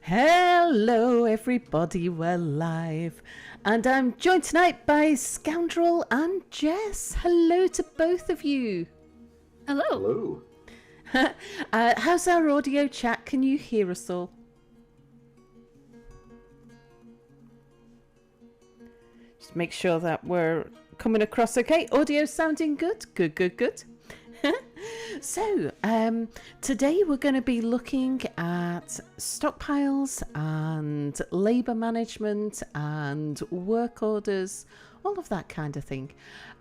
Hello everybody, we're live and I'm joined tonight by Scoundrel and Jess. Hello to both of you. Hello. How's our audio chat? Can you hear us all? Just make sure that we're coming across okay. Audio sounding good? Good. So, today we're going to be looking at stockpiles and labour management and work orders, all of that kind of thing.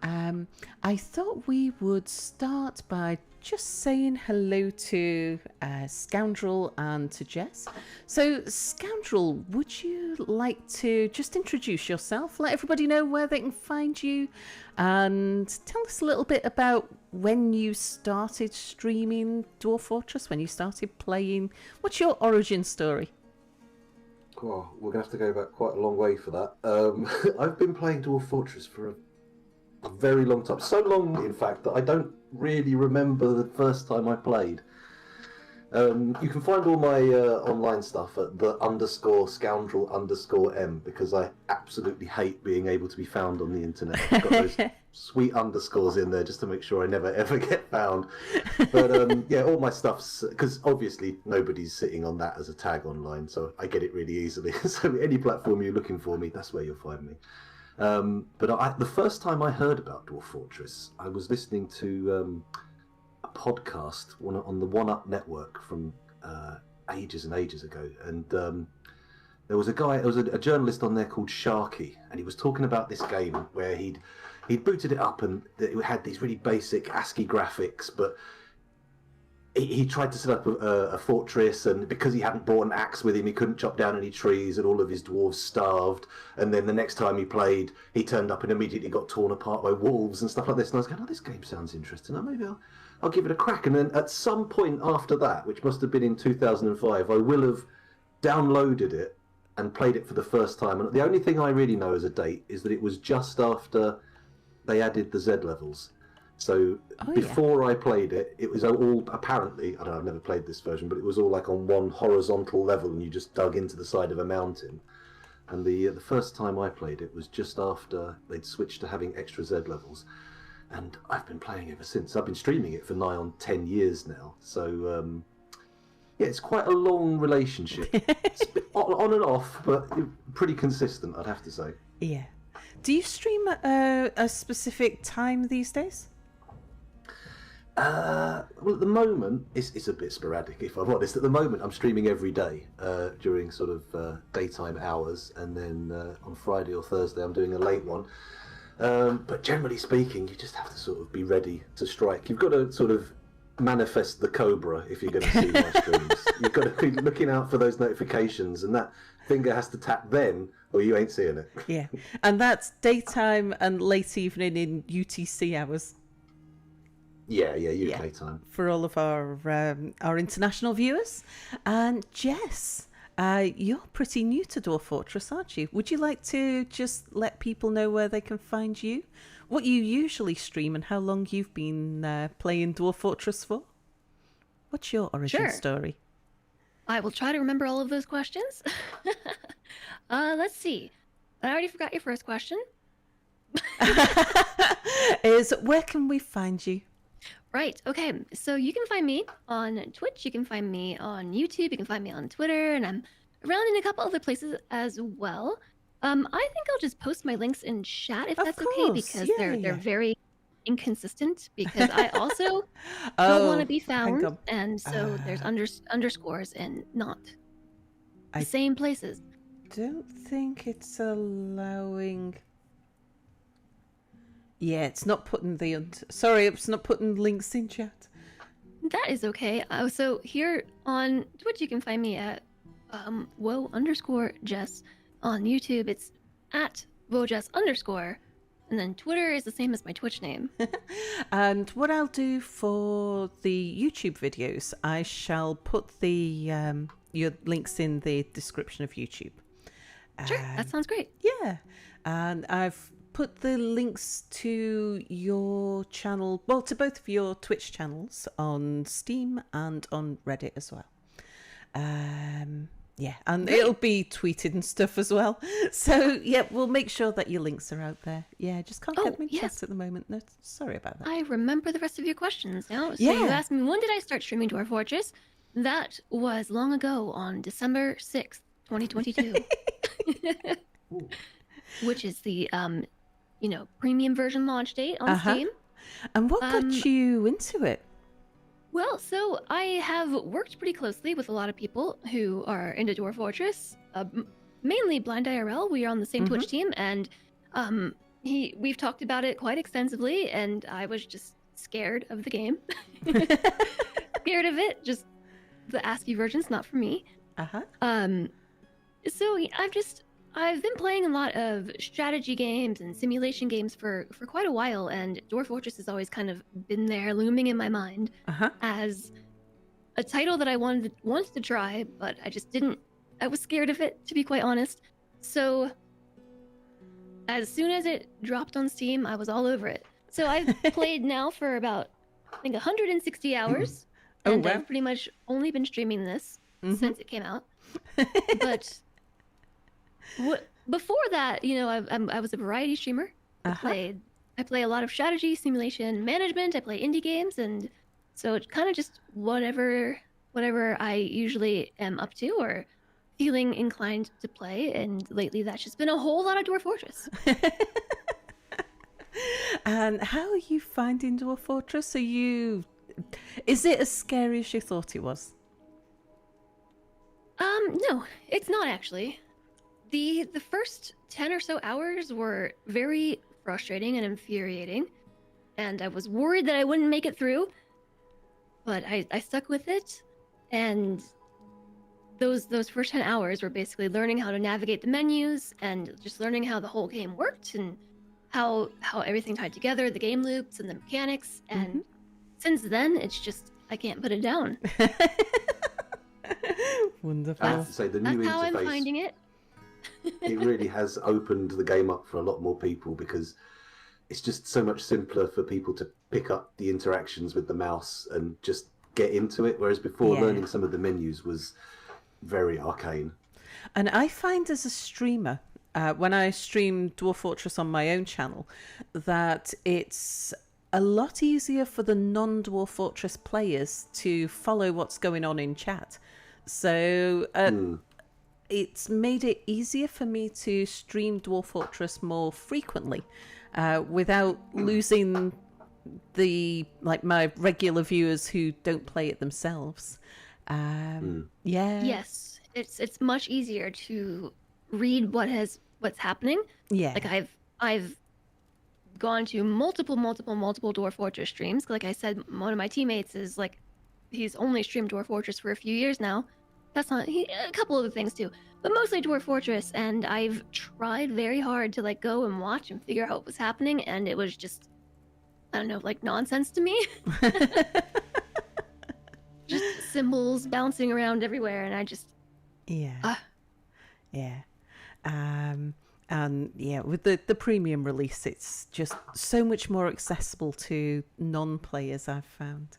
I thought we would start by just saying hello to Scoundrel and to Jess. So, Scoundrel, would you like to just introduce yourself, let everybody know where they can find you, and tell us a little bit about when you started streaming Dwarf Fortress, when you started playing. What's your origin story? Oh, we're going to have to go back quite a long way for that. I've been playing Dwarf Fortress for a very long time. So long, in fact, that I don't really remember the first time I played. You can find all my online stuff at _scoundrel_m because I absolutely hate being able to be found on the internet. I've got those sweet underscores in there just to make sure I never ever get found. But yeah, all my stuff's, because obviously nobody's sitting on that as a tag online, so I get it really easily. So any platform you're looking for me, that's where you'll find me. But the first time I heard about Dwarf Fortress, I was listening to a podcast on the One Up network from ages and ages ago, and there was a journalist on there called Sharky, and he was talking about this game where he'd booted it up and it had these really basic ASCII graphics, but he tried to set up a fortress, and because he hadn't brought an axe with him, he couldn't chop down any trees, and all of his dwarves starved. And then the next time he played, he turned up and immediately got torn apart by wolves and stuff like this. And I was going, "Oh, this game sounds interesting. Maybe I'll give it a crack." And then at some point after that, which must have been in 2005, I will have downloaded it and played it for the first time. And the only thing I really know as a date is that it was just after they added the Z levels. So before I played it, it was all apparently, I don't know, I've never played this version, but it was all like on one horizontal level and you just dug into the side of a mountain. And the first time I played it was just after they'd switched to having extra Z levels. And I've been playing ever since. I've been streaming it for nigh on 10 years now. So yeah, it's quite a long relationship. It's on and off, but pretty consistent, I'd have to say. Yeah. Do you stream at a specific time these days? Well, at the moment, it's a bit sporadic, if I'm honest. At the moment, I'm streaming every day during sort of daytime hours, and then on Friday or Thursday, I'm doing a late one. But generally speaking, you just have to sort of be ready to strike. You've got to sort of manifest the cobra if you're going to see my streams. You've got to be looking out for those notifications, and that finger has to tap then, or you ain't seeing it. Yeah, and that's daytime and late evening in UTC hours. Yeah, UK time. For all of our international viewers. And Jess, you're pretty new to Dwarf Fortress, aren't you? Would you like to just let people know where they can find you? What you usually stream and how long you've been playing Dwarf Fortress for? What's your origin story? I will try to remember all of those questions. Let's see. I already forgot your first question. Is where can we find you? Right, okay. So you can find me on Twitch, you can find me on YouTube, you can find me on Twitter, and I'm around in a couple other places as well. I think I'll just post my links in chat if that's okay, because they're very inconsistent, because I also don't want to be found, and so there's underscores and not the same places. Don't think it's allowing... Yeah, it's not putting sorry, it's not putting links in chat. That is okay. So here on Twitch, you can find me at @wo_Jess. On YouTube, it's at @wojess_. And then Twitter is the same as my Twitch name. And what I'll do for the YouTube videos, I shall put the your links in the description of YouTube. Sure, that sounds great. Yeah, and I've put the links to your channel, well, to both of your Twitch channels on Steam and on Reddit as well. Yeah, and Great. it'll be tweeted and stuff as well. So, yeah, we'll make sure that your links are out there. Yeah, just can't get them in yes. chat at the moment. No, sorry about that. I remember the rest of your questions now. So Yeah. you asked me, when did I start streaming Dwarf Fortress? That was long ago on December 6th, 2022. Which is the, premium version launch date on Steam. And what got you into it? Well, so I have worked pretty closely with a lot of people who are into Dwarf Fortress, mainly Blind IRL. We are on the same Twitch team, and we've talked about it quite extensively, and I was just scared of the game. Scared of it, just the ASCII version's not for me. So I've been playing a lot of strategy games and simulation games for quite a while, and Dwarf Fortress has always kind of been there, looming in my mind as a title that I wanted to try, but I just didn't. I was scared of it, to be quite honest. So as soon as it dropped on Steam, I was all over it. So I've played now for about, I think, 160 hours, and I've pretty much only been streaming this since it came out. But before that, I was a variety streamer. I play a lot of strategy, simulation, management. I play indie games, and so it's kind of just whatever I usually am up to or feeling inclined to play. And lately, that's just been a whole lot of Dwarf Fortress. And how are you finding Dwarf Fortress? Is it as scary as you thought it was? No, it's not actually. The first 10 or so hours were very frustrating and infuriating, and I was worried that I wouldn't make it through, but I stuck with it, and those first 10 hours were basically learning how to navigate the menus and just learning how the whole game worked and how everything tied together, the game loops and the mechanics, and since then it's just I can't put it down. Wonderful. I have to say, the new That's how I'm interface, finding it. it really has opened the game up for a lot more people, because it's just so much simpler for people to pick up the interactions with the mouse and just get into it, whereas before learning some of the menus was very arcane. And I find as a streamer, when I stream Dwarf Fortress on my own channel, that it's a lot easier for the non-Dwarf Fortress players to follow what's going on in chat. So it's made it easier for me to stream Dwarf Fortress more frequently without losing my regular viewers who don't play it themselves. Yeah. Yes, it's much easier to read what's happening. Yeah. Like I've gone to multiple Dwarf Fortress streams. Like I said, one of my teammates is like, he's only streamed Dwarf Fortress for a few years now. That's not a couple other things too, but mostly Dwarf Fortress. And I've tried very hard to go and watch and figure out what was happening, and it was just, I don't know, nonsense to me. Just symbols bouncing around everywhere, and I just yeah. And yeah, with the premium release, it's just so much more accessible to non-players, I've found.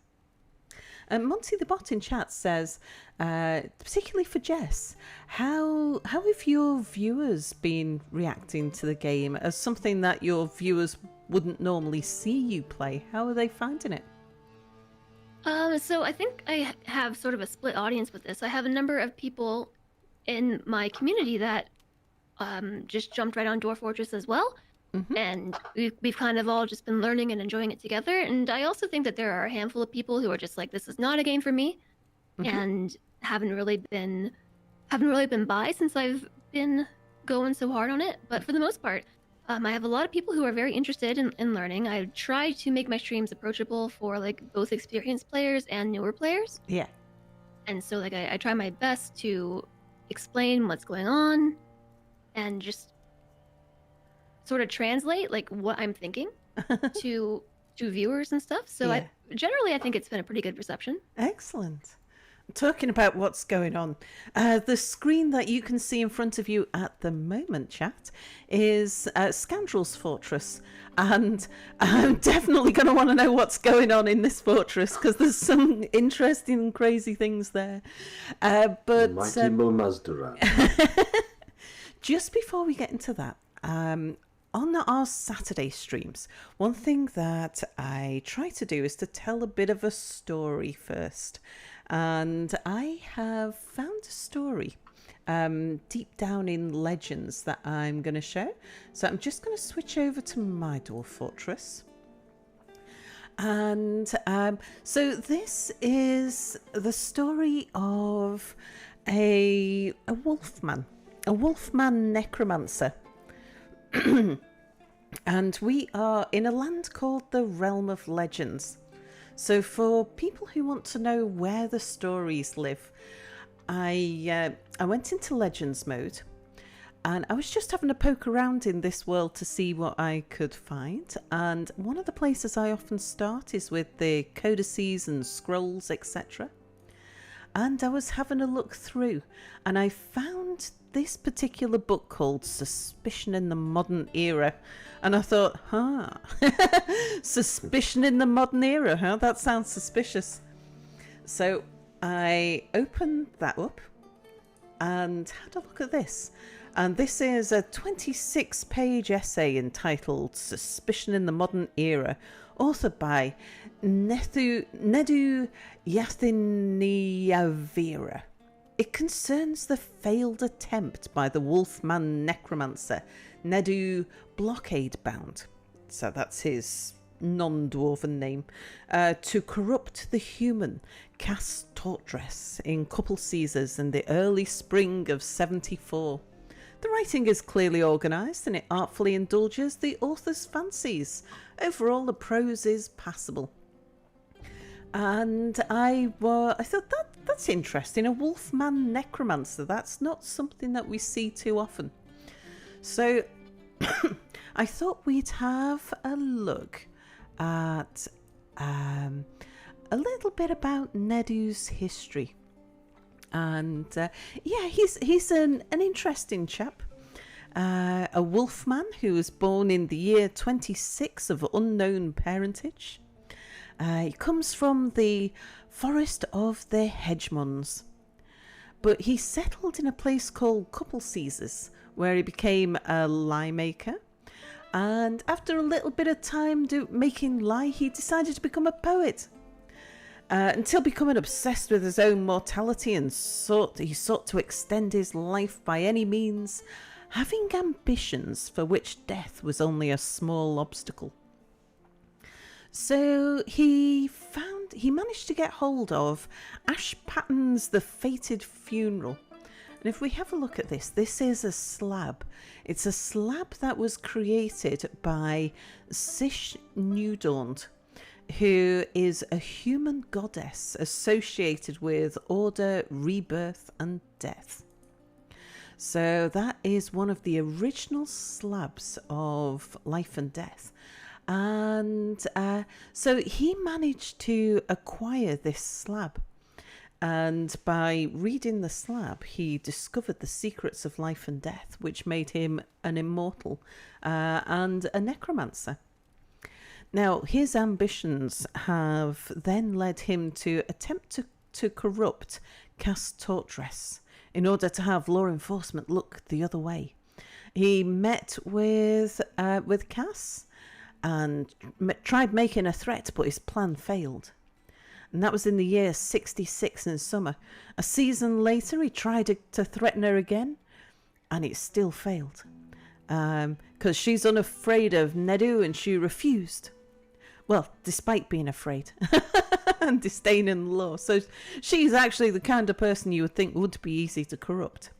Monty the Bot in chat says, particularly for Jess, how have your viewers been reacting to the game as something that your viewers wouldn't normally see you play? How are they finding it? So I think I have sort of a split audience with this. I have a number of people in my community that just jumped right on Dwarf Fortress as well. And we've kind of all just been learning and enjoying it together. And I also think that there are a handful of people who are just like, this is not a game for me, and haven't really been by since I've been going so hard on it. But for the most part, I have a lot of people who are very interested in learning. I try to make my streams approachable for both experienced players and newer players. Yeah. And so I try my best to explain what's going on and just sort of translate what I'm thinking to viewers and stuff. So Yeah. generally I think it's been a pretty good reception. Excellent. talking about what's going on, the screen that you can see in front of you at the moment, chat, is Scoundrel's Fortress. And I'm definitely going to want to know what's going on in this fortress, because there's some interesting and crazy things there. But Mighty Mazduran. just before we get into that, on our Saturday streams, one thing that I try to do is to tell a bit of a story first. And I have found a story deep down in Legends that I'm going to share. So I'm just going to switch over to my Dwarf Fortress. And so this is the story of a Wolfman Necromancer. And we are in a land called the Realm of Legends. So for people who want to know where the stories live, I went into Legends mode, and I was just having a poke around in this world to see what I could find. And one of the places I often start is with the codices and scrolls, etc. And I was having a look through, and I found this particular book called Suspicion in the Modern Era. And I thought, Suspicion in the Modern Era, huh? That sounds suspicious. So I opened that up and had a look at this. And this is a 26-page essay entitled Suspicion in the Modern Era, authored by Nedu Yathiniavira. It concerns the failed attempt by the Wolfman Necromancer, Nedu Blockade-bound, so that's his non-dwarven name, to corrupt the human Cass Tortress in Couple Caesars in the early spring of 74. The writing is clearly organised and it artfully indulges the author's fancies. Overall, the prose is passable. And I thought that's interesting. A Wolfman Necromancer. That's not something that we see too often. So I thought we'd have a look at a little bit about Nedu's history. And he's an interesting chap. A wolfman who was born in the year 26 of unknown parentage. He comes from the forest of the Hedgemonds, but he settled in a place called Couple Caesars, where he became a lie maker. And after a little bit of time making lie, he decided to become a poet. Until becoming obsessed with his own mortality and he sought to extend his life by any means, having ambitions for which death was only a small obstacle. So he managed to get hold of Ash Patton's The Fated Funeral. And if we have a look at this is a slab. It's a slab that was created by Sish Newdaunt, who is a human goddess associated with order, rebirth, and death. So that is one of the original slabs of life and death. And so he managed to acquire this slab. And by reading the slab, he discovered the secrets of life and death, which made him an immortal and a necromancer. Now, his ambitions have then led him to attempt to corrupt Cass Tortress in order to have law enforcement look the other way. He met with Cass and tried making a threat, but his plan failed. And that was in the year 66 in summer. A season later, he tried to threaten her again, and it still failed. Because she's unafraid of Nedu, and she refused. Well, despite being afraid and disdaining the law. So she's actually the kind of person you would think would be easy to corrupt.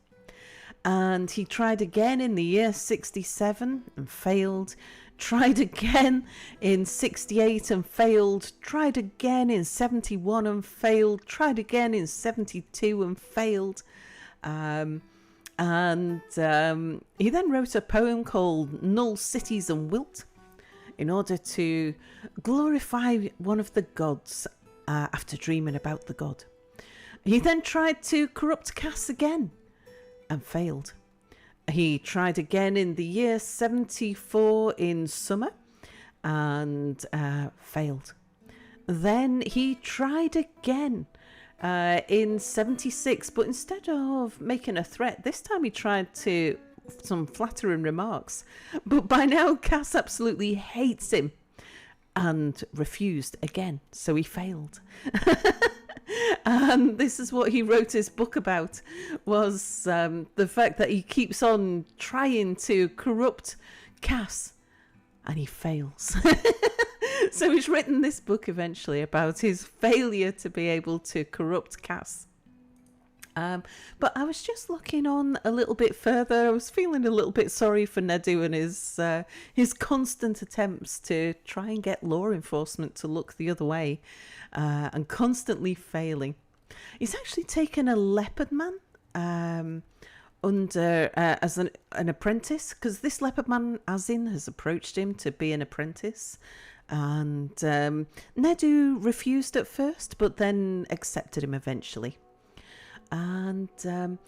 And he tried again in the year 67 and failed. Tried again in 68 and failed. Tried again in 71 and failed. Tried again in 72 and failed. He then wrote a poem called Null Cities and Wilt in order to glorify one of the gods after dreaming about the god. He then tried to corrupt Cass again and failed. He tried again in the year 74 in summer and failed. Then he tried again in 76, but instead of making a threat, this time he tried to some flattering remarks. But by now, Cass absolutely hates him and refused again, so he failed. And this is what he wrote his book about, was the fact that he keeps on trying to corrupt Cass and he fails. So he's written this book eventually about his failure to be able to corrupt Cass. But I was just looking on a little bit further. I was feeling a little bit sorry for Nedu and his constant attempts to try and get law enforcement to look the other way, and constantly failing. He's actually taken a leopard man under as an apprentice, because this leopard man, Azin, has approached him to be an apprentice. And Nedu refused at first, but then accepted him eventually. And then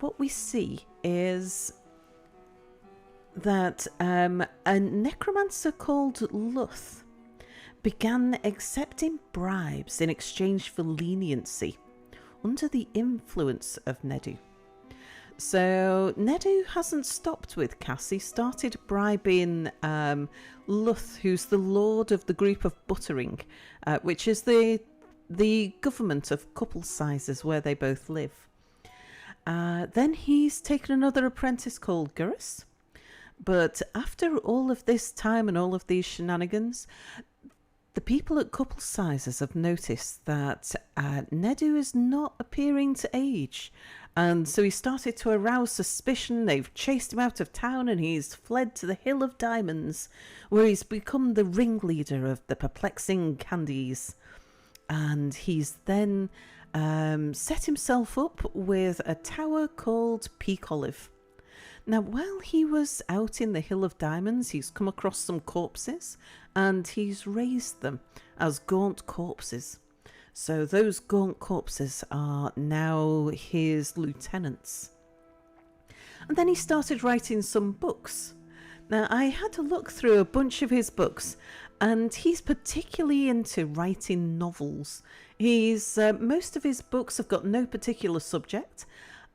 what we see is that a necromancer called Luth began accepting bribes in exchange for leniency under the influence of Nedu. So Nedu hasn't stopped with Cassie, started bribing Luth, who's the lord of the group of Buttering, which is the government of couple sizes where they both live. Then he's taken another apprentice called Gurus. But after all of this time and all of these shenanigans, the people at couple sizes have noticed that Nedu is not appearing to age. And so he started to arouse suspicion. They've chased him out of town and he's fled to the Hill of Diamonds, where he's become the ringleader of the perplexing candies. And he's then set himself up with a tower called Peak Olive. Now, while he was out in the Hill of Diamonds, he's come across some corpses and he's raised them as gaunt corpses. So those gaunt corpses are now his lieutenants. And then he started writing some books. Now, I had to look through a bunch of his books, and he's particularly into writing novels. Most of his books have got no particular subject,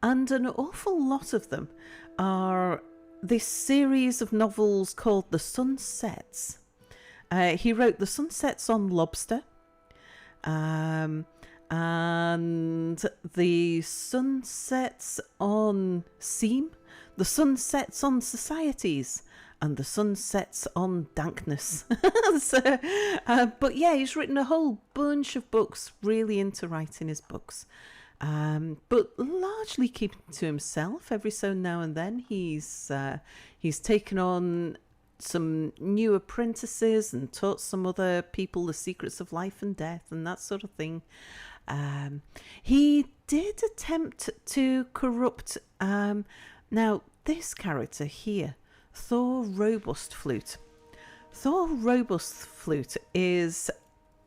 and an awful lot of them are this series of novels called The Sunsets. He wrote The Sunsets on Lobster, and The Sunsets on Seam, The Sunsets on Societies, and The Sunsets on Dankness. But yeah, he's written a whole bunch of books, really into writing his books. But largely keeping to himself. Every so now and then he's taken on some new apprentices and taught some other people the secrets of life and death and that sort of thing. He did attempt to corrupt now this character here, Thor Robust Flute. Thor Robust Flute is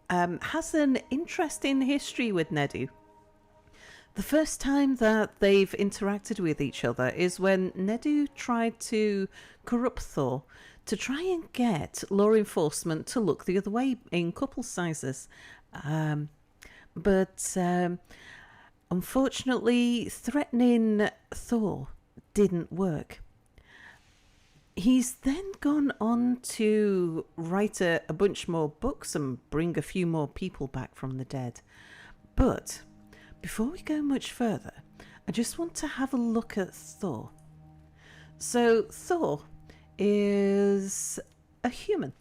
has an interesting history with Nedu. The first time that they've interacted with each other is when Nedu tried to corrupt Thor to try and get law enforcement to look the other way in couple sizes. But unfortunately, threatening Thor didn't work. He's then gone on to write a bunch more books and bring a few more people back from the dead. But before we go much further, I just want to have a look at Thor. So Thor is a human,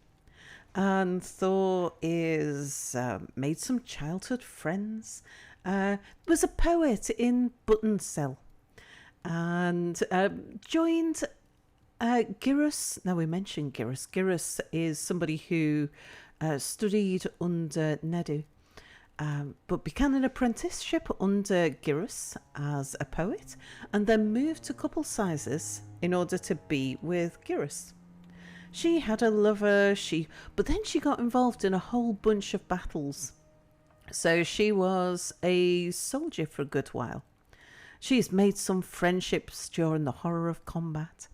and Thor is made some childhood friends, was a poet in Buttoncell, and joined Gyrus. Now we mentioned Gyrus. Gyrus is somebody who studied under Nedu, but began an apprenticeship under Gyrus as a poet, and then moved to couple sizes in order to be with Gyrus. She had a lover, but then she got involved in a whole bunch of battles, So she was a soldier for a good while. She's made some friendships during the horror of combat.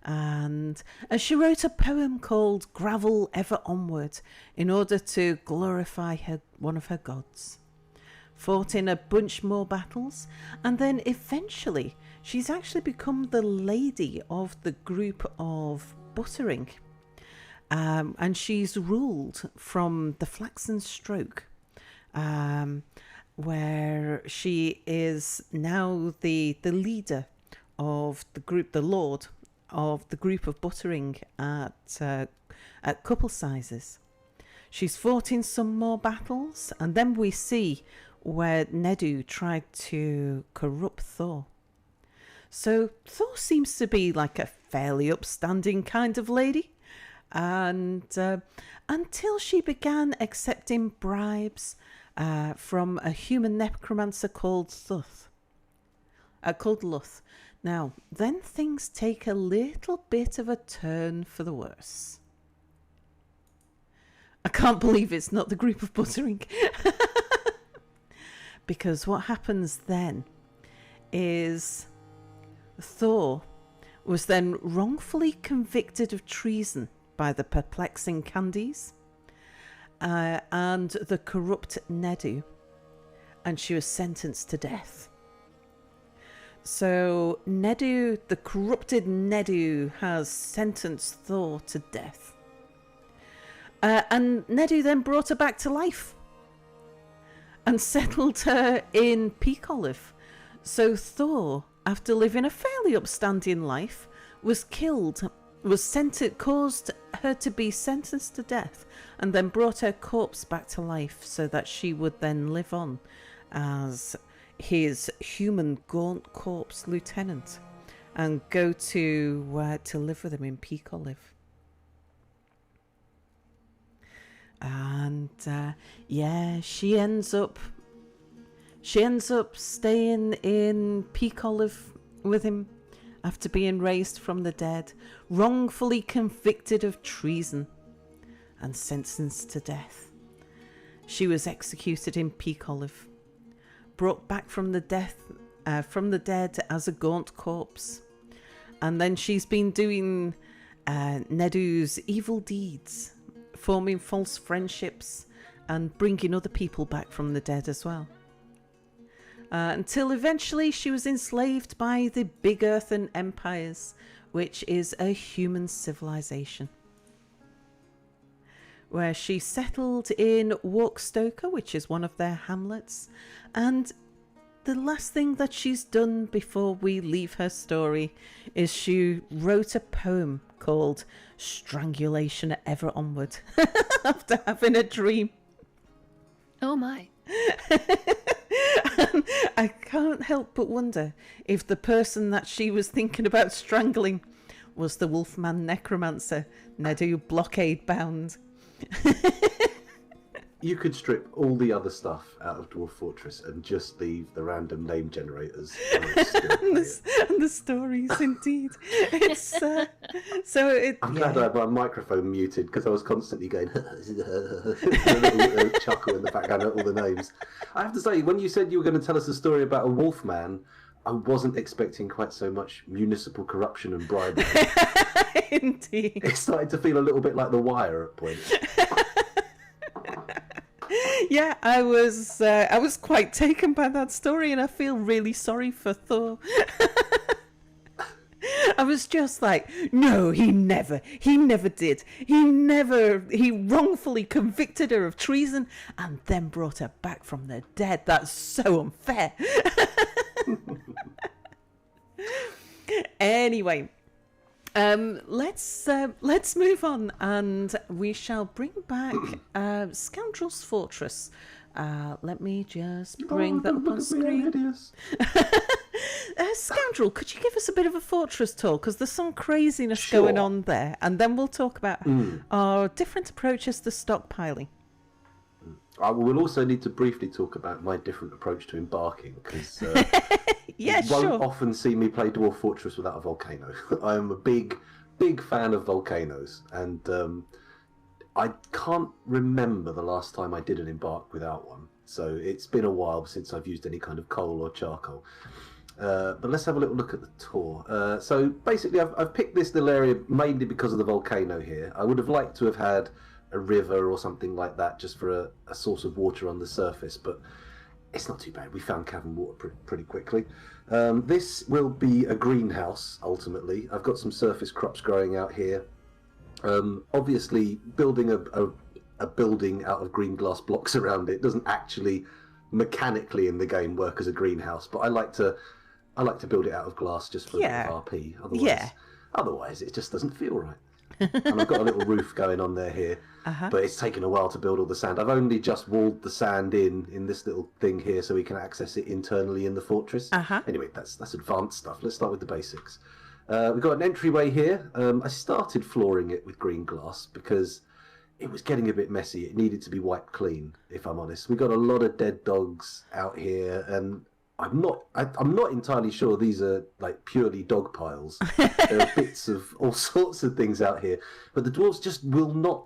And she wrote a poem called Gravel Ever Onward in order to glorify one of her gods. Fought in a bunch more battles, and then eventually she's actually become the lady of the group of Buttering. And she's ruled from the Flaxen Stroke, where she is now the leader of the group, the lord of the group of Buttering at couple sizes. She's fought in some more battles, and then we see where Nedu tried to corrupt Thor. So Thor seems to be like a fairly upstanding kind of lady, and until she began accepting bribes from a human necromancer called Luth. Now, then things take a little bit of a turn for the worse. I can't believe it's not the group of Buttering. Because what happens then is Thor was then wrongfully convicted of treason by the perplexing Candies and the corrupt Nedu, and she was sentenced to death. So Nedu, the corrupted Nedu, has sentenced Thor to death. And Nedu then brought her back to life and settled her in Peak Olive. So Thor, after living a fairly upstanding life, was killed, caused her to be sentenced to death, and then brought her corpse back to life so that she would then live on as his human gaunt corpse lieutenant and go to live with him in Peak Olive. And she ends up staying in Peak Olive with him after being raised from the dead, wrongfully convicted of treason and sentenced to death. She was executed in Peak Olive, brought back from the dead as a gaunt corpse, and then she's been doing Nedu's evil deeds, forming false friendships and bringing other people back from the dead as well. Until eventually she was enslaved by the Big Earthen Empires, which is a human civilization, where she settled in Walkstoker, which is one of their hamlets. And the last thing that she's done before we leave her story is she wrote a poem called Strangulation Ever Onward after having a dream. Oh my. I can't help but wonder if the person that she was thinking about strangling was the Wolfman Necromancer, Nedu blockade bound. You could strip all the other stuff out of Dwarf Fortress and just leave the random name generators. And the stories, indeed. It's I'm glad I had my microphone muted because I was constantly going a little chuckle in the background at all the names. I have to say, when you said you were going to tell us a story about a Wolfman, I wasn't expecting quite so much municipal corruption and bribery. Indeed. It started to feel a little bit like The Wire at points. Yeah, I was quite taken by that story, and I feel really sorry for Thor. I was just like, no, he never did. He wrongfully convicted her of treason and then brought her back from the dead. That's so unfair. Anyway, let's move on, and we shall bring back Scoundrel's Fortress. Let me just bring that up on screen. Scoundrel, could you give us a bit of a fortress tour? Because there's some craziness going on there, and then we'll talk about our different approaches to stockpiling. We'll also need to briefly talk about my different approach to embarking, because yeah, you won't often see me play Dwarf Fortress without a volcano. I am a big fan of volcanoes, and I can't remember the last time I did an embark without one. so it's been a while since I've used any kind of coal or charcoal. But let's have a little look at the tour. So basically, I've picked this little area mainly because of the volcano here. I would have liked to have had a river or something like that just for a source of water on the surface, but it's not too bad. We found cavern water pretty quickly. This will be a greenhouse, ultimately. I've got some surface crops growing out here. Obviously, building a building out of green glass blocks around it doesn't actually mechanically in the game work as a greenhouse, but I like to build it out of glass just for a bit of RP. Otherwise, it just doesn't feel right. And I've got a little roof going on there here, but it's taken a while to build all the sand. I've only just walled the sand in this little thing here so we can access it internally in the fortress. Anyway, that's advanced stuff. Let's start with the basics. We've got an entryway here. I started flooring it with green glass because it was getting a bit messy. It needed to be wiped clean, if I'm honest. We got a lot of dead dogs out here, and I'm not entirely sure these are like purely dog piles. There are bits of all sorts of things out here, but the dwarves just will not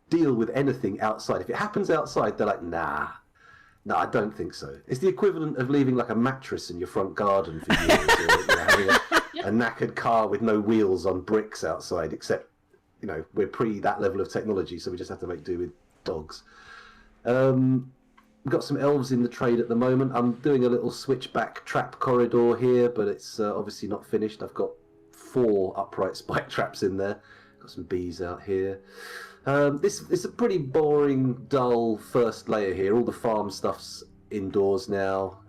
deal with anything outside. If it happens outside, they're like, nah, I don't think so. It's the equivalent of leaving like a mattress in your front garden for years, or having a knackered car with no wheels on bricks outside, except we're pre that level of technology, so we just have to make do with dogs. We've got some elves in the trade at the moment. I'm doing a little switchback trap corridor here, but it's obviously not finished. I've got 4 upright spike traps in there. Got some bees out here. This is a pretty boring, dull first layer here. All the farm stuff's indoors now.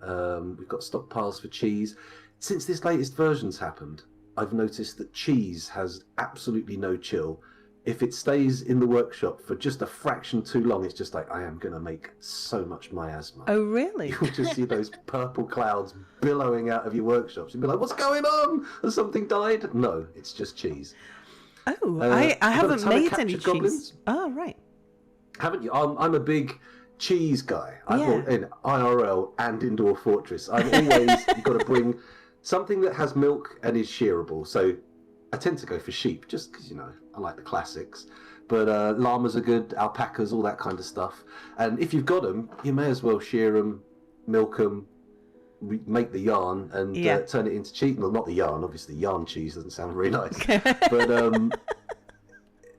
We've got stockpiles for cheese. Since this latest version's happened, I've noticed that cheese has absolutely no chill. If it stays in the workshop for just a fraction too long, it's just like, I am going to make so much miasma. Oh, really? You'll just see those purple clouds billowing out of your workshops. You'll be like, what's going on? Has something died? No, it's just cheese. Oh, I haven't made any cheese. Goblins. Oh, right. Haven't you? I'm a big cheese guy. I'm in IRL and in Dwarf Fortress. I'm always got to bring something that has milk and is shearable. So I tend to go for sheep just because, I like the classics. But llamas are good, alpacas, all that kind of stuff. And if you've got them, you may as well shear them, milk them, make the yarn and turn it into cheese. Well, not the yarn, obviously. Yarn cheese doesn't sound very nice. But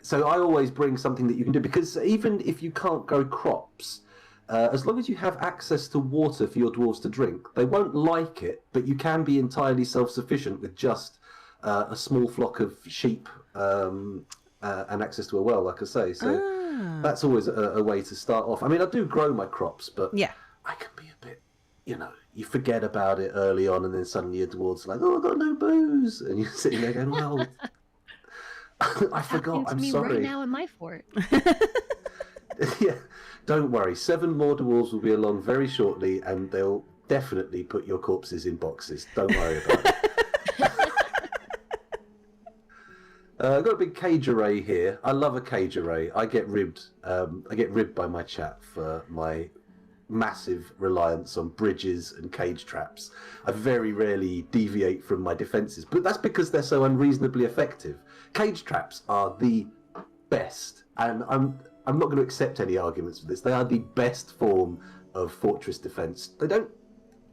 so I always bring something that you can do, because even if you can't grow crops, as long as you have access to water for your dwarves to drink, they won't like it, but you can be entirely self-sufficient with just a small flock of sheep and access to a well, like I say. So that's always a way to start off. I mean, I do grow my crops, but I can be a bit, you forget about it early on, and then suddenly your dwarves are like, oh, I've got no booze. And you're sitting there going, well, I forgot, I'm sorry. Right now in my fort. Yeah, don't worry. 7 more dwarves will be along very shortly, and they'll definitely put your corpses in boxes. Don't worry about it. I've got a big cage array here. I love a cage array. I get ribbed by my chat for my massive reliance on bridges and cage traps. I very rarely deviate from my defenses, but that's because they're so unreasonably effective. Cage traps are the best, and I'm not going to accept any arguments for this. They are the best form of fortress defense. They don't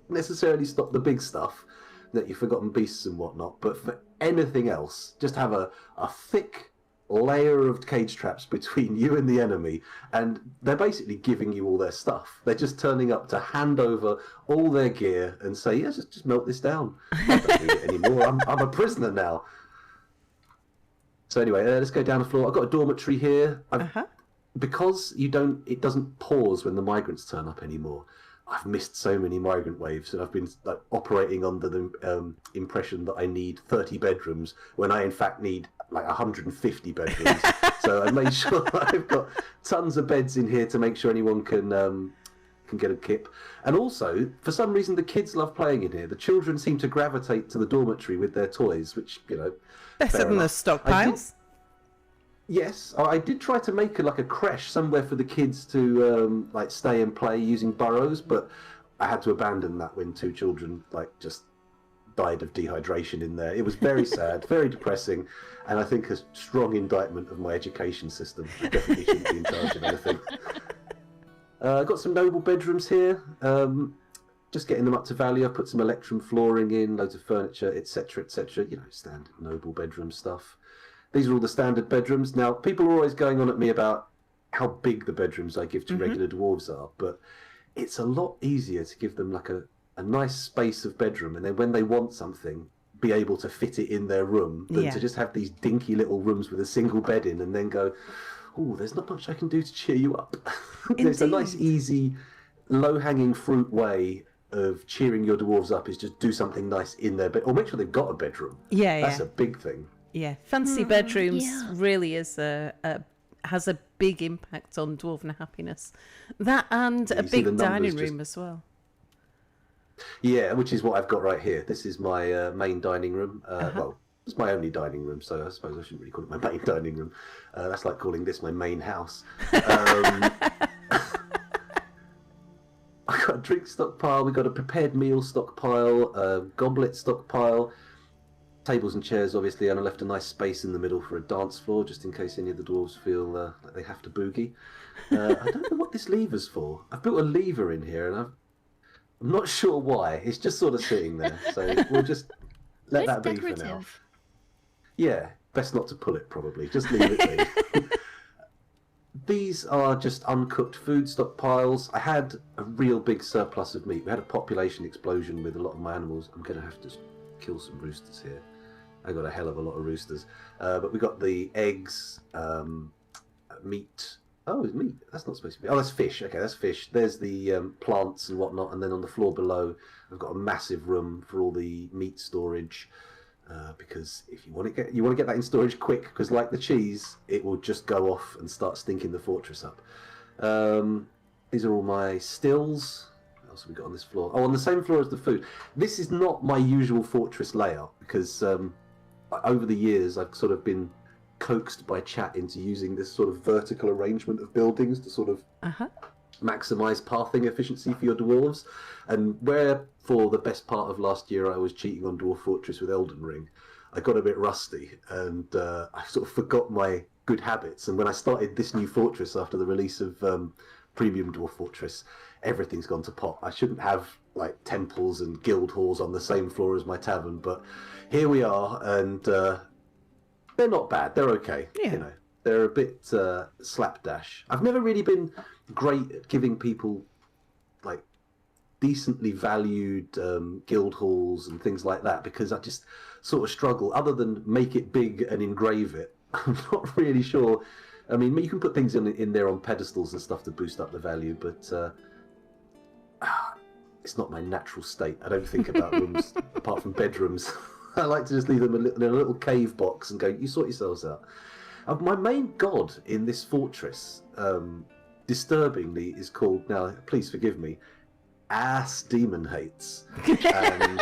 necessarily stop the big stuff, that you've forgotten beasts and whatnot, but for anything else, just have a thick layer of cage traps between you and the enemy, and they're basically giving you all their stuff. They're just turning up to hand over all their gear and say, yeah, just melt this down. I don't need it anymore. I'm a prisoner now. So anyway, let's go down the floor. I've got a dormitory here. Because it doesn't pause when the migrants turn up anymore. I've missed so many migrant waves, and I've been operating under the impression that I need 30 bedrooms when I in fact need like 150 bedrooms. So I made sure that I've got tons of beds in here to make sure anyone can get a kip. And also, for some reason, the kids love playing in here. The children seem to gravitate to the dormitory with their toys, which better than the stockpiles. Yes, I did try to make a creche somewhere for the kids to stay and play using burrows, but I had to abandon that when 2 children just died of dehydration in there. It was very sad, very depressing, and I think a strong indictment of my education system. I definitely shouldn't be in charge of anything. I've got some noble bedrooms here. Just getting them up to value. I put some electrum flooring in, loads of furniture, etc., etc. You know, standard noble bedroom stuff. These are all the standard bedrooms. Now, people are always going on at me about how big the bedrooms I give to regular dwarves are, but it's a lot easier to give them like a nice space of bedroom, and then when they want something, be able to fit it in their room, than to just have these dinky little rooms with a single bed in, and then go, oh, there's not much I can do to cheer you up. There's a nice, easy, low-hanging fruit way of cheering your dwarves up is just do something nice in their bed, or make sure they've got a bedroom. That's a big thing. Yeah, fancy bedrooms really is has a big impact on dwarven happiness. That and a big dining room as well. Yeah, which is what I've got right here. This is my main dining room. Well, it's my only dining room, so I suppose I shouldn't really call it my main dining room. That's like calling this my main house. I got a drink stockpile, we got a prepared meal stockpile, a goblet stockpile, tables and chairs obviously, and I left a nice space in the middle for a dance floor just in case any of the dwarves feel like they have to boogie. I don't know what this lever's for. I've built a lever in here and I'm not sure why. It's just sort of sitting there, so we'll just let that be for now. Yeah, best not to pull it probably, just leave it be. These are just uncooked food stockpiles. I had a real big surplus of meat. We had a population explosion with a lot of my animals. I'm going to have to kill some roosters here. I got a hell of a lot of roosters. But we got the eggs, meat. Oh, it's meat. That's not supposed to be. Oh, that's fish. Okay, that's fish. There's the plants and whatnot. And then on the floor below, I've got a massive room for all the meat storage. Because if you want to get that in storage quick, because like the cheese, it will just go off and start stinking the fortress up. These are all my stills. What else have we got on this floor? Oh, on the same floor as the food. This is not my usual fortress layout because over the years I've sort of been coaxed by chat into using this sort of vertical arrangement of buildings to sort of maximize pathing efficiency for your dwarves. And where for the best part of last year I was cheating on Dwarf Fortress with Elden Ring, I got a bit rusty and I sort of forgot my good habits. And when I started this new fortress after the release of Premium Dwarf Fortress, everything's gone to pot. I shouldn't have like temples and guild halls on the same floor as my tavern, but here we are, and they're not bad. They're okay. You know, they're a bit slapdash. I've never really been great at giving people like decently valued guild halls and things like that because I just sort of struggle. Other than make it big and engrave it, I'm not really sure. I mean, you can put things in there on pedestals and stuff to boost up the value, but it's not my natural state. I don't think about rooms apart from bedrooms. I like to just leave them in a little cave box and go, you sort yourselves out. My main god in this fortress, disturbingly, is called, now please forgive me, Ass Demon Hates. And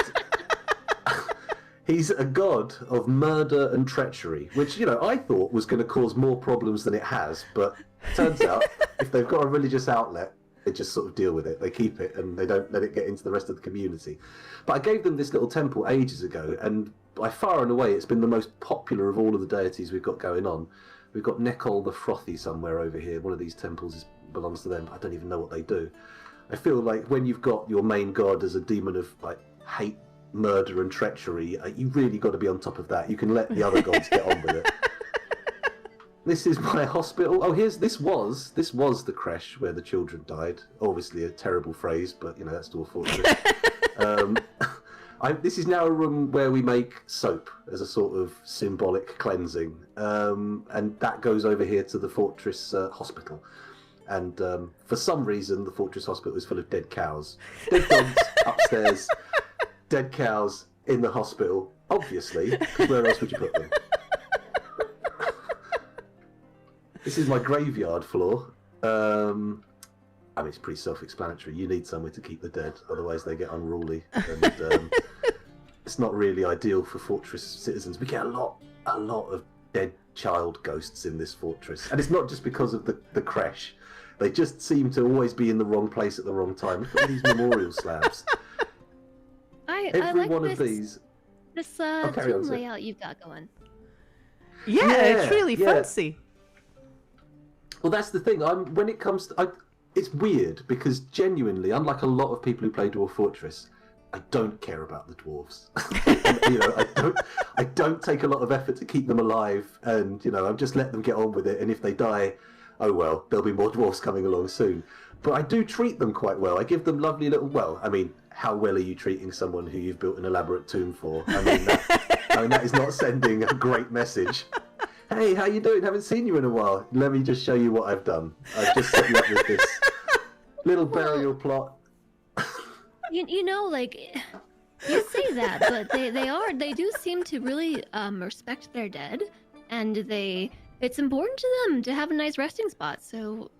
he's a god of murder and treachery, which, you know, I thought was going to cause more problems than it has, but turns out if they've got a religious outlet, they just sort of deal with it. They keep it and they don't let it get into the rest of the community. But I gave them this little temple ages ago, and by far and away it's been the most popular of all of the deities we've got going on. We've got Nekol the Frothy somewhere over here. One of these temples belongs to them. I don't even know what they do. I feel like when you've got your main god as a demon of like hate, murder and treachery, you really got to be on top of that. You can let the other gods get on with it. This is my hospital. Oh, this was the creche where the children died. Obviously a terrible phrase, but you know, that's Dwarf Fortress. This is now a room where we make soap as a sort of symbolic cleansing, and that goes over here to the fortress hospital. And for some reason, the fortress hospital is full of dead cows, dead dogs upstairs, dead cows in the hospital. Obviously, because where else would you put them? This is my graveyard floor. I mean, it's pretty self-explanatory. You need somewhere to keep the dead, otherwise they get unruly. And it's not really ideal for fortress citizens. We get a lot of dead child ghosts in this fortress. And it's not just because of the creche. They just seem to always be in the wrong place at the wrong time. Look at these memorial slabs. I like one this, of these. This tomb layout you've got going. Yeah, it's really fancy. Well, that's the thing. When it comes to, it's weird because genuinely, unlike a lot of people who play Dwarf Fortress, I don't care about the dwarves. You know, I don't take a lot of effort to keep them alive, and you know, I've just let them get on with it. And if they die, oh well, there'll be more dwarves coming along soon. But I do treat them quite well. I give them lovely little. Well, I mean, how well are you treating someone who you've built an elaborate tomb for? I mean, that is not sending a great message. Hey, how you doing? Haven't seen you in a while. Let me just show you what I've done. I've just set you up with this little burial plot. You know, like, you say that, but they do seem to really respect their dead, and it's important to them to have a nice resting spot. So,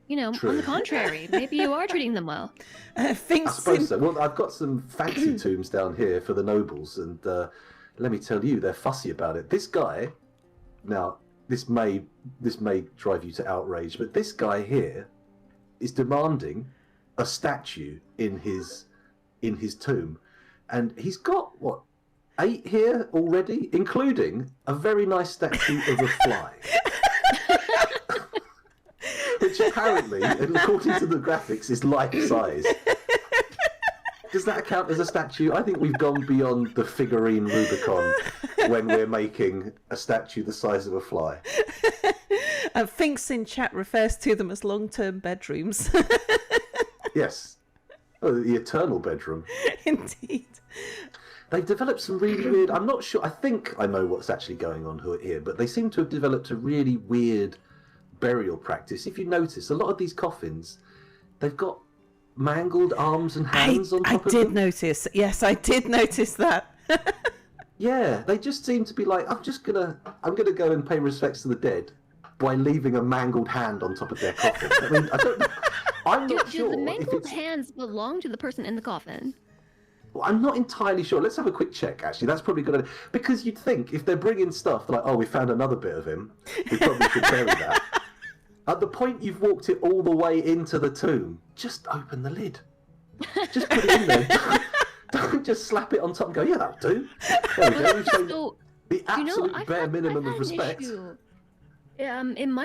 you know, True. on the contrary, maybe you are treating them well. I suppose so. Well, I've got some fancy tombs down here for the nobles, and let me tell you, they're fussy about it. This guy, now, this may drive you to outrage, but this guy here is demanding a statue in his tomb, and he's got what, 8 here already, including a very nice statue of a fly. Which apparently, according to the graphics, is life size. Does that count as a statue? I think we've gone beyond the figurine Rubicon when we're making a statue the size of a fly. And Finks in chat refers to them as long-term bedrooms. Yes. Oh, the eternal bedroom. Indeed. They've developed some really weird... I'm not sure... I think I know what's actually going on here, but they seem to have developed a really weird burial practice. If you notice, a lot of these coffins, they've got mangled arms and hands on top of them. I did notice. Yes, I did notice that. Yeah, they just seem to be like, I'm gonna go and pay respects to the dead by leaving a mangled hand on top of their coffin. I mean, I don't know. I'm not sure Do the if mangled it's... hands belong to the person in the coffin? Well, I'm not entirely sure. Let's have a quick check, actually. That's probably good. Because you'd think if they're bringing stuff, like, oh, we found another bit of him, we probably should bury that. At the point you've walked it all the way into the tomb, just open the lid. Just put it in there. Don't just slap it on top and go, yeah, that'll do. There we go. We've shown So, the absolute I've bare had- minimum I've of had an respect. issue.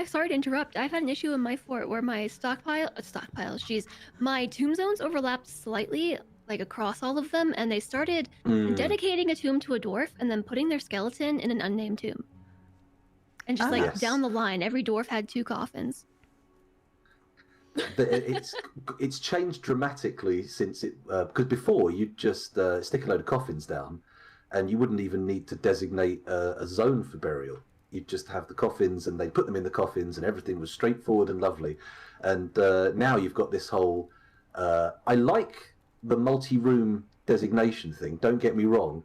Sorry to interrupt. I've had an issue in my fort where my stockpiles, jeez, my tomb zones overlapped slightly, like across all of them, and they started dedicating a tomb to a dwarf and then putting their skeleton in an unnamed tomb. And just Yes. down the line, every dwarf had 2 coffins. It's changed dramatically since it because before you'd just stick a load of coffins down and you wouldn't even need to designate a zone for burial. You'd just have the coffins and they'd put them in the coffins and everything was straightforward and lovely. And now you've got this whole I like the multi-room designation thing, don't get me wrong,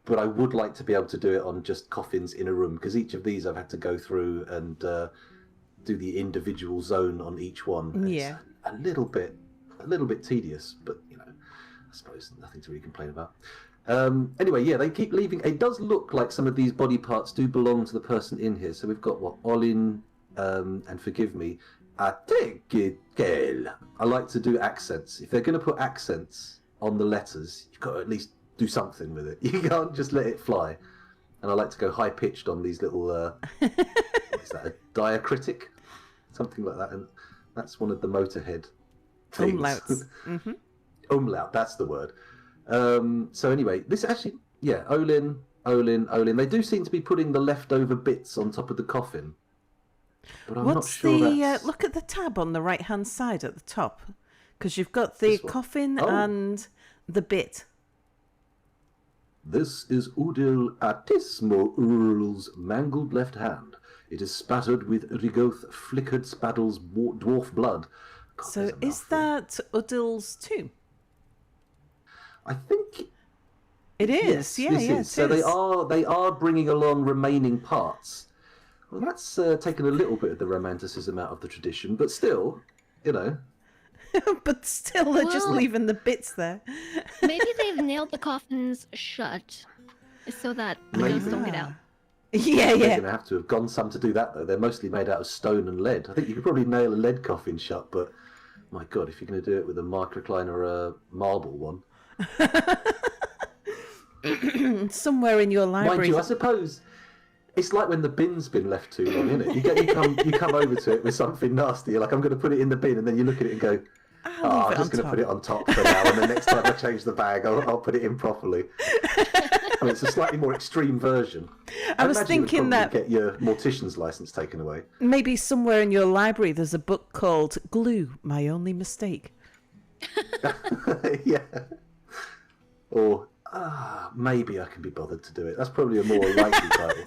but I would like to be able to do it on just coffins in a room, because each of these I've had to go through and do the individual zone on each one. Yeah. It's a little bit tedious, but you know, I suppose nothing to really complain about. Anyway, yeah, they keep leaving. It does look like some of these body parts do belong to the person in here. So we've got what, Olin, and forgive me, I like to do accents. If they're going to put accents on the letters, you've got to at least do something with it. You can't just let it fly. And I like to go high pitched on these little what is that, a diacritic? Something like that. And that's one of the Motorhead things. Umlauts. Mm-hmm. Umlaut, that's the word. So anyway, this actually, yeah, Olin. They do seem to be putting the leftover bits on top of the coffin. But I'm not sure that's... look at the tab on the right-hand side at the top, because you've got the coffin and the bit. This is Udil Atismo Url's mangled left hand. It is spattered with Rigoth flickered Spaddle's dwarf blood. God, So is that Udil's tomb? I think It is. yes, this is. So they are bringing along remaining parts. Well, that's taken a little bit of the romanticism out of the tradition, but still, you know. But still, they're just Well- leaving the bits there. Maybe they've nailed the coffins shut so that the ghosts don't get out. Yeah, They're yeah. going to have to have gone some to do that, though. They're mostly made out of stone and lead. I think you could probably nail a lead coffin shut, but my God, if you're going to do it with a microcline or a marble one. Somewhere in your library. Mind you, I suppose It's like when the bin's been left too long, isn't it? You come over to it with something nasty. You're like, I'm going to put it in the bin, and then you look at it and go, I'm just going to put it on top for now, and the next time I change the bag, I'll put it in properly. I mean, it's a slightly more extreme version. I was thinking that get your mortician's license taken away. Maybe somewhere in your library there's a book called Glue, My Only Mistake. Yeah. Or maybe I can be bothered to do it. That's probably a more likely title.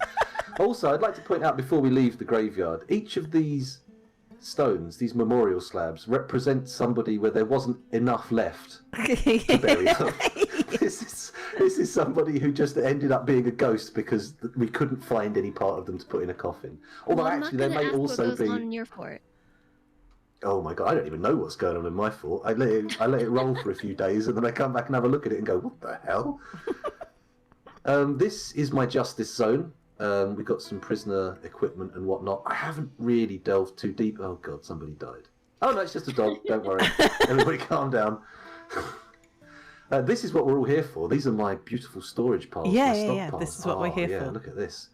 Also, I'd like to point out before we leave the graveyard, each of these stones, these memorial slabs, represent somebody where there wasn't enough left to bury them. This is somebody who just ended up being a ghost because we couldn't find any part of them to put in a coffin. Although actually, there may also be. On in your fort. Oh my god, I don't even know what's going on in my fort. I let it roll for a few days, and then I come back and have a look at it and go, what the hell? This is my justice zone. We've got some prisoner equipment and whatnot. I haven't really delved too deep. Oh god, somebody died. Oh no, it's just a dog. Don't worry. Everybody calm down. This is what we're all here for. These are my beautiful storage piles. Yeah. This is what we're here for. Look at this.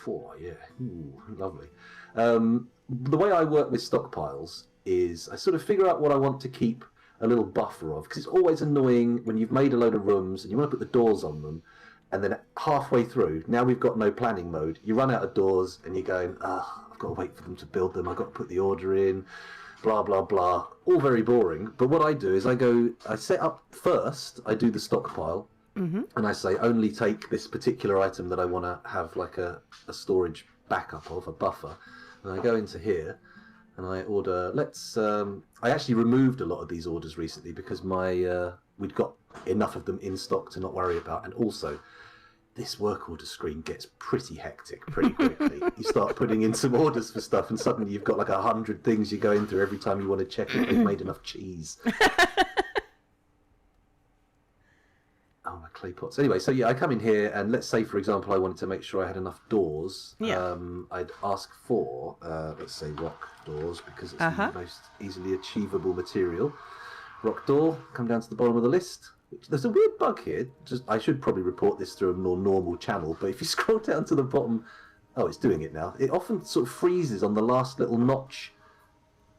Ooh, lovely. The way I work with stockpiles is I sort of figure out what I want to keep a little buffer of, because it's always annoying when you've made a load of rooms and you want to put the doors on them, and then halfway through, now we've got no planning mode, you run out of doors and you're going, I've got to wait for them to build them, I've got to put the order in, blah, blah, blah. All very boring. But what I do is I set up first, I do the stockpile, and I say only take this particular item that I want to have like a storage backup of, a buffer. And I go into here and I order, I actually removed a lot of these orders recently because we'd got enough of them in stock to not worry about. And also, this work order screen gets pretty hectic pretty quickly. You start putting in some orders for stuff and suddenly you've got like 100 things you're going through every time you want to check if they've made enough cheese. Oh, my clay pots. Anyway, so yeah, I come in here and let's say, for example, I wanted to make sure I had enough doors. Yeah. I'd ask for, let's say, rock doors because it's the most easily achievable material. Rock door, come down to the bottom of the list. There's a weird bug here. I should probably report this through a more normal channel, but if you scroll down to the bottom, it's doing it now. It often sort of freezes on the last little notch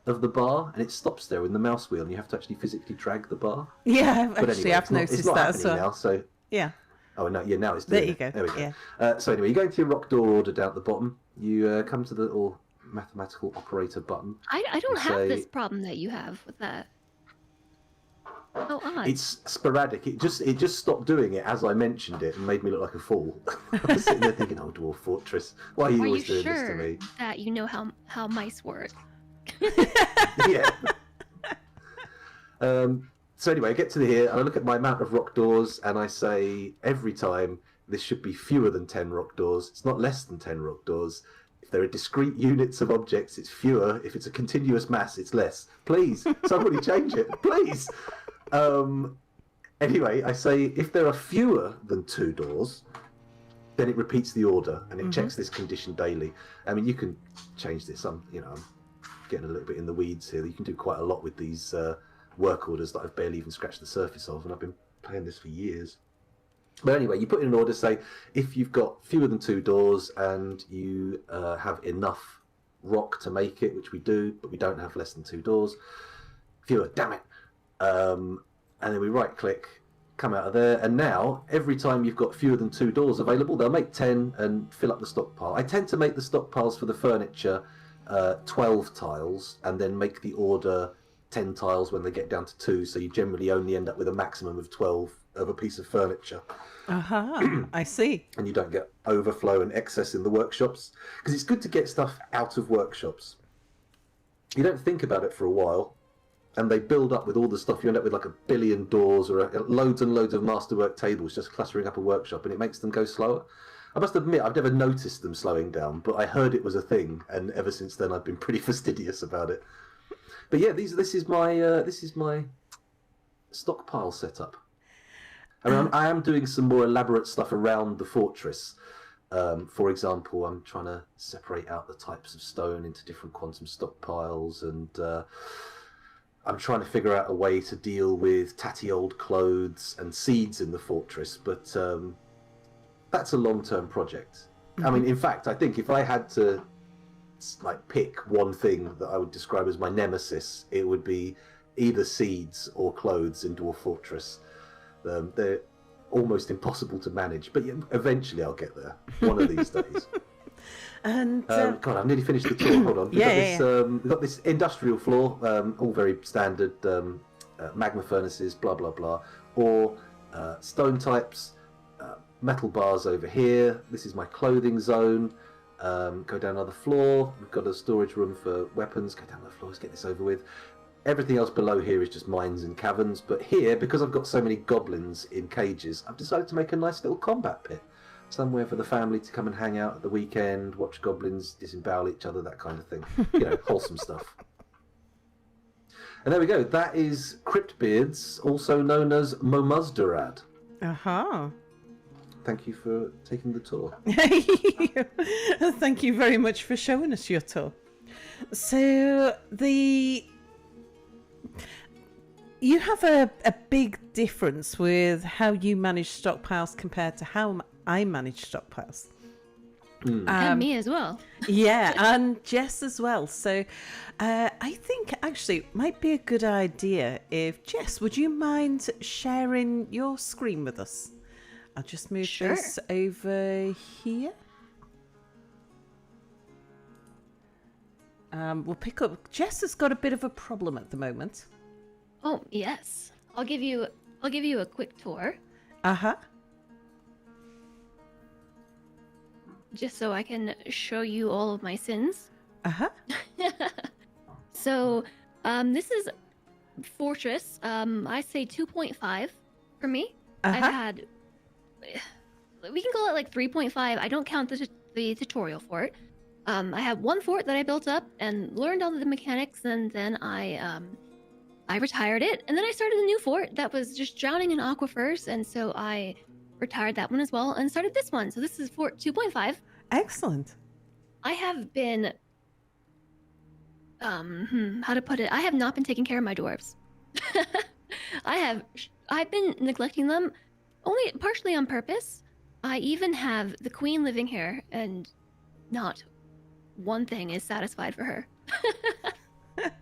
of the bar, and it stops there in the mouse wheel, and you have to actually physically drag the bar. Yeah, I've noticed that as well. Now, so yeah. Oh no, yeah, now it's doing it. There you go. There we go. So anyway, you go into your rock door order down at the bottom. You come to the little mathematical operator button. I don't have this problem that you have with that. Oh, odd. It's sporadic. It just stopped doing it as I mentioned it and made me look like a fool. I was sitting there thinking, "Oh, Dwarf Fortress, why are you always doing this to me?" That you know how mice work? Yeah. So anyway, I get to here and I look at my amount of rock doors and I say every time this should be fewer than 10 rock doors. It's not less than 10 rock doors. If there are discrete units of objects, it's fewer. If it's a continuous mass, it's less. Please, somebody change it, please. Anyway, I say if there are fewer than 2 doors, then it repeats the order and it checks this condition daily. I mean, you can change this. I'm getting a little bit in the weeds here. You can do quite a lot with these work orders that I've barely even scratched the surface of, and I've been playing this for years. But anyway, you put in an order, say, if you've got fewer than 2 doors and you have enough rock to make it, which we do, but we don't have less than 2 doors. Fewer, damn it. And then we right-click, come out of there, and now, every time you've got fewer than 2 doors available, they'll make 10 and fill up the stockpile. I tend to make the stockpiles for the furniture 12 tiles, and then make the order 10 tiles when they get down to 2, so you generally only end up with a maximum of 12 of a piece of furniture. I see. And you don't get overflow and excess in the workshops, because it's good to get stuff out of workshops. You don't think about it for a while, and they build up with all the stuff. You end up with like 1 billion doors or loads and loads of masterwork tables just clustering up a workshop, and it makes them go slower. I must admit, I've never noticed them slowing down, but I heard it was a thing, and ever since then I've been pretty fastidious about it. But yeah, this is my stockpile setup. I mean, I am doing some more elaborate stuff around the fortress. For example, I'm trying to separate out the types of stone into different quantum stockpiles, and I'm trying to figure out a way to deal with tatty old clothes and seeds in the fortress. But that's a long-term project. I mean, in fact, I think if I had to like pick one thing that I would describe as my nemesis, it would be either seeds or clothes in Dwarf Fortress. They're almost impossible to manage, but eventually I'll get there one of these days. And God, I've nearly finished the tour. Hold on. We've got this industrial floor, all very standard magma furnaces, blah blah blah, or stone types, metal bars over here. This is my clothing zone. Go down another floor. We've got a storage room for weapons. Go down the floor. Let's get this over with. Everything else below here is just mines and caverns. But here, because I've got so many goblins in cages, I've decided to make a nice little combat pit. Somewhere for the family to come and hang out at the weekend, watch goblins disembowel each other, that kind of thing. You know, wholesome stuff. And there we go. That is Cryptbeards, also known as Momuzdarad. Uh-huh. Thank you for taking the tour. Thank you very much for showing us your tour. So you have a big difference with how you manage stockpiles compared to how I manage stockpiles. And me as well. Yeah, and Jess as well. So I think actually it might be a good idea if, Jess, would you mind sharing your screen with us? I'll just move this over here. We'll pick up. Jess has got a bit of a problem at the moment. Oh yes, I'll give you a quick tour. Uh-huh. Just so I can show you all of my sins. Uh-huh. So, this is Fortress. I say 2.5 for me. Uh-huh. I've had. We can call it like 3.5. I don't count the tutorial for it. I have one fort that I built up and learned all of the mechanics, and then I retired it, and then I started a new fort that was just drowning in aquifers, and so I retired that one as well and started this one. So this is Fort 2.5. Excellent. I have been, how to put it? I have not been taking care of my dwarves. I've been neglecting them, only partially on purpose. I even have the queen living here, and not one thing is satisfied for her. And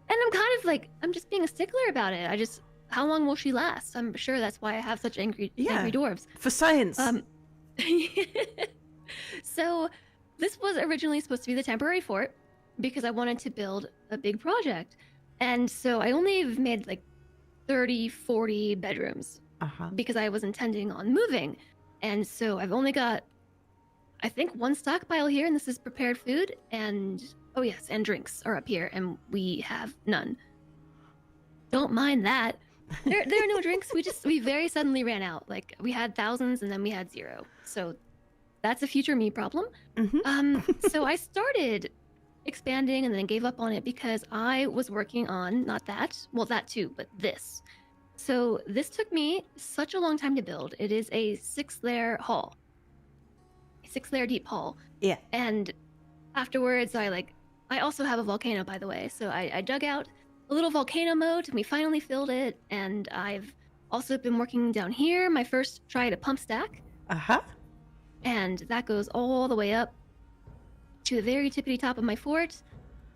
I'm kind of like, I'm just being a stickler about it. How long will she last? I'm sure that's why I have such angry dwarves. For science. So this was originally supposed to be the temporary fort because I wanted to build a big project. And so I only have made like 30, 40 bedrooms because I was intending on moving. And so I've only got, I think, one stockpile here, and this is prepared food, and oh yes, and drinks are up here, and we have none. Don't mind that. There are no drinks. We very suddenly ran out. Like, we had thousands and then we had zero. So that's a future me problem. Mm-hmm. So I started expanding and then gave up on it because I was working on that too, but this. So this took me such a long time to build. It is a 6-layer hall. 6-layer deep hall. Yeah. And afterwards I also have a volcano, by the way. So I dug out a little volcano moat, and we finally filled it. And I've also been working down here, my first try at a pump stack. And that goes all the way up to the very tippity top of my fort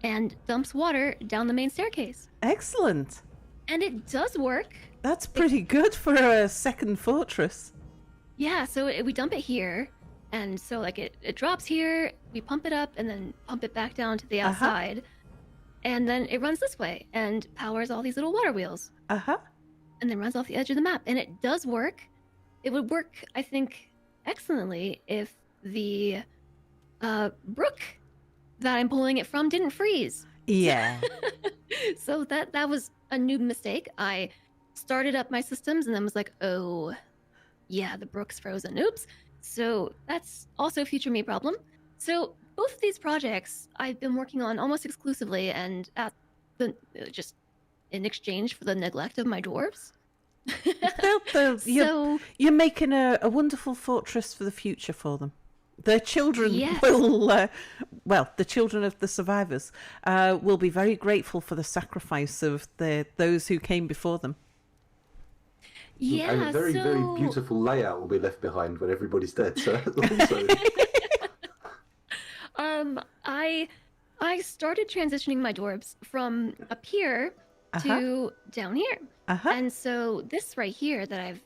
and dumps water down the main staircase. Excellent. And it does work. That's pretty good for a second fortress. Yeah, so we dump it here. And so like it drops here, we pump it up and then pump it back down to the outside. And then it runs this way and powers all these little water wheels. And then runs off the edge of the map. And it does work. It would work, I think, excellently if the brook that I'm pulling it from didn't freeze. Yeah. So that was a noob mistake. I started up my systems and then was like, oh, yeah, the brook's frozen. Oops. So that's also a future me problem. So both of these projects I've been working on almost exclusively, and just in exchange for the neglect of my dwarves. You're making a wonderful fortress for the future for them. Their children will, the children of the survivors will be very grateful for the sacrifice of those who came before them. Yeah, And a very, very so beautiful layout will be left behind when everybody's dead. So also, I started transitioning my dwarves from up here Uh-huh. to down here. Uh-huh. And so this right here that I've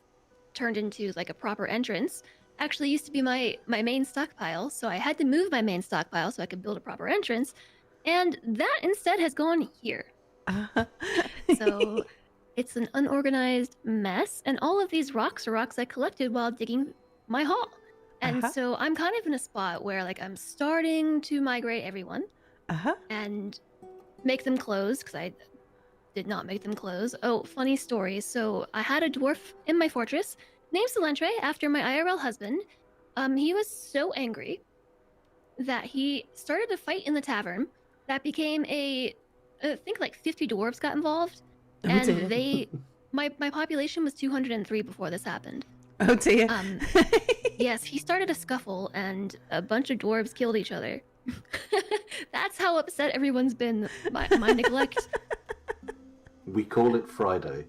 turned into like a proper entrance actually used to be my main stockpile. So I had to move my main stockpile so I could build a proper entrance. And that instead has gone here. Uh-huh. So it's an unorganized mess. And all of these rocks are rocks I collected while digging my hall. And Uh-huh. so I'm kind of in a spot where like I'm starting to migrate everyone Uh-huh. and make them close because I did not make them close. Oh, funny story. So I had a dwarf in my fortress named Salentre after my IRL husband. He was so angry that he started a fight in the tavern that became I think like 50 dwarves got involved. Oh And dear. my population was 203 before this happened. Oh dear. Yes, he started a scuffle and a bunch of dwarves killed each other. That's how upset everyone's been by my neglect. we call it Friday.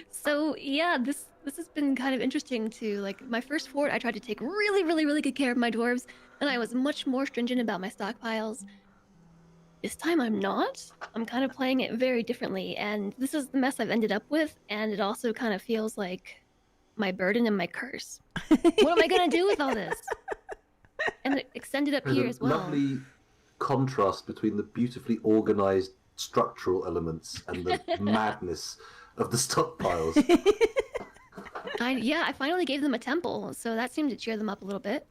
So yeah, this has been kind of interesting too. Like my first fort, I tried to take really good care of my dwarves, and I was much more stringent about my stockpiles. This time I'm not. I'm kind of playing it very differently, and this is the mess I've ended up with, and it also kind of feels like my burden and my curse. What am I gonna do with all this? And it extended up There's here a as well. lovely contrast between the beautifully organized structural elements and the madness of the stockpiles. I finally gave them a temple, so that seemed to cheer them up a little bit.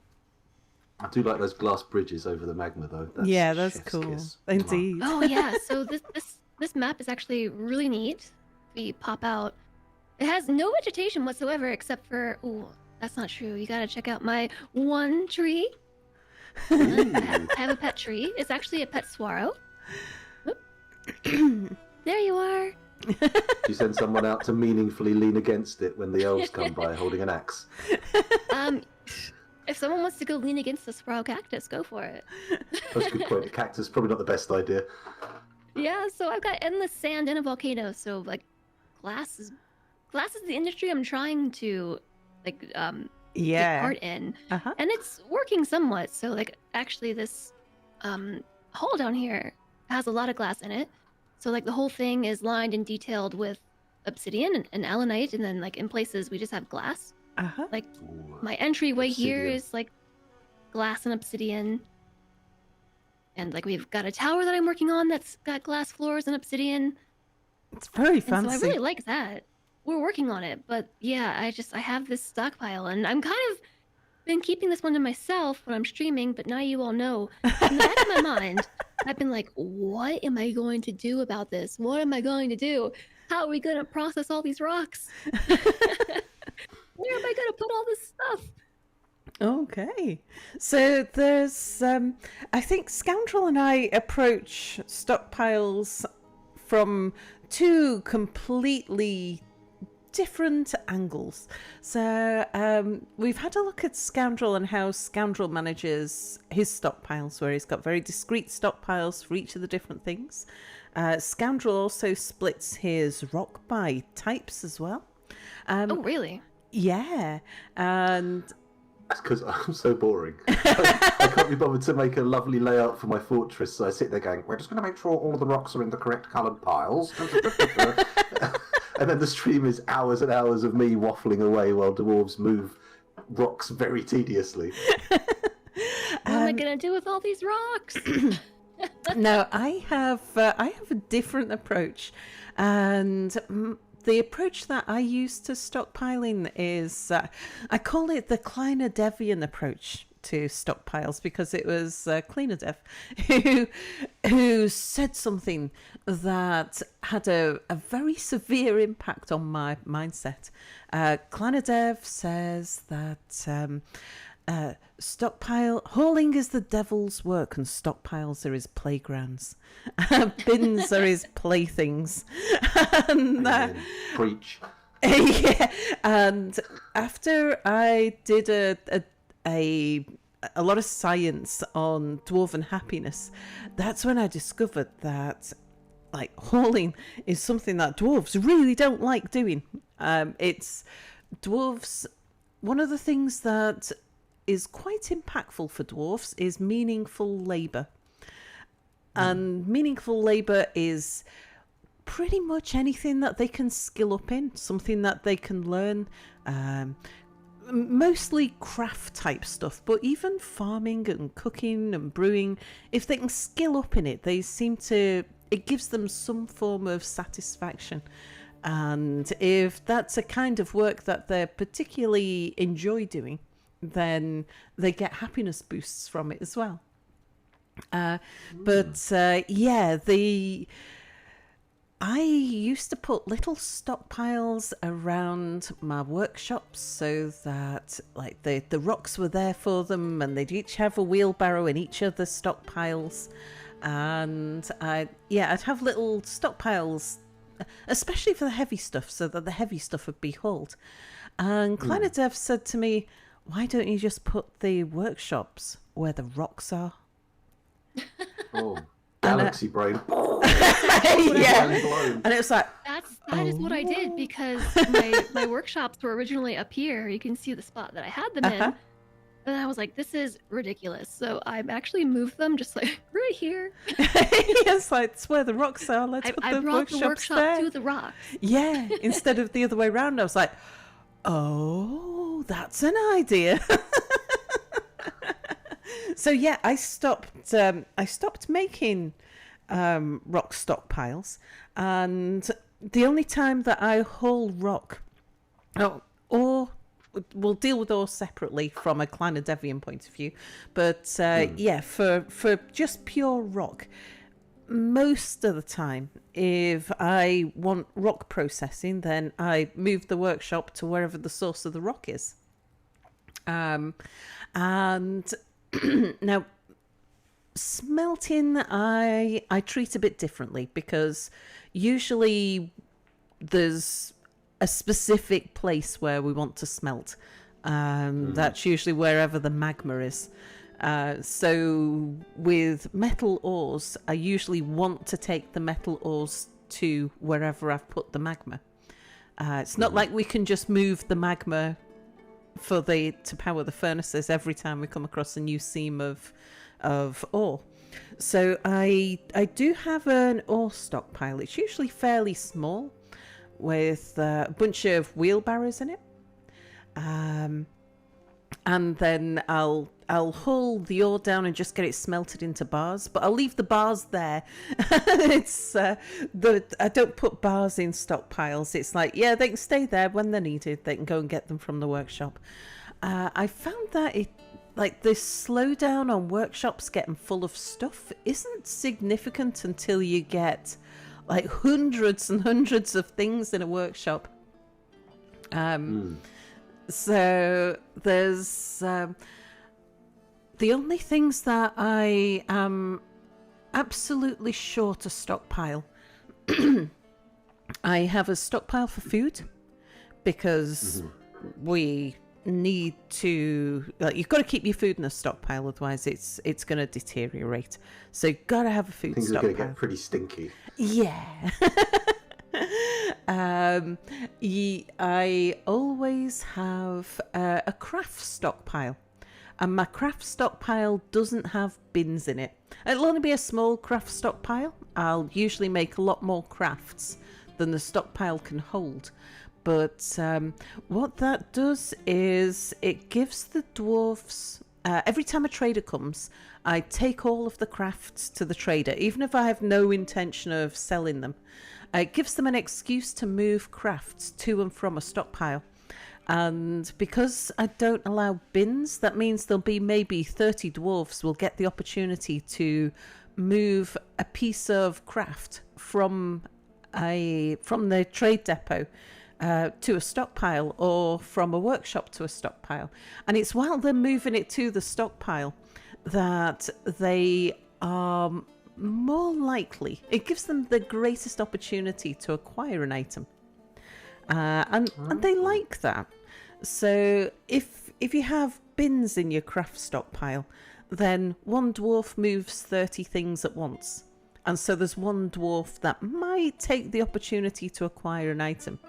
I do like those glass bridges over the magma, though. That's Yeah, that's chef's cool. kiss. Indeed. Oh yeah, so this map is actually really neat. We pop out. It has no vegetation whatsoever except for that's not true. You gotta check out my one tree. I have a pet tree. It's actually a pet swallow. There you are. You send someone out to meaningfully lean against it when the elves come by holding an axe. If someone wants to go lean against the sprout cactus, go for it. That's a good point. A cactus is probably not the best idea. Yeah, so I've got endless sand and a volcano, so like glass is the industry I'm trying to like take Yeah. part in. Uh-huh. And it's working somewhat. So like actually this hole down here has a lot of glass in it. So like the whole thing is lined and detailed with obsidian and allanite, and then like in places we just have glass. Uh-huh. Like Ooh. my entryway here Obsidian. is like glass and obsidian. And like we've got a tower that I'm working on that's got glass floors and obsidian. It's very And fancy. so I really like that. We're working on it, but yeah, I have this stockpile, and I'm kind of been keeping this one to myself when I'm streaming, but now you all know. In the back of my mind, I've been like, what am I going to do about this? What am I going to do? How are we going to process all these rocks? Where am I going to put all this stuff? Okay. So there's I think Scoundrel and I approach stockpiles from two completely different angles. So we've had a look at Scoundrel and how Scoundrel manages his stockpiles, where he's got very discrete stockpiles for each of the different things. Scoundrel also splits his rock by types as well. Oh, really? Yeah, and That's because I'm so boring. I can't be bothered to make a lovely layout for my fortress, so I sit there going, we're just going to make sure all of the rocks are in the correct coloured piles. And then the stream is hours and hours of me waffling away while dwarves move rocks very tediously. What am I going to do with all these rocks? no, I have a different approach, and the approach that I use to stockpiling is I call it the Kleiner Devian approach to stockpiles, because it was Kleiner Dev who said something that had a very severe impact on my mindset. Kleiner Dev says that hauling is the devil's work, and stockpiles are his playgrounds. Bins are his playthings. And Preach. yeah, and after I did a lot of science on dwarven happiness, that's when I discovered that like hauling is something that dwarves really don't like doing. It's dwarves. One of the things that is quite impactful for dwarves is meaningful labour. And meaningful labour is pretty much anything that they can skill up in, something that they can learn. Mostly craft type stuff, but even farming and cooking and brewing, if they can skill up in it, it gives them some form of satisfaction. And if that's a kind of work that they particularly enjoy doing, then they get happiness boosts from it as well. I used to put little stockpiles around my workshops so that like the rocks were there for them, and they'd each have a wheelbarrow in each of the stockpiles. And I'd have little stockpiles, especially for the heavy stuff, so that the heavy stuff would be hauled. And Kleiner Dev said to me, why don't you just put the workshops where the rocks are? Oh, galaxy brain. Yeah. And it was like, that is what I did, because my workshops were originally up here. You can see the spot that I had them in. And I was like, this is ridiculous. So I actually moved them just like right here. It's like, it's where the rocks are. Let's put the brought the workshops workshop there. to the rocks. Yeah, instead of the other way around. I was like, oh, that's an idea. So yeah, I stopped making rock stockpiles, and the only time that I haul rock, or we'll deal with ore separately from a Kleiner Devian point of view, but for just pure rock, most of the time, if I want rock processing, then I move the workshop to wherever the source of the rock is. And now, smelting, I treat a bit differently, because usually there's a specific place where we want to smelt. That's usually wherever the magma is. So with metal ores, I usually want to take the metal ores to wherever I've put the magma. It's not like we can just move the magma to power the furnaces every time we come across a new seam of ore. So I do have an ore stockpile. It's usually fairly small, with a bunch of wheelbarrows in it. And then I'll haul the ore down and just get it smelted into bars, but I'll leave the bars there. It's I don't put bars in stockpiles. It's like, yeah, they can stay there when they're needed. They can go and get them from the workshop. I found that this slowdown on workshops getting full of stuff isn't significant until you get like hundreds and hundreds of things in a workshop. So there's the only things that I am absolutely sure to stockpile. I have a stockpile for food, because we need to, you've got to keep your food in a stockpile, otherwise it's going to deteriorate. So you've got to have a food Things stockpile. are going to get pretty stinky. Yeah. I always have a craft stockpile, and my craft stockpile doesn't have bins in it. It'll only be a small craft stockpile. I'll usually make a lot more crafts than the stockpile can hold. But what that does is it gives the dwarves, every time a trader comes, I take all of the crafts to the trader, even if I have no intention of selling them. It gives them an excuse to move crafts to and from a stockpile. And because I don't allow bins, that means there'll be maybe 30 dwarves will get the opportunity to move a piece of craft from the trade depot to a stockpile, or from a workshop to a stockpile. And it's while they're moving it to the stockpile that they are more likely, it gives them the greatest opportunity to acquire an item. And they like that. So if you have bins in your craft stockpile, then one dwarf moves 30 things at once. And so there's one dwarf that might take the opportunity to acquire an item.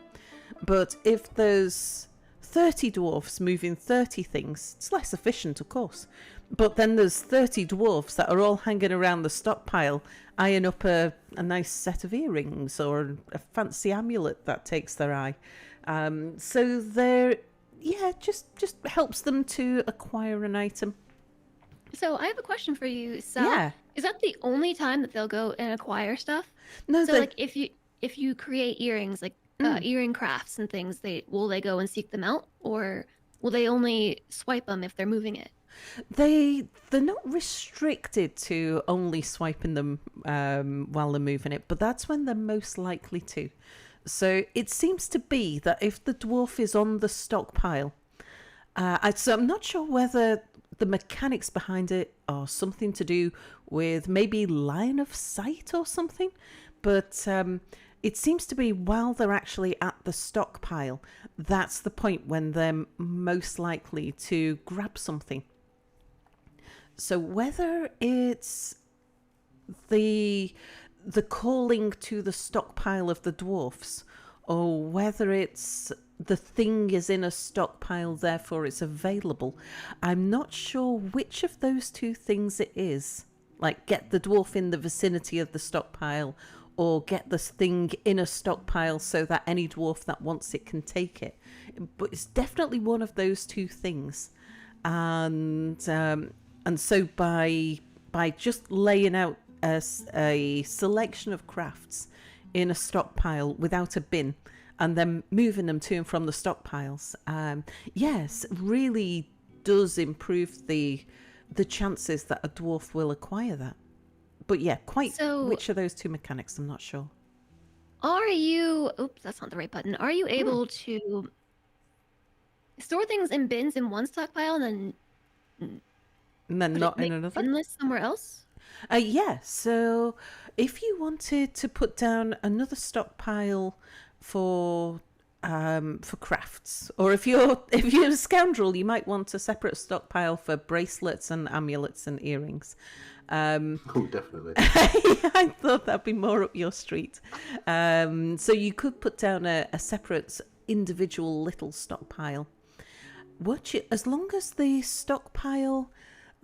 But if there's 30 dwarfs moving 30 things, it's less efficient, of course. But then there's 30 dwarfs that are all hanging around the stockpile, eyeing up a nice set of earrings or a fancy amulet that takes their eye. So they're, just helps them to acquire an item. So I have a question for you, Sal. Yeah. Is that the only time that they'll go and acquire stuff? No, So like if you create earrings, like earring crafts and things, will they go and seek them out, or will they only swipe them if they're moving it? they're not restricted to only swiping them while they're moving it, but that's when they're most likely to. So it seems to be that if the dwarf is on the stockpile, so I'm not sure whether the mechanics behind it are something to do with maybe line of sight or something, but it seems to be while they're actually at the stockpile, that's the point when they're most likely to grab something. So whether it's the calling to the stockpile of the dwarfs, or whether it's the thing is in a stockpile, therefore it's available, I'm not sure which of those two things it is. Like, get the dwarf in the vicinity of the stockpile, or get this thing in a stockpile so that any dwarf that wants it can take it. But it's definitely one of those two things. And so by just laying out a selection of crafts in a stockpile without a bin, and then moving them to and from the stockpiles, yes, really does improve the chances that a dwarf will acquire that. But yeah, which of those two mechanics, I'm not sure. Are you... Oops, that's not the right button. Are you able to store things in bins in one stockpile and then not in another? Bin list somewhere else? Yeah, so if you wanted to put down another stockpile for crafts, or if you're a scoundrel, you might want a separate stockpile for bracelets and amulets and earrings. Oh, definitely. I thought that'd be more up your street. So you could put down a separate individual little stockpile. As long as the stockpile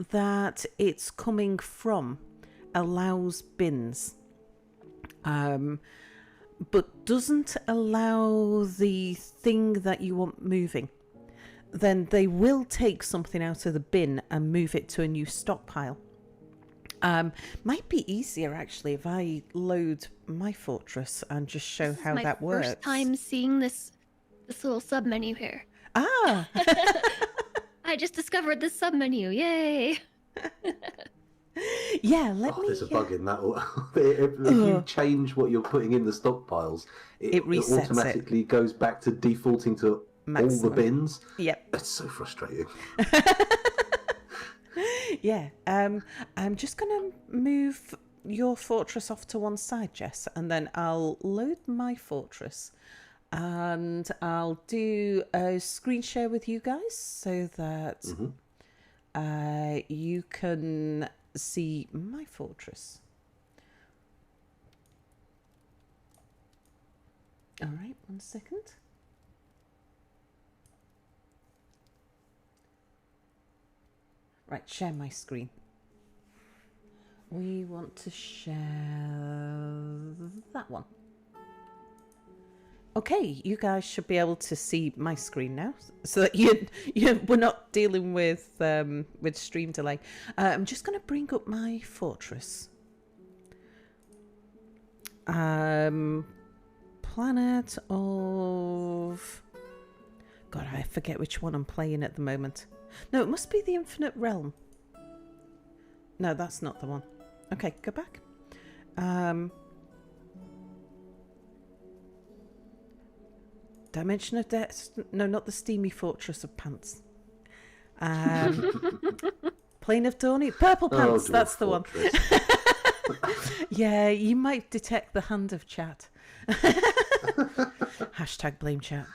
that it's coming from allows bins, but doesn't allow the thing that you want moving, then they will take something out of the bin and move it to a new stockpile. Might be easier actually if I load my fortress and just show how that works. First time seeing this little sub menu here. Ah. I just discovered this sub menu. Yay! Yeah, there's a bug in that. If you change what you're putting in the stockpiles, it automatically goes back to defaulting to maximum. All the bins. Yep. It's so frustrating. Yeah. I'm just going to move your fortress off to one side, Jess, and then I'll load my fortress. And I'll do a screen share with you guys so that you can see my fortress. All right, 1 second. Right, share my screen. We want to share that one. Okay, you guys should be able to see my screen now, so that we're not dealing with stream delay. I'm just going to bring up my fortress. Planet of... God, I forget which one I'm playing at the moment. No, it must be the Infinite Realm. No, that's not the one. Okay, go back. Dimension of Death. No, not the Steamy Fortress of Pants. Plane of Dawning. Purple Pants, that's the one. Yeah, you might detect the hand of chat. Hashtag blame chat.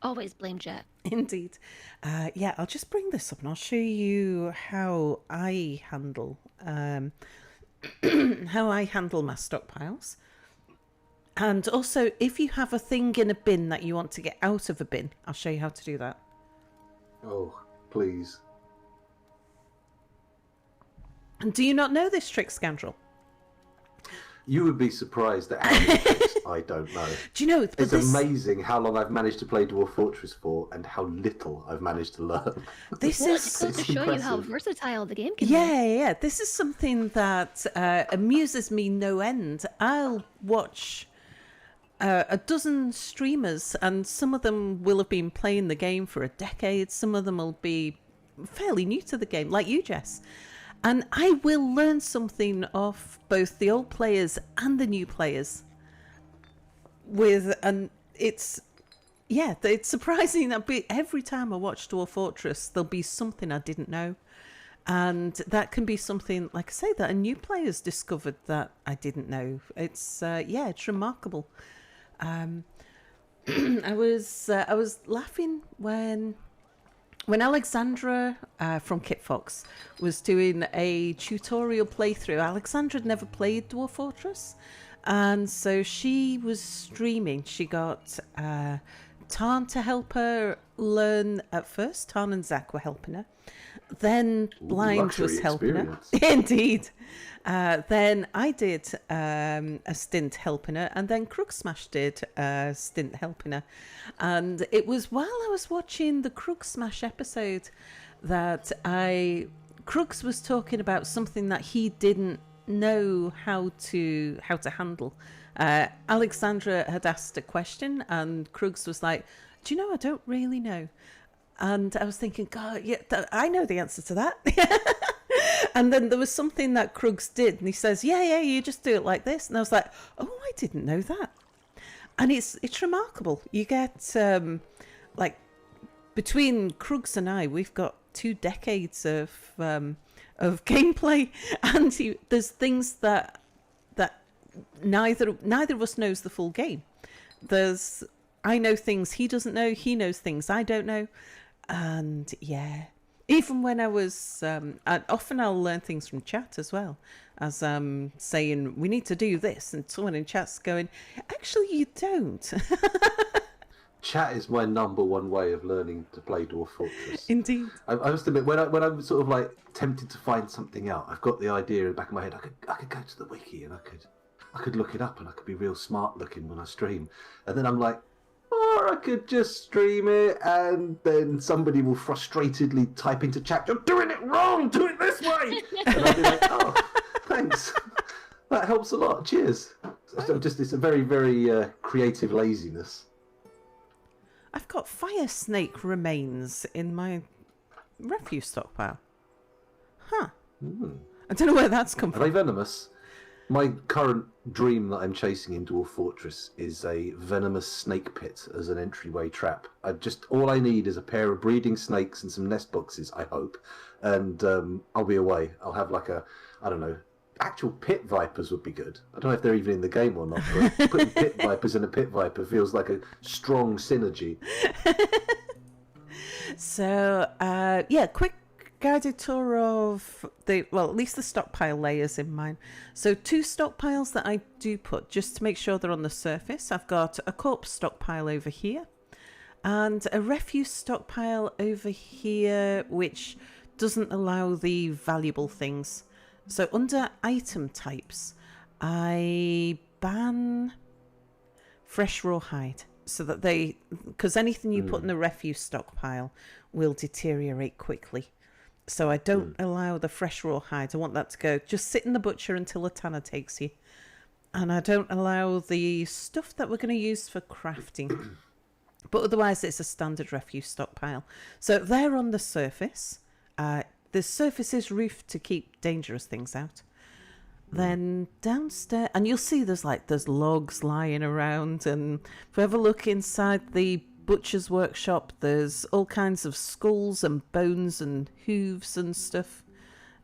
Always blame chat. Indeed. Yeah, I'll just bring this up and I'll show you how I handle how I handle my stockpiles. And also, if you have a thing in a bin that you want to get out of a bin, I'll show you how to do that. Oh, please. And do you not know this trick, Scoundrel? You would be surprised at how many tricks I don't know. Do you know? It's amazing how long I've managed to play Dwarf Fortress for and how little I've managed to learn. This Well, is it goes to show you how versatile the game can be. yeah. This is something that amuses me no end. I'll watch a dozen streamers, and some of them will have been playing the game for a decade. Some of them will be fairly new to the game, like you, Jess. And I will learn something off both the old players and the new players. And it's surprising that every time I watch Dwarf Fortress, there'll be something I didn't know. And that can be something, like I say, that a new player's discovered that I didn't know. It's it's remarkable. I was laughing when Alexandra from Kitfox was doing a tutorial playthrough. Alexandra had never played Dwarf Fortress, and so she was streaming. She got Tarn to help her learn at first. Tarn and Zach were helping her. Then Blind was helping her. Indeed. Then I did a stint helping her, and then Crooksmash did a stint helping her. And it was while I was watching the Crooksmash episode that Crooks was talking about something that he didn't know how to handle. Alexandra had asked a question, and Crooks was like, "Do you know? I don't really know." And I was thinking, God, yeah, I know the answer to that. And then there was something that Krugs did, and he says, yeah, you just do it like this. And I was like, oh, I didn't know that. And it's remarkable. You get, like, between Krugs and I, we've got 2 decades of gameplay, and there's things that neither of us knows the full game. I know things he doesn't know, he knows things I don't know. And yeah, even when I was, often I'll learn things from chat as well, as saying, we need to do this, and someone in chat's going, actually you don't. Chat is my number one way of learning to play Dwarf Fortress. Indeed. I must admit, when I'm sort of like tempted to find something out, I've got the idea in the back of my head, I could go to the wiki and I could look it up, and I could be real smart looking when I stream. And then I'm like, or I could just stream it, and then somebody will frustratedly type into chat, "You're doing it wrong, do it this way!" And I'll be like, oh, thanks. That helps a lot, cheers. So it's a very, very creative laziness. I've got fire snake remains in my refuse stockpile. Huh. I don't know where that's come from. Are they venomous? My current dream that I'm chasing in Dwarf Fortress is a venomous snake pit as an entryway trap. All I need is a pair of breeding snakes and some nest boxes, I hope, and I'll be away. I'll have like actual pit vipers would be good. I don't know if they're even in the game or not, but putting pit vipers in a pit viper feels like a strong synergy. So, quick guided tour of at least the stockpile layers in mine. So 2 stockpiles that I do put just to make sure they're on the surface. I've got a corpse stockpile over here and a refuse stockpile over here, which doesn't allow the valuable things. So under item types, I ban fresh rawhide, so that because anything you put in the refuse stockpile will deteriorate quickly. So I don't allow the fresh rawhide. I want that to go. Just sit in the butcher until a tanner takes you. And I don't allow the stuff that we're going to use for crafting. But otherwise, it's a standard refuse stockpile. So they're on the surface. The surface is roofed to keep dangerous things out. Then downstairs, and you'll see there's logs lying around. And if we ever look inside the butcher's workshop, there's all kinds of skulls and bones and hooves and stuff.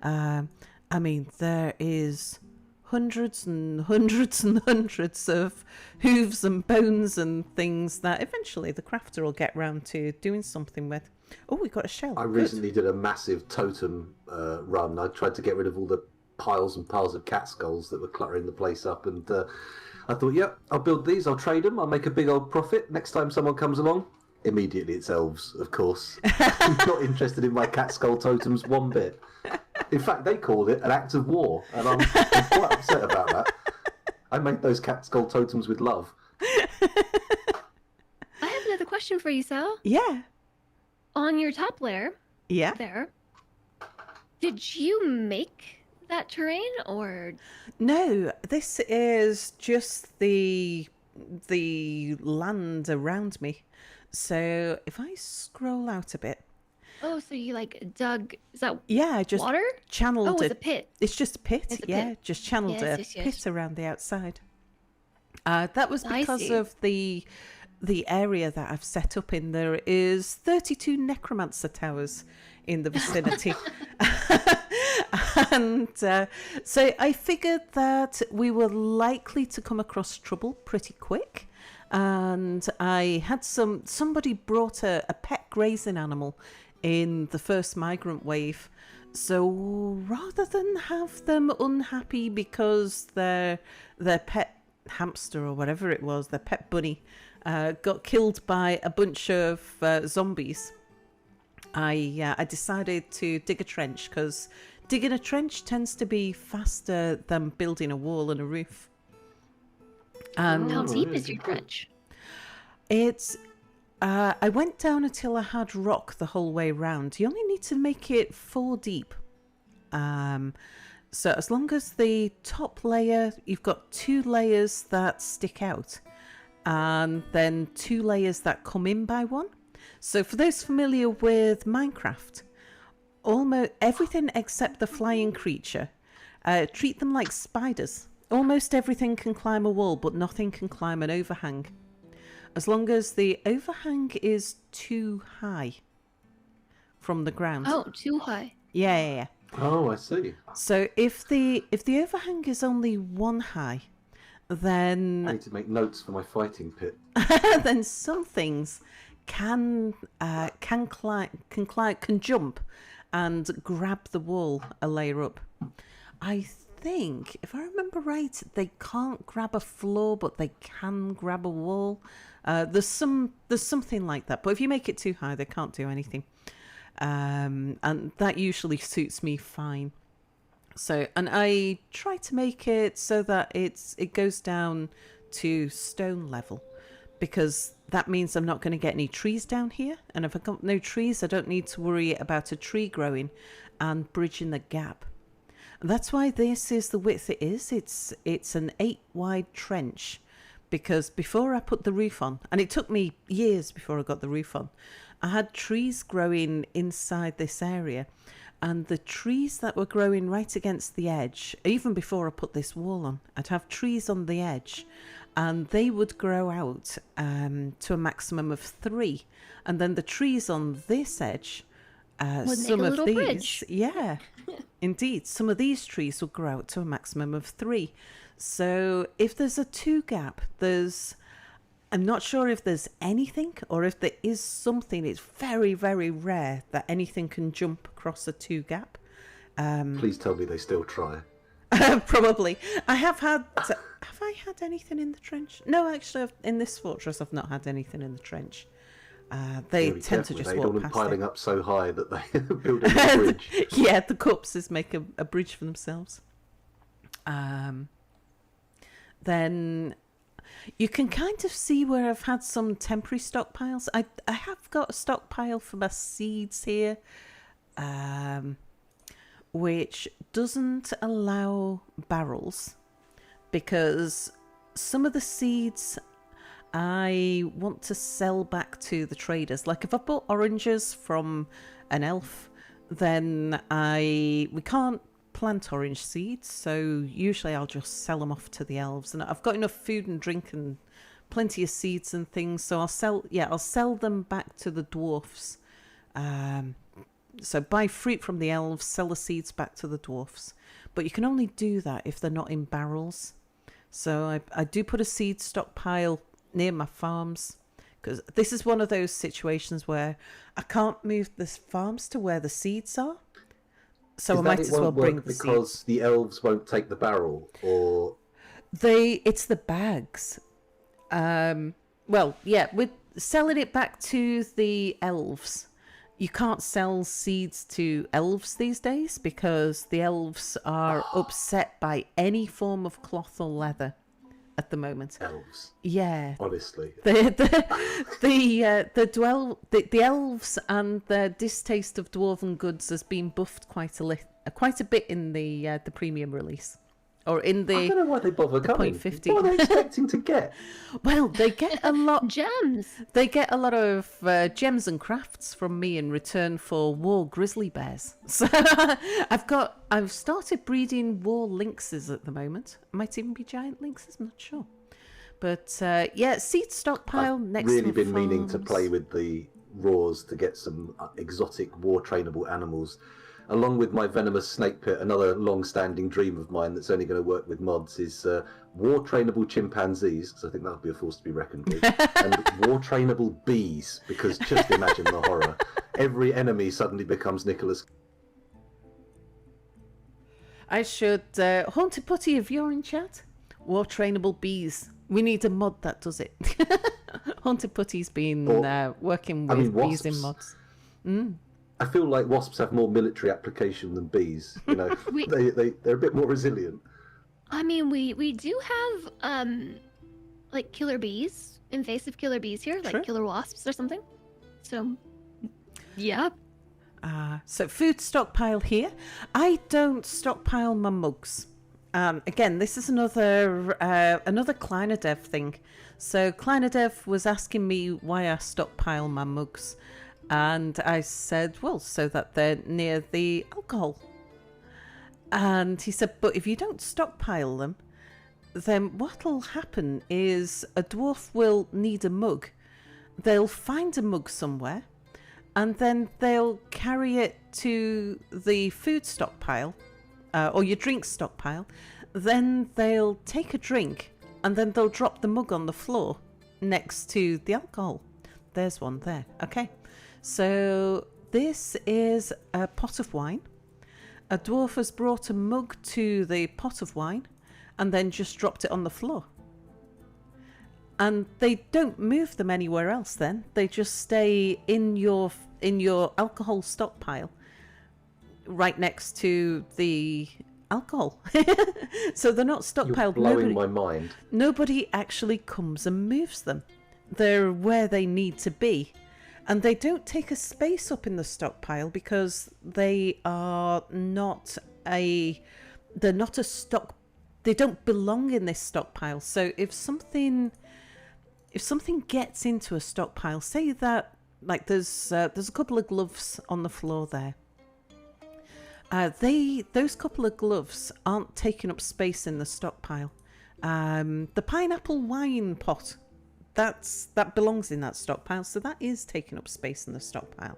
There is hundreds and hundreds and hundreds of hooves and bones and things that eventually the crafter will get round to doing something with. Oh, we got a shell. I recently did a massive totem run. I tried to get rid of all the piles and piles of cat skulls that were cluttering the place up, and I thought, yep, I'll build these, I'll trade them, I'll make a big old profit. Next time someone comes along, immediately it's elves, of course. Not interested in my cat skull totems one bit. In fact, they called it an act of war, and I'm quite upset about that. I made those cat skull totems with love. I have another question for you, Sal. Yeah. On your top layer, Yeah. there, did you make that terrain, or No, this is just the land around me. So if I scroll out a bit, oh, so you like dug? Is that yeah, I just water? channeled Oh, it. it's a pit. It's just a pit. It's a Yeah, pit. just channeled Yes, a yes, pit around the outside. That was I because see. of the area that I've set up in. There is 32 Necromancer towers in the vicinity. And so I figured that we were likely to come across trouble pretty quick. And I had somebody brought a pet grazing animal in the first migrant wave. So rather than have them unhappy because their pet hamster or whatever it was, their pet bunny, got killed by a bunch of zombies, I decided to dig a trench, because digging a trench tends to be faster than building a wall and a roof. And How deep really is your good. trench? it's I went down until I had rock the whole way round. You only need to make it 4 deep. So as long as the top layer, you've got 2 layers that stick out, and then 2 layers that come in by one. So for those familiar with Minecraft, almost everything except the flying creature, treat them like spiders. Almost everything can climb a wall, but nothing can climb an overhang. As long as the overhang is too high from the ground. Oh, too high. Yeah. Oh, I see. So if the overhang is only 1 high, I then need to make notes for my fighting pit. then some things can jump and grab the wall a layer up. I think, if I remember right, they can't grab a floor, but they can grab a wall. There's something like that. But if you make it too high, they can't do anything. And that usually suits me fine. So, and I try to make it so that it goes down to stone level, because that means I'm not going to get any trees down here. And if I've got no trees, I don't need to worry about a tree growing and bridging the gap. And that's why this is the width it is. It's an 8 wide trench, because before I put the roof on, and it took me years before I got the roof on, I had trees growing inside this area, and the trees that were growing right against the edge, even before I put this wall on, I'd have trees on the edge, and they would grow out to a maximum of 3. And then the trees on this edge, Would some make a of little these, bridge. yeah, indeed, some of these trees will grow out to a maximum of 3. So if there's a 2 gap, I'm not sure if there's anything, or if there is something. It's very, very rare that anything can jump across a 2 gap. Please tell me they still try. Probably. Have I had anything in the trench? No, actually, in this fortress, I've not had anything in the trench. They Be tend to careful, just they don't walk want them past piling it. up so high that they build a bridge. Yeah, the corpses make a bridge for themselves. Then you can kind of see where I've had some temporary stockpiles. I have got a stockpile for my seeds here, which doesn't allow barrels, because some of the seeds I want to sell back to the traders. Like if I bought oranges from an elf, then we can't plant orange seeds, so usually I'll just sell them off to the elves. And I've got enough food and drink and plenty of seeds and things, so I'll sell them back to the dwarfs. So buy fruit from the elves, sell the seeds back to the dwarfs. But you can only do that if they're not in barrels. So I do put a seed stockpile near my farms, because this is one of those situations where I can't move the farms to where the seeds are. So I Is might that as it well won't bring work the seeds. because the elves won't take the barrel, or It's the bags. Well, yeah, with selling it back to the elves. You can't sell seeds to elves these days because the elves are upset by any form of cloth or leather at the moment. elves? Yeah. Honestly, The elves and their distaste of dwarven goods has been buffed quite a bit in the premium release, or in I the don't know why they bother coming. 0.50. What are they expecting to get? Well, they get a lot. Gems. They get a lot of gems and crafts from me in return for war grizzly bears. So I've started breeding war lynxes at the moment. Might even be giant lynxes. I'm not sure. But yeah, seed stockpile I've next really to been meaning to farms. play with the raws to get some exotic war trainable animals. Along with my venomous snake pit, another long-standing dream of mine that's only going to work with mods is war trainable chimpanzees, because I think that would be a force to be reckoned with, and war trainable bees, because just imagine the horror. Every enemy suddenly becomes Nicholas. I should Haunted Putty, if you're in chat, war trainable bees. We need a mod that does it. Haunted Putty's been working with bees in wasps. mods. I feel like wasps have more military application than bees. You know, they're a bit more resilient. I mean, we do have like killer bees, invasive killer bees here, Sure. like killer wasps or something. So, yeah. So food stockpile here. I don't stockpile my mugs. Again, this is another Kleiner Dev thing. So Kleiner Dev was asking me why I stockpile my mugs. And I said, well, so that they're near the alcohol. And he said, but if you don't stockpile them, then what'll happen is a dwarf will need a mug. They'll find a mug somewhere, and then they'll carry it to the food stockpile, or your drink stockpile. Then they'll take a drink, and then they'll drop the mug on the floor next to the alcohol. There's one there. Okay. So this is a pot of wine. A dwarf has brought a mug to the pot of wine and then just dropped it on the floor. And they don't move them anywhere else then. They just stay in your alcohol stockpile right next to the alcohol. So they're not stockpiled. You're blowing my mind. Nobody actually comes and moves them. They're where they need to be. And they don't take a space up in the stockpile because they are not a stock. They don't belong in this stockpile. So if something gets into a stockpile, say that like there's a couple of gloves on the floor there. Those couple of gloves aren't taking up space in the stockpile. The pineapple wine pot. That belongs in that stockpile, so that is taking up space in the stockpile.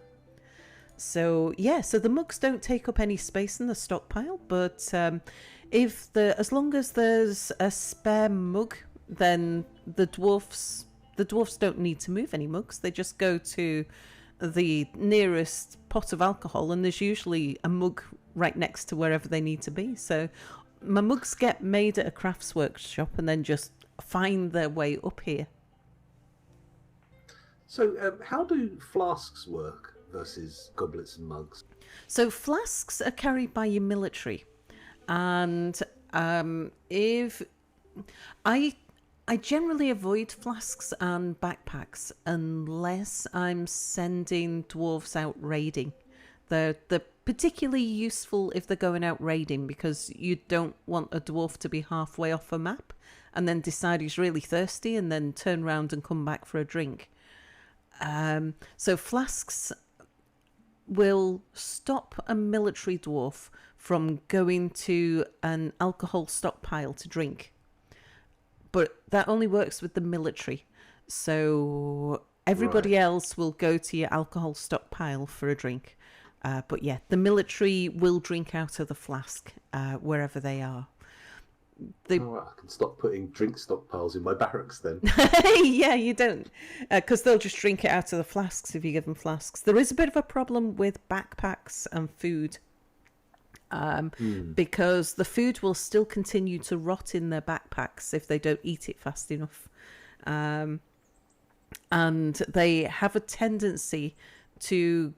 So yeah, so the mugs don't take up any space in the stockpile, but as long as there's a spare mug, then the dwarfs don't need to move any mugs. They just go to the nearest pot of alcohol, and there's usually a mug right next to wherever they need to be. So my mugs get made at a crafts workshop and then just find their way up here. So, how do flasks work versus goblets and mugs? So flasks are carried by your military, and if I generally avoid flasks and backpacks unless I'm sending dwarves out raiding. They're particularly useful if they're going out raiding because you don't want a dwarf to be halfway off a map and then decide he's really thirsty and then turn around and come back for a drink. So flasks will stop a military dwarf from going to an alcohol stockpile to drink. But that only works with the military. So everybody else will go to your alcohol stockpile for a drink. But yeah, the military will drink out of the flask wherever they are. I can stop putting drink stockpiles in my barracks then. Yeah, you don't. Because they'll just drink it out of the flasks if you give them flasks. There is a bit of a problem with backpacks and food. because the food will still continue to rot in their backpacks if they don't eat it fast enough. And they have a tendency to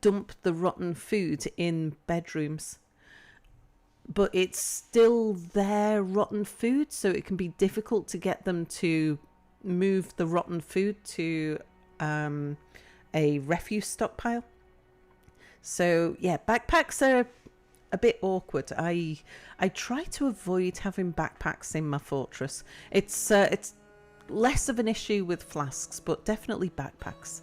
dump the rotten food in bedrooms. But it's still their rotten food, so it can be difficult to get them to move the rotten food to a refuse stockpile. So yeah, backpacks are a bit awkward. I try to avoid having backpacks in my fortress. It's less of an issue with flasks, but definitely backpacks,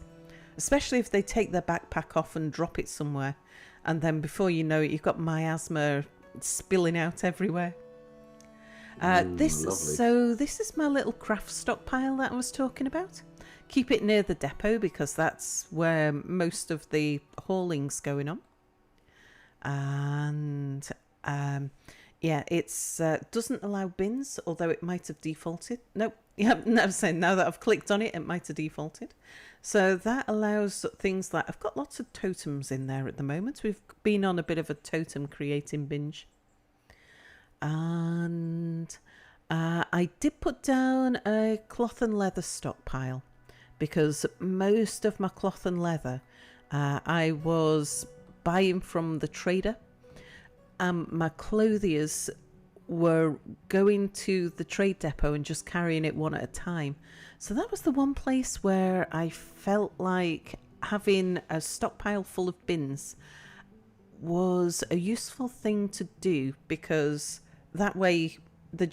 especially if they take their backpack off and drop it somewhere, and then before you know it, you've got miasma spilling out everywhere. This is my little craft stockpile that I was talking about. Keep it near the depot because that's where most of the hauling's going on. And it's doesn't allow bins, although it might have defaulted. Nope. Yeah, I'm saying now that I've clicked on it, it might have defaulted. So that allows things like, I've got lots of totems in there at the moment. We've been on a bit of a totem creating binge. And I did put down a cloth and leather stockpile because most of my cloth and leather I was buying from the trader. My clothiers were going to the trade depot and just carrying it one at a time. So that was the one place where I felt like having a stockpile full of bins was a useful thing to do, because that way there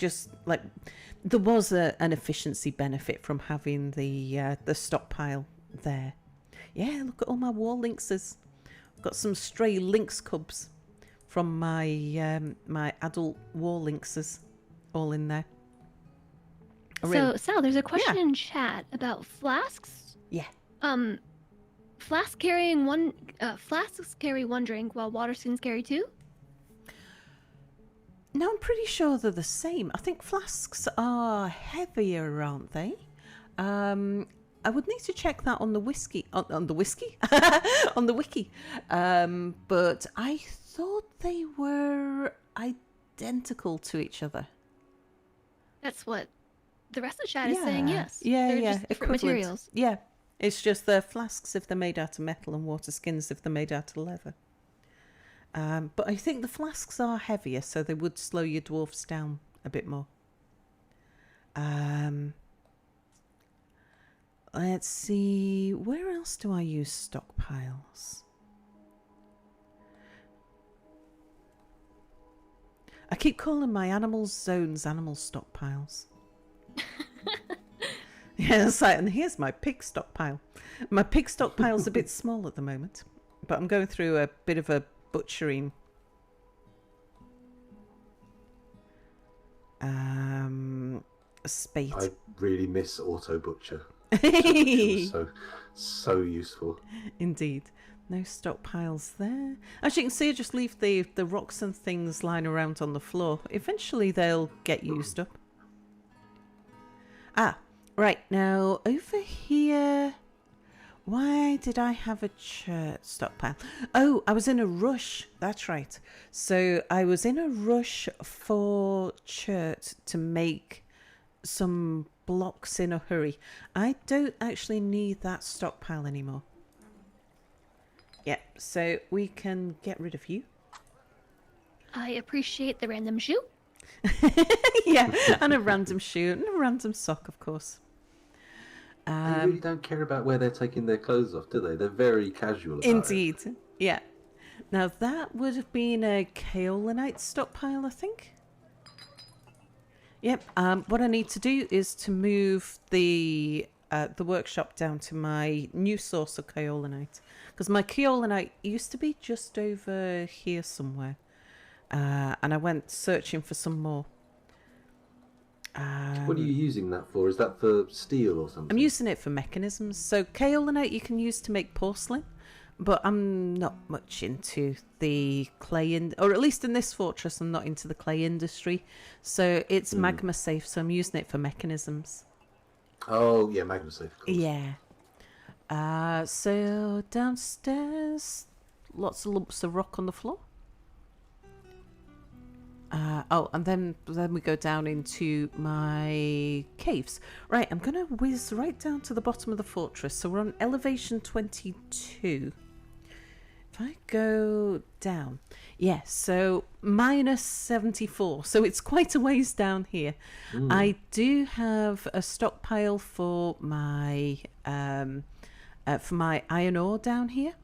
was an efficiency benefit from having the stockpile there. Yeah, look at all my war lynxes. I've got some stray lynx cubs from my my adult war lynxes all in there. So, Sal, there's a question in chat about flasks. Yeah. Flasks carry one drink while water skins carry two? No, I'm pretty sure they're the same. I think flasks are heavier, aren't they? I would need to check that on the whiskey. On the whiskey? On the wiki. But I thought they were identical to each other. That's what the rest of the chat is saying, yes. Yeah, They're just different materials. Yeah. It's just the flasks if they're made out of metal and water skins if they're made out of leather. But I think the flasks are heavier, so they would slow your dwarfs down a bit more. Let's see, where else do I use stockpiles? I keep calling my animal zones animal stockpiles. Yeah, it's like, and here's my pig stockpile. My pig stockpile's a bit small at the moment, but I'm going through a bit of a butchering. Spate. I really miss Auto Butcher. It was so useful. Indeed. No stockpiles there. As you can see, I just leave the rocks and things lying around on the floor. Eventually they'll get used up. Right, now over here, why did I have a chert stockpile? Oh, I was in a rush. That's right. So I was in a rush for chert to make some blocks in a hurry. I don't actually need that stockpile anymore. Yeah, so we can get rid of you. I appreciate the random shoe. Yeah, and a random shoe and a random sock, of course. They really don't care about where they're taking their clothes off, do they? They're very casual about Indeed, yeah. Now that would have been a kaolinite stockpile, I think. Yep. What I need to do is to move the workshop down to my new source of kaolinite, because my kaolinite used to be just over here somewhere, and I went searching for some more. What are you using that for? Is that for steel or something? I'm using it for mechanisms. So kaolinite you can use to make porcelain, but I'm not much into the clay, or at least in this fortress, I'm not into the clay industry. So it's magma safe, so I'm using it for mechanisms. Oh, yeah, magma safe, of course. Yeah. So downstairs, lots of lumps of rock on the floor. And then we go down into my caves. Right, I'm going to whiz right down to the bottom of the fortress. So we're on elevation 22. If I go down, yes, so minus 74. So it's quite a ways down here. I do have a stockpile for my iron ore down here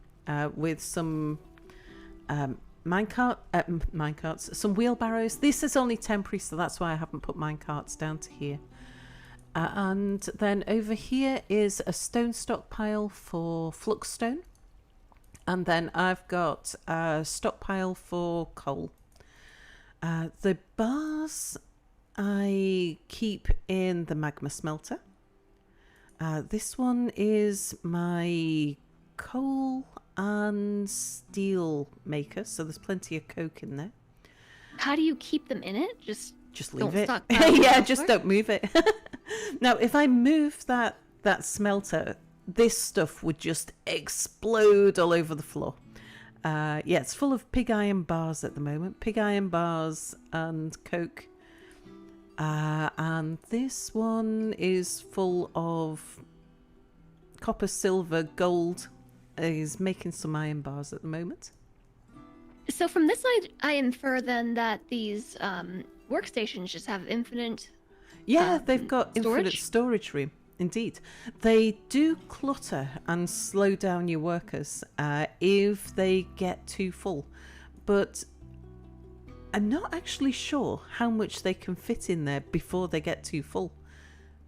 with some minecarts, some wheelbarrows. This is only temporary, so that's why I haven't put minecarts down to here. And then over here is a stone stockpile for fluxstone. And then I've got a stockpile for coal. The bars I keep in the magma smelter. This one is my coal and steel maker, so there's plenty of coke in there. How do you keep them in it? Just leave don't it. stockpile Yeah, them just elsewhere? don't move it. Now, if I move that smelter, this stuff would just explode all over the floor. Yeah, it's full of pig iron bars at the moment. Pig iron bars and coke. And this one is full of copper, silver, gold. Is making some iron bars at the moment. So from this I infer then that these workstations just have infinite. Yeah, they've got infinite storage? storage room. Indeed. They do clutter and slow down your workers if they get too full. But I'm not actually sure how much they can fit in there before they get too full.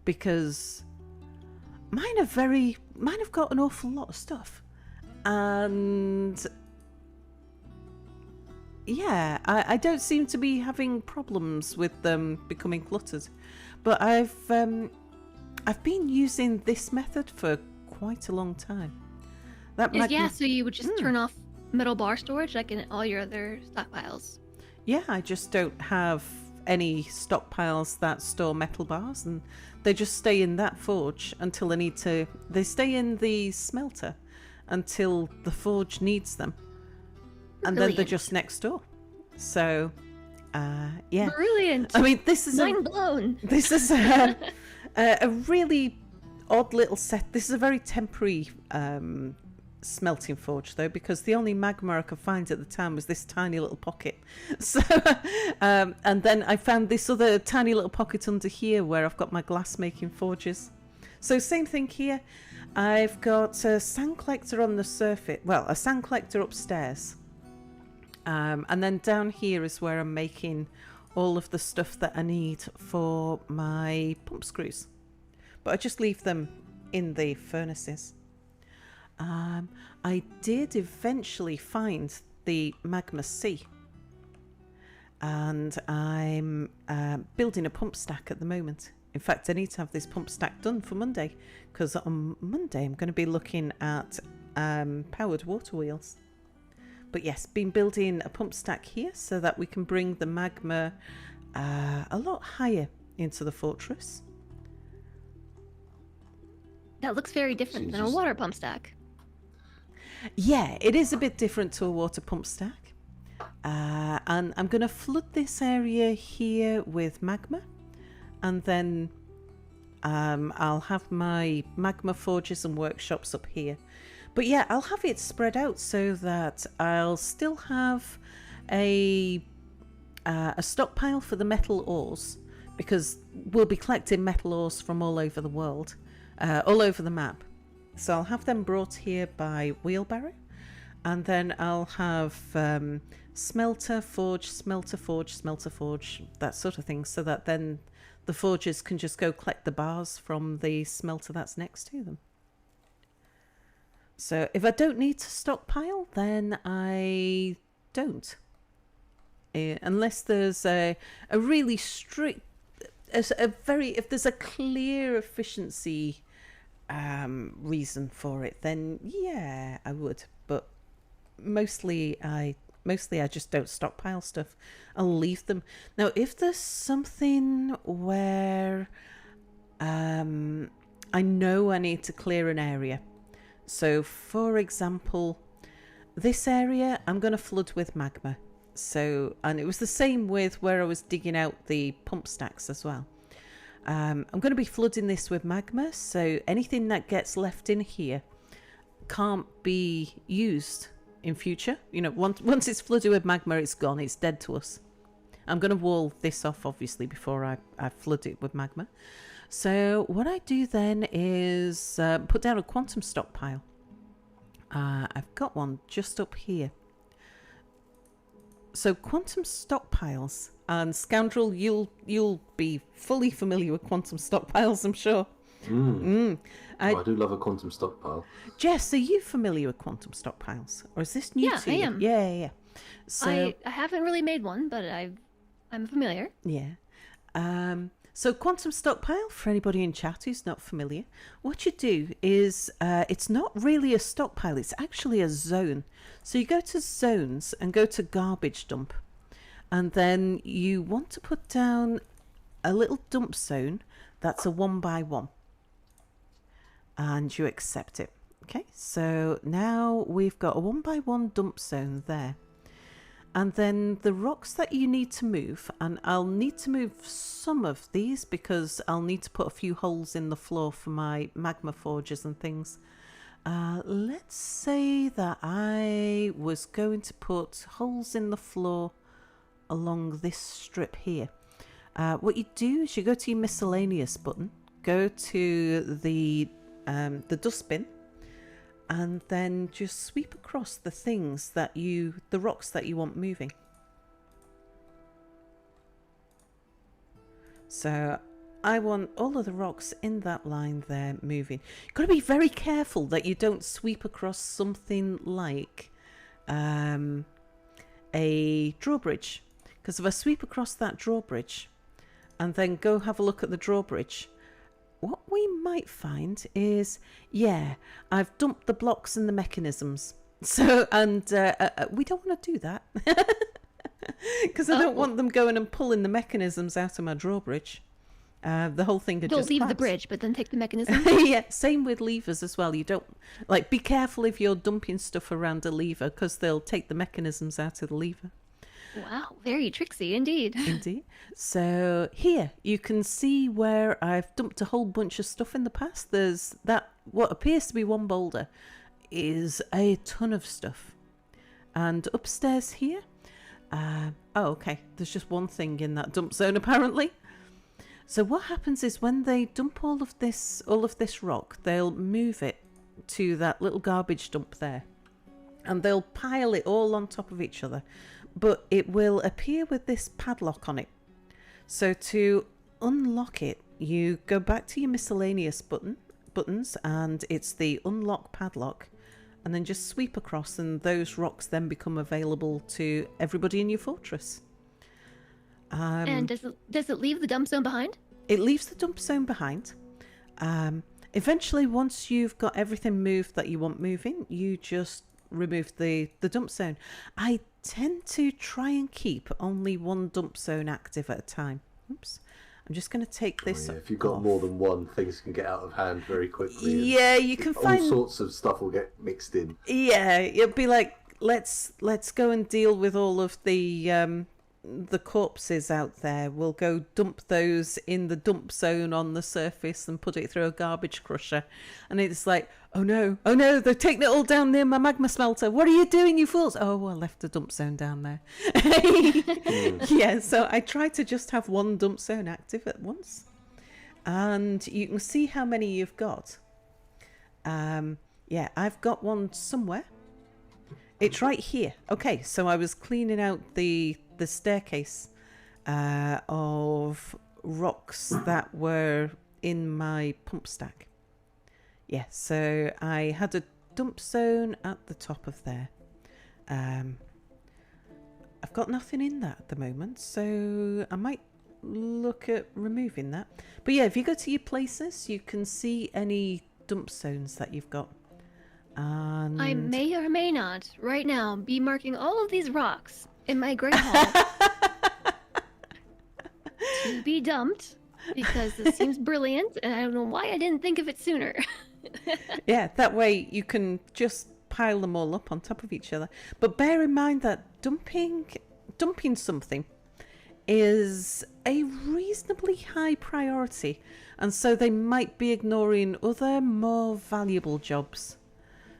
Because mine have got an awful lot of stuff. And yeah, I don't seem to be having problems with them becoming cluttered. But I've been using this method for quite a long time. So you would just turn off metal bar storage like in all your other stockpiles. Yeah, I just don't have any stockpiles that store metal bars, and they just stay in that forge until I need to. They stay in the smelter until the forge needs them, and then they're just next door. So, yeah. Brilliant. I mean, this is mind blown. This is a really odd little set. This is a very temporary smelting forge, though, because the only magma I could find at the time was this tiny little pocket. So, and then I found this other tiny little pocket under here where I've got my glass making forges. So same thing here. I've got a sand collector on the surface. Well, a sand collector upstairs. And then down here is where I'm making all of the stuff that I need for my pump screws. But I just leave them in the furnaces. I did eventually find the magma sea. And I'm building a pump stack at the moment. In fact, I need to have this pump stack done for Monday, because on Monday I'm going to be looking at powered water wheels. But yes, been building a pump stack here so that we can bring the magma a lot higher into the fortress. That looks very different than a water pump stack. Yeah, it is a bit different to a water pump stack. And I'm going to flood this area here with magma. And then I'll have my magma forges and workshops up here. But yeah, I'll have it spread out so that I'll still have a stockpile for the metal ores, because we'll be collecting metal ores from all over the world, all over the map. So I'll have them brought here by wheelbarrow, and then I'll have smelter, forge, that sort of thing, so that then the forgers can just go collect the bars from the smelter that's next to them. So if I don't need to stockpile, then I don't. Unless there's a really strict, if there's a clear efficiency reason for it, then yeah, I would. But mostly I just don't stockpile stuff. I'll leave them. Now, if there's something where I know I need to clear an area. So, for example, this area I'm going to flood with magma. So, and it was the same with where I was digging out the pump stacks as well. I'm going to be flooding this with magma, so anything that gets left in here can't be used in future. You know, once it's flooded with magma, it's gone. It's dead to us. I'm going to wall this off, obviously, before I flood it with magma. So what I do then is put down a quantum stockpile. I've got one just up here. So quantum stockpiles, and Scoundrel, you'll be fully familiar with quantum stockpiles, I'm sure. I do love a quantum stockpile. Jess, are you familiar with quantum stockpiles, or is this new to you? I am. Yeah. So I haven't really made one, but I'm familiar. yeah. So quantum stockpile, for anybody in chat who's not familiar, what you do is it's not really a stockpile, it's actually a zone. So you go to zones and go to garbage dump, and then you want to put down a little dump zone that's a 1x1, and you accept it. Okay, so now we've got a 1x1 dump zone there. And then the rocks that you need to move, and I'll need to move some of these because I'll need to put a few holes in the floor for my magma forges and things. Let's say that I was going to put holes in the floor along this strip here. What you do is you go to your miscellaneous button, go to the dustbin, and then just sweep across the things that the rocks that you want moving. So I want all of the rocks in that line there moving. You've got to be very careful that you don't sweep across something like a drawbridge. Because if I sweep across that drawbridge and then go have a look at the drawbridge, what we might find is, yeah, I've dumped the blocks and the mechanisms. So, and we don't want to do that. Because I don't want them going and pulling the mechanisms out of my drawbridge. The whole thing could Don't just leave collapse. the bridge, but then take the mechanism. Yeah, same with levers as well. You don't, like, be careful if you're dumping stuff around a lever, because they'll take the mechanisms out of the lever. Wow, very tricksy indeed. Indeed. So here you can see where I've dumped a whole bunch of stuff in the past. There's that, what appears to be one boulder is a ton of stuff. And upstairs here, okay, there's just one thing in that dump zone apparently. So what happens is when they dump all of this rock, they'll move it to that little garbage dump there. And they'll pile it all on top of each other. But it will appear with this padlock on it. So to unlock it, you go back to your miscellaneous buttons, and it's the unlock padlock, and then just sweep across, and those rocks then become available to everybody in your fortress. And does it leave the dump zone behind? It leaves the dump zone behind. Eventually, once you've got everything moved that you want moving, you just remove the dump zone. I tend to try and keep only one dump zone active at a time. Oops. I'm just going to take this If you've got off. more than one, things can get out of hand very quickly. Yeah, you can find all sorts of stuff will get mixed in. Yeah, it'll be like, let's go and deal with all of the corpses out there. We'll go dump those in the dump zone on the surface and put it through a garbage crusher. And it's like, oh no, they've taken it all down near my magma smelter. What are you doing, you fools? Oh, well, I left the dump zone down there. Yeah, so I try to just have one dump zone active at once. And you can see how many you've got. Yeah, I've got one somewhere. It's right here. Okay, so I was cleaning out the staircase of rocks that were in my pump stack. Yeah, so I had a dump zone at the top of there. I've got nothing in that at the moment, so I might look at removing that. But yeah, if you go to your places, you can see any dump zones that you've got. And I may or may not, right now, be marking all of these rocks in my Great Hall to be dumped, because this seems brilliant, and I don't know why I didn't think of it sooner. Yeah, that way you can just pile them all up on top of each other. But bear in mind that dumping dumping something is a reasonably high priority, and so they might be ignoring other more valuable jobs.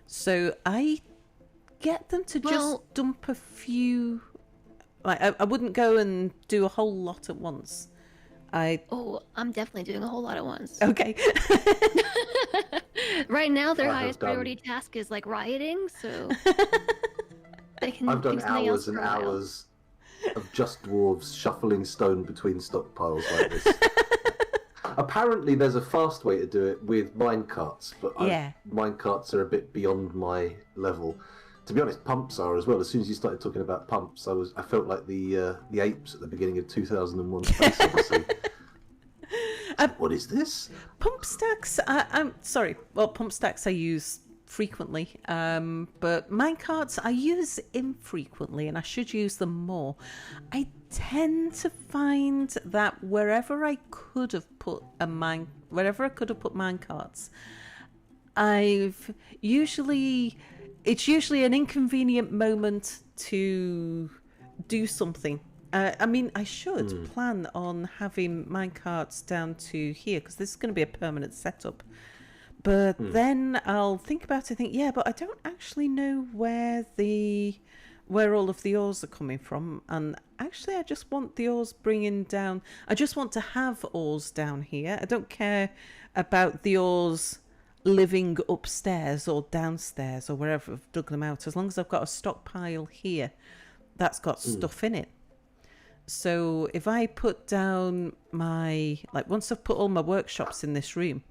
So I get them to just dump a few. Like I wouldn't go and do a whole lot at once. I'm definitely doing a whole lot at once. Okay. Right now, their highest priority task is like rioting, so they can. I've done do something else hours and for a while. hours of just dwarves shuffling stone between stockpiles like this. Apparently, there's a fast way to do it with minecarts, but minecarts are a bit beyond my level. To be honest, pumps are as well. As soon as you started talking about pumps, I felt like the apes at the beginning of 2001: Space Odyssey. What is this? Pump stacks. I'm sorry. Well, pump stacks I use frequently, but minecarts I use infrequently, and I should use them more. I tend to find that wherever I could have put minecarts, it's usually an inconvenient moment to do something. I mean, I should plan on having minecarts down to here, because this is going to be a permanent setup. But then I'll think about it, but I don't actually know where all of the ores are coming from. And actually, I just want the ores bringing down. I just want to have ores down here. I don't care about the ores living upstairs or downstairs or wherever I've dug them out. As long as I've got a stockpile here that's got stuff in it. So if I put down once I've put all my workshops in this room,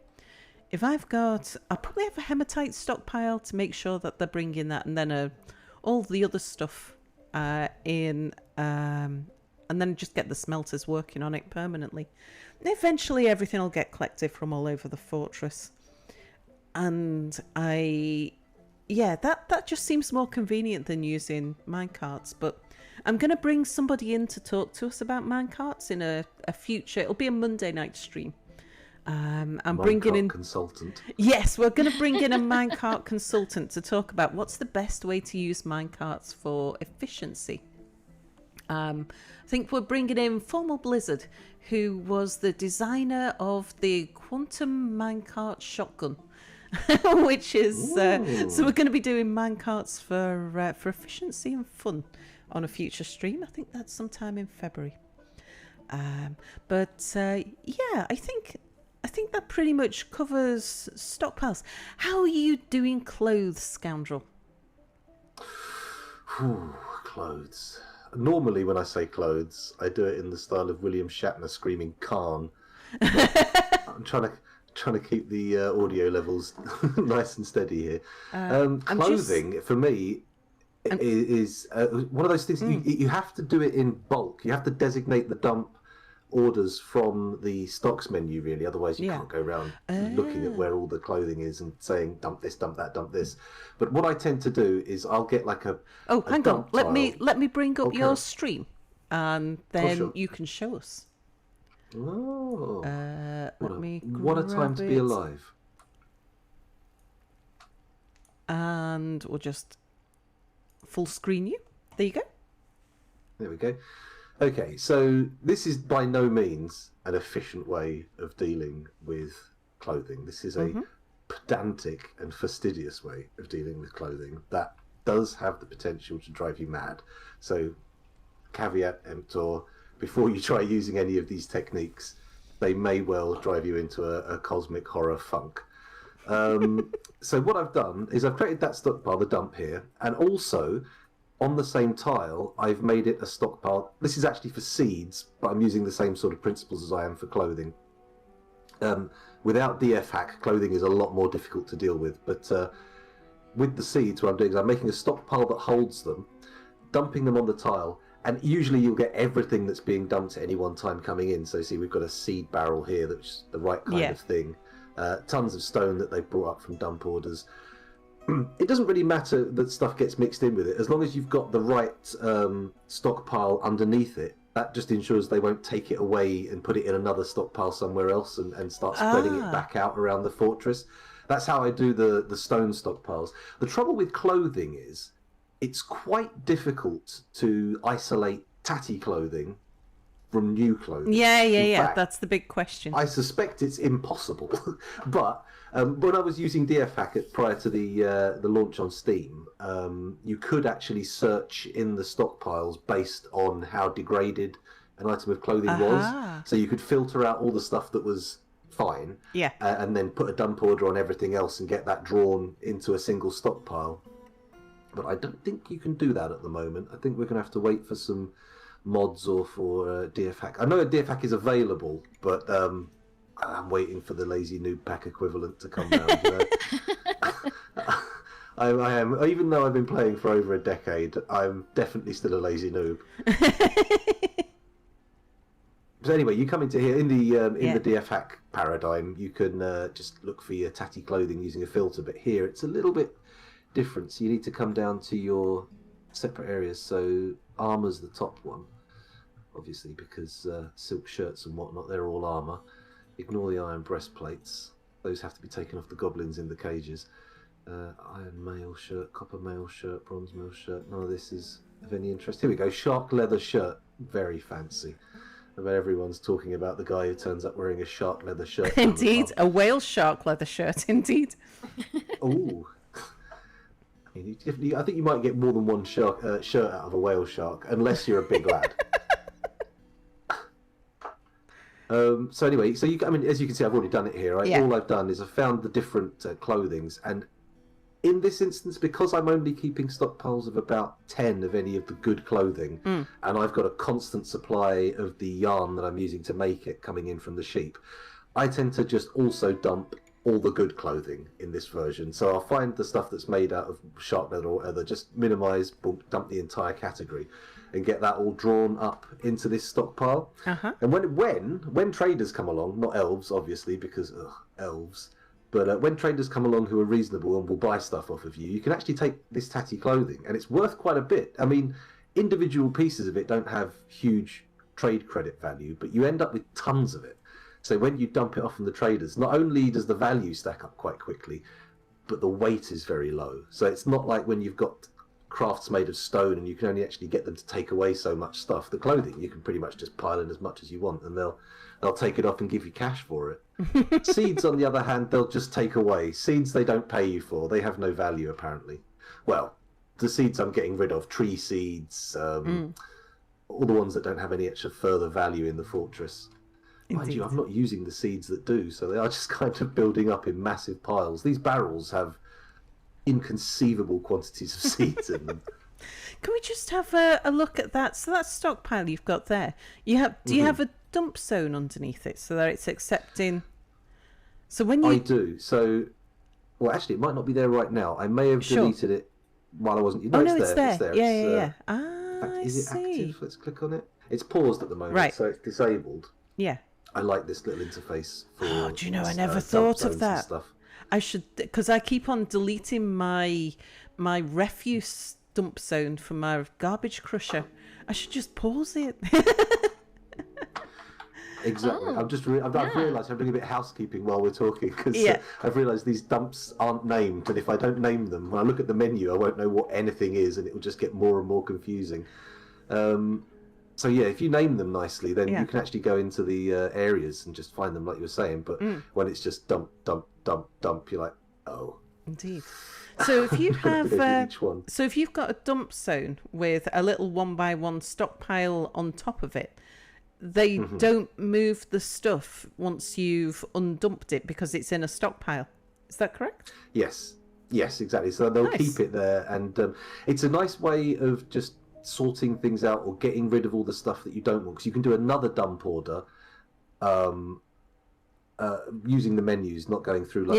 I'll probably have a hematite stockpile to make sure that they're bringing that, and then all the other stuff in, and then just get the smelters working on it permanently. And eventually everything will get collected from all over the fortress. And that just seems more convenient than using minecarts, but I'm going to bring somebody in to talk to us about minecarts in a future. It'll be a Monday night stream. I'm bringing in consultant. Yes, we're going to bring in a minecart consultant to talk about what's the best way to use minecarts for efficiency. I think we're bringing in Formal Blizzard, who was the designer of the quantum minecart shotgun. Which is so we're going to be doing minecarts for efficiency and fun on a future stream. I think that's sometime in February. I think that pretty much covers stockpiles. How are you doing clothes, Scoundrel? Clothes. Normally, when I say clothes, I do it in the style of William Shatner screaming "Khan." I'm trying to keep the audio levels nice and steady here. Clothing for me is one of those things. You have to do it in bulk. You have to designate the dump orders from the stocks menu, really. Otherwise, you can't go around looking at where all the clothing is and saying dump this, dump that, dump this. But what I tend to do is I'll get like a hang on. Let me bring up your Okay. stream, and then sure. you can show us. Oh, What a time to be alive. And we'll just full screen you. There you go. There we go. Okay, so this is by no means an efficient way of dealing with clothing. This is a pedantic and fastidious way of dealing with clothing that does have the potential to drive you mad. So, caveat emptor, before you try using any of these techniques, they may well drive you into a cosmic horror funk. So what I've done is I've created that stockpile, the dump here, and also on the same tile, I've made it a stockpile. This is actually for seeds, but I'm using the same sort of principles as I am for clothing. Without DF hack, clothing is a lot more difficult to deal with. But with the seeds, what I'm doing is I'm making a stockpile that holds them, dumping them on the tile, and usually you'll get everything that's being dumped at any one time coming in. So see, we've got a seed barrel here that's the right kind of thing. Tons of stone that they've brought up from dump orders. It doesn't really matter that stuff gets mixed in with it, as long as you've got the right stockpile underneath it. That just ensures they won't take it away and put it in another stockpile somewhere else and start spreading it back out around the fortress. That's how I do the stone stockpiles. The trouble with clothing is it's quite difficult to isolate tatty clothing from new clothing? Yeah. Fact, That's the big question. I suspect it's impossible. But when I was using DFHack prior to the launch on Steam, you could actually search in the stockpiles based on how degraded an item of clothing was. So you could filter out all the stuff that was fine, and then put a dump order on everything else and get that drawn into a single stockpile. But I don't think you can do that at the moment. I think we're going to have to wait for some mods or for DFHack. I know a DFHack is available, but I'm waiting for the lazy noob pack equivalent to come round. You know? I am, even though I've been playing for over a decade, I'm definitely still a lazy noob. So anyway, you come into here in the DFHack paradigm. You can just look for your tatty clothing using a filter, but here it's a little bit different. So you need to come down to your separate areas. So armor's the top one, obviously, because silk shirts and whatnot, they're all armor. Ignore the iron breastplates; those have to be taken off the goblins in the cages. Iron mail shirt, copper mail shirt, bronze mail shirt. None of this is of any interest. Here we go. Shark leather shirt, very fancy. I bet everyone's talking about the guy who turns up wearing a shark leather shirt. Indeed, a whale shark leather shirt. Indeed. Ooh. I think you might get more than one shirt out of a whale shark, unless you're a big lad. So anyway, as you can see, I've already done it here. Right? Yeah. All I've done is I've found the different clothings, and in this instance, because I'm only keeping stockpiles of about 10 of any of the good clothing, and I've got a constant supply of the yarn that I'm using to make it coming in from the sheep, I tend to just also dump all the good clothing in this version. So I'll find the stuff that's made out of shark leather or whatever, just minimize, dump the entire category, and get that all drawn up into this stockpile. And when traders come along, not elves obviously, because elves, but when traders come along who are reasonable and will buy stuff off of you, you can actually take this tatty clothing, and it's worth quite a bit. I mean, individual pieces of it don't have huge trade credit value, but you end up with tons of it. So when you dump it off from the traders, not only does the value stack up quite quickly, but the weight is very low. So it's not like when you've got crafts made of stone and you can only actually get them to take away so much stuff. The clothing, you can pretty much just pile in as much as you want, and they'll take it off and give you cash for it. Seeds, on the other hand, they'll just take away. Seeds they don't pay you for. They have no value, apparently. Well, the seeds I'm getting rid of, tree seeds, all the ones that don't have any extra further value in the fortress. Mind you, I'm not using the seeds that do, so they are just kind of building up in massive piles. These barrels have inconceivable quantities of seeds in them. Can we just have a look at that? So that stockpile you've got there, do you have a dump zone underneath it so that it's accepting? So when you... I do. So, well, actually, it might not be there right now. I may have deleted it while I wasn't... No, it's there. It's there. Yeah. Is it active? Let's click on it. It's paused at the moment, right. So it's disabled. Yeah. I like this little interface for... do you know, I never thought of that. Stuff. I should, because I keep on deleting my refuse dump zone from my garbage crusher. I should just pause it. Exactly. I've realised I'm doing a bit of housekeeping while we're talking, because I've realised these dumps aren't named, and if I don't name them, when I look at the menu, I won't know what anything is, and it will just get more and more confusing. So yeah, if you name them nicely, then you can actually go into the areas and just find them like you were saying. But when it's just dump, you're like, oh. Indeed. So if you have, so if you've got a dump zone with a little 1x1 stockpile on top of it, they don't move the stuff once you've undumped it because it's in a stockpile. Is that correct? Yes, exactly. So they'll keep it there, and it's a nice way of just sorting things out or getting rid of all the stuff that you don't want, because you can do another dump order using the menus, not going through like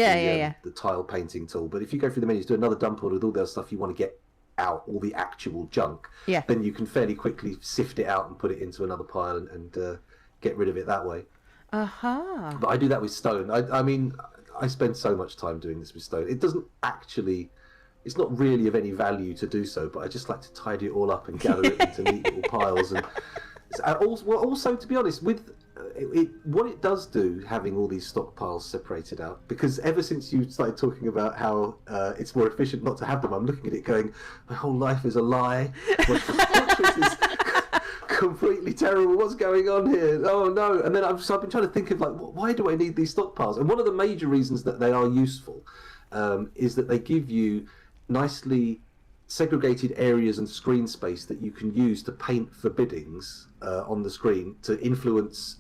the tile painting tool. But if you go through the menus, do another dump order with all the other stuff you want to get out, all the actual junk, then you can fairly quickly sift it out and put it into another pile and get rid of it that way. But I do that with stone. I mean, I spend so much time doing this with stone. It doesn't actually... It's not really of any value to do so, but I just like to tidy it all up and gather it into neat little piles. And also, to be honest, with what it does do, having all these stockpiles separated out, because ever since you started talking about how it's more efficient not to have them, I'm looking at it going, my whole life is a lie. My fortress is completely terrible. What's going on here? Oh no! And then I've been trying to think of like, why do I need these stockpiles? And one of the major reasons that they are useful is that they give you nicely segregated areas and screen space that you can use to paint forbiddings on the screen to influence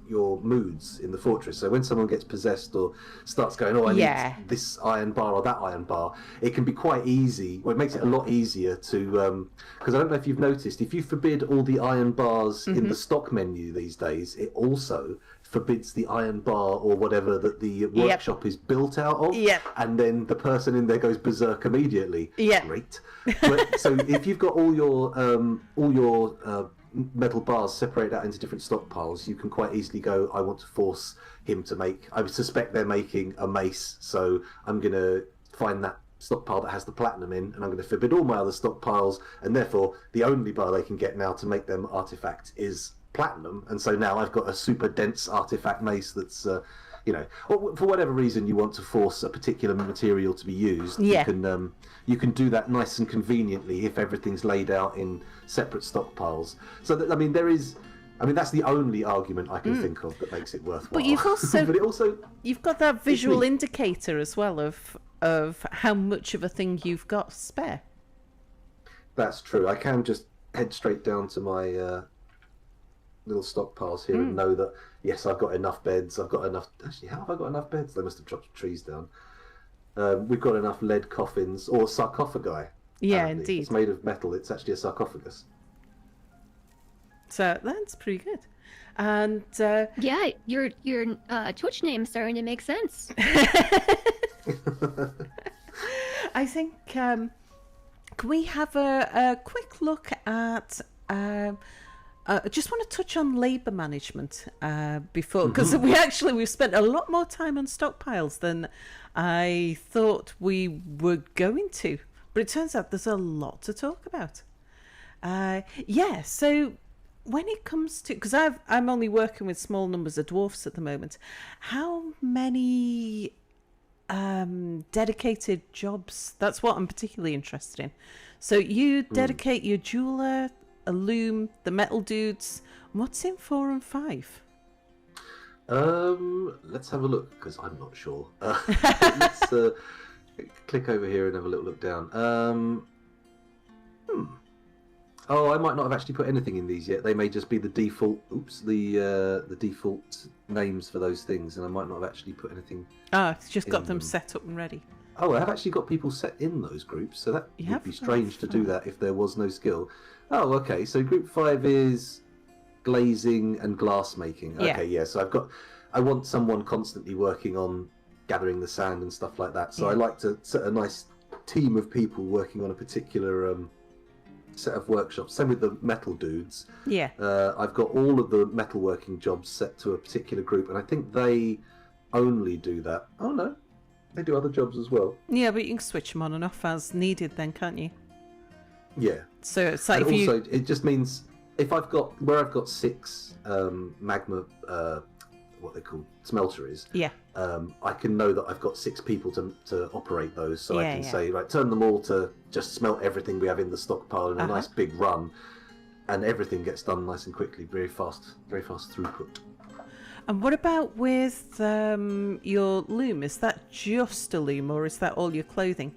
your moods in the fortress. So when someone gets possessed or starts going, I need this iron bar or that iron bar, it can be quite easy. Well, it makes it a lot easier to, because I don't know if you've noticed, if you forbid all the iron bars in the stock menu these days, it also forbids the iron bar or whatever that the workshop is built out of, and then the person in there goes berserk immediately. Great. But, so if you've got all your metal bars separated out into different stockpiles, you can quite easily go, I want to force him to make, I suspect they're making a mace, so I'm going to find that stockpile that has the platinum in, and I'm going to forbid all my other stockpiles, and therefore the only bar they can get now to make them artifact is platinum, and so now I've got a super dense artifact mace that's or for whatever reason you want to force a particular material to be used, you can do that nice and conveniently if everything's laid out in separate stockpiles. So that, that's the only argument I can think of that makes it worthwhile. But you've also, but it also, you've got that visual indicator as well of how much of a thing you've got spare. That's true. I can just head straight down to my little stockpiles here and know that yes, I've got enough beds. I've got enough. Actually, how have I got enough beds? They must have chopped trees down. We've got enough lead coffins or sarcophagi. Yeah, apparently. indeed. It's made of metal. It's actually a sarcophagus. So that's pretty good. And your Twitch name's starting to make sense. I think can we have a quick look at? I just want to touch on labour management before, because we've spent a lot more time on stockpiles than I thought we were going to. But it turns out there's a lot to talk about. So when it comes to, because I'm only working with small numbers of dwarfs at the moment, how many dedicated jobs? That's what I'm particularly interested in. So you dedicate your jeweler, a loom, the metal dudes. What's in 4 and 5? Let's have a look, because I'm not sure. Let's click over here and have a little look down. Oh, I might not have actually put anything in these yet. They may just be the default. The default names for those things, and I might not have actually put anything. It's just got them set up and ready. Oh, I have actually got people set in those groups, so that would be strange to do that if there was no skill. Oh, okay. So group 5 is glazing and glass making. Okay, yeah. So I want someone constantly working on gathering the sand and stuff like that. So I like to set a nice team of people working on a particular set of workshops. Same with the metal dudes. Yeah. I've got all of the metalworking jobs set to a particular group, and I think they only do that. Oh no, they do other jobs as well. Yeah, but you can switch them on and off as needed then, can't you? Yeah. So it's like it just means if I've got 6 magma what they call smelteries, I can know that I've got 6 people to operate those, so I can say, right, turn them all to just smelt everything we have in the stockpile in a nice big run, and everything gets done nice and quickly, very fast throughput. And what about with your loom? Is that just a loom, or is that all your clothing?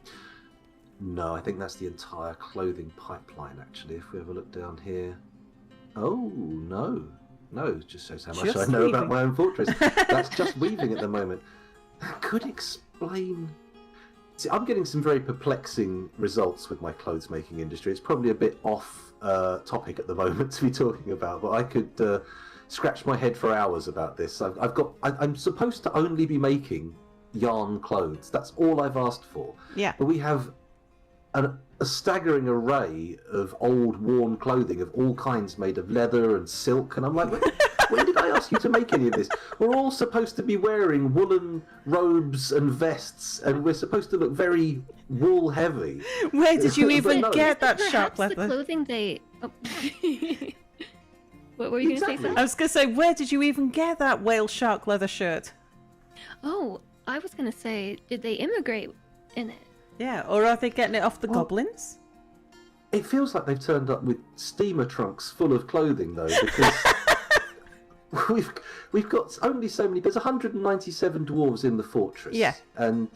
No, I think that's the entire clothing pipeline, actually. If we have a look down here. Oh, no, it just shows how much I know about my own fortress. That's just weaving at the moment. That could explain... See, I'm getting some very perplexing results with my clothes making industry. It's probably a bit off topic at the moment to be talking about, but I could scratch my head for hours about this. I'm supposed to only be making yarn clothes. That's all I've asked for. Yeah. But we have a staggering array of old worn clothing of all kinds made of leather and silk, and I'm like, when did I ask you to make any of this? We're all supposed to be wearing woolen robes and vests, and we're supposed to look very wool heavy. Where did you even get that sharp leather? The clothing they... Oh. What were you going to say? I was going to say, where did you even get that whale shark leather shirt? Oh, I was going to say, did they immigrate in it? Yeah, or are they getting it off the goblins? It feels like they've turned up with steamer trunks full of clothing, though, because we've got only so many. There's 197 dwarves in the fortress. Yeah. And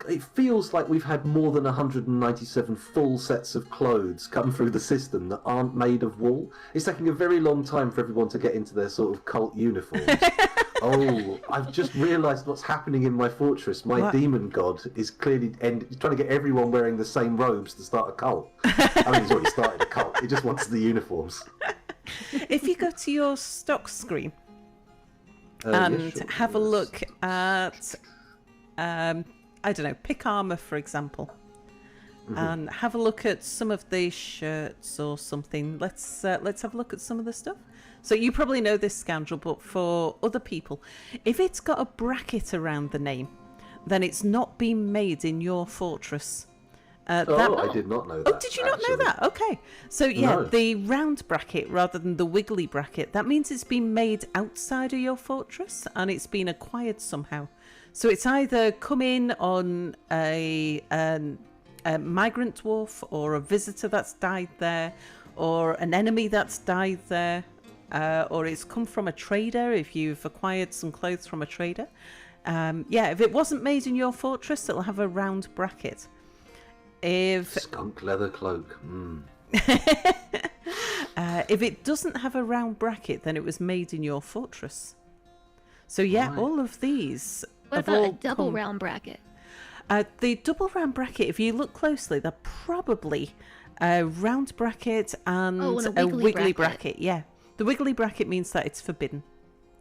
it feels like we've had more than 197 full sets of clothes come through the system that aren't made of wool. It's taking a very long time for everyone to get into their sort of cult uniforms. Oh, I've just realised what's happening in my fortress. My demon god is clearly trying to get everyone wearing the same robes to start a cult. I mean, he's already started a cult. He just wants the uniforms. If you go to your stock screen and have a look at, I don't know, pick armour, for example, and have a look at some of the shirts or something. Let's have a look at some of the stuff. So you probably know this, Scoundrel, but for other people, if it's got a bracket around the name, then it's not been made in your fortress. I did not know that. Oh, did you not know that? Okay. So, yeah, No. the round bracket rather than the wiggly bracket, that means it's been made outside of your fortress and it's been acquired somehow. So it's either come in on a migrant dwarf or a visitor that's died there or an enemy that's died there. Or it's come from a trader if you've acquired some clothes from a trader. If it wasn't made in your fortress, it'll have a round bracket. Skunk leather cloak. If it doesn't have a round bracket, then it was made in your fortress. So Right. all of these. What about a double round bracket? The double round bracket, if you look closely, they're probably a round bracket and a a wiggly wiggly bracket. bracket. Yeah. The wiggly bracket means that it's forbidden.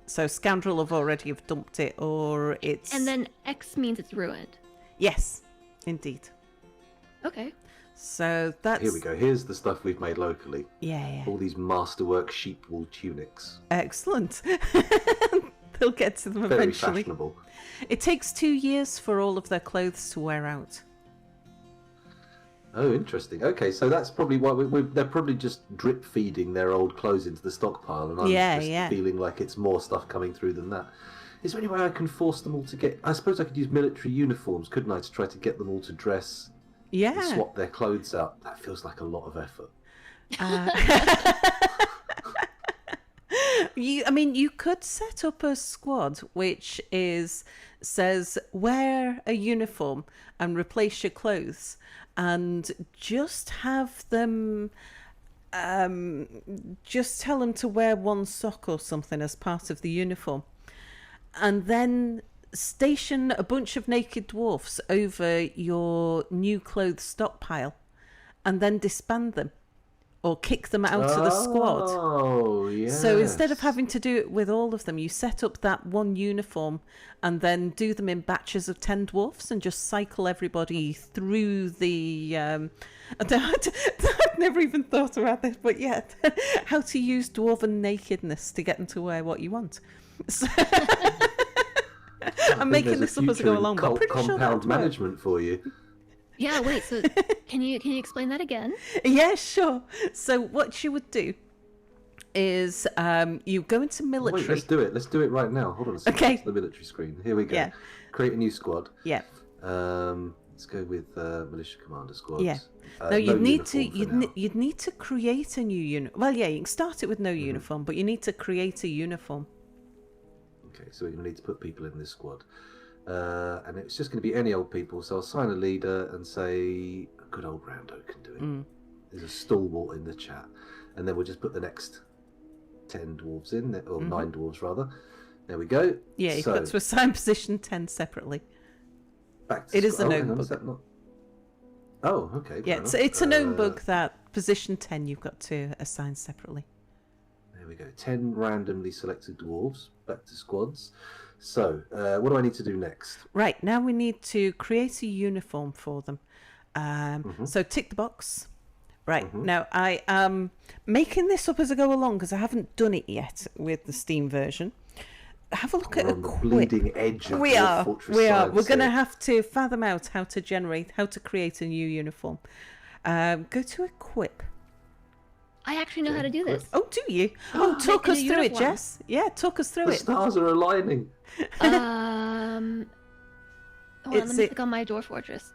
So Scoundrel have already dumped it, or it's... And then X means it's ruined. Yes, indeed. Okay. So that's... Here we go. Here's the stuff we've made locally. Yeah. All these masterwork sheep wool tunics. Excellent. They'll get to them Very eventually. fashionable. It takes 2 years for all of their clothes to wear out. Oh, interesting. Okay, so that's probably why they're probably just drip feeding their old clothes into the stockpile, and I'm just feeling like it's more stuff coming through than that. Is there any way I can force them all to get... I suppose I could use military uniforms, couldn't I, to try to get them all to dress and swap their clothes out? That feels like a lot of effort. You could set up a squad which says wear a uniform and replace your clothes, and just have them just tell them to wear one sock or something as part of the uniform, and then station a bunch of naked dwarfs over your new clothes stockpile and then disband them or kick them out of the squad. Oh, yeah. So instead of having to do it with all of them, you set up that one uniform and then do them in batches of 10 dwarfs and just cycle everybody through the... I've never even thought about this, but yeah, how to use dwarven nakedness to get them to wear what you want. So... I'm making this up as I go along, but I'm pretty sure compound management for you. Yeah, wait, so can you explain that again? Yeah, sure. So what you would do is you go into military. Wait, let's do it. Let's do it right now. Hold on a second. Okay. It's the military screen. Here we go. Yeah. Create a new squad. Yeah. Let's go with militia commander squad. Yeah. No, you'd need to uniform for now. you'd need to create a new uniform. Well, yeah, you can start it with no uniform, but you need to create a uniform. Okay, so we need to put people in this squad. And it's just going to be any old people. So I'll sign a leader and say, a good old Rando can do it. There's a stalwart in the chat. And then we'll just put the next 10 dwarves in, or 9 dwarves rather. There we go. Yeah, you've got to assign position 10 separately. Back to It is a hang known on, is bug. that not... Oh, okay. Yeah, it's a known bug that position 10 you've got to assign separately. There we go. 10 randomly selected dwarves. Back to squads. So, what do I need to do next? Right, now we need to create a uniform for them. So tick the box. Right, now I am making this up as I go along because I haven't done it yet with the Steam version. Have a look at We're on the equip. bleeding edge of We Dwarf are. Fortress We're science going to here. have to fathom out how to create a new uniform. Go to equip. I actually know how to do this. Oh, do you? Oh, talk Making us a through it, uniform. Jess. Yeah, talk us through The it. stars are aligning. Hold on, let me click on my Dwarf Fortress.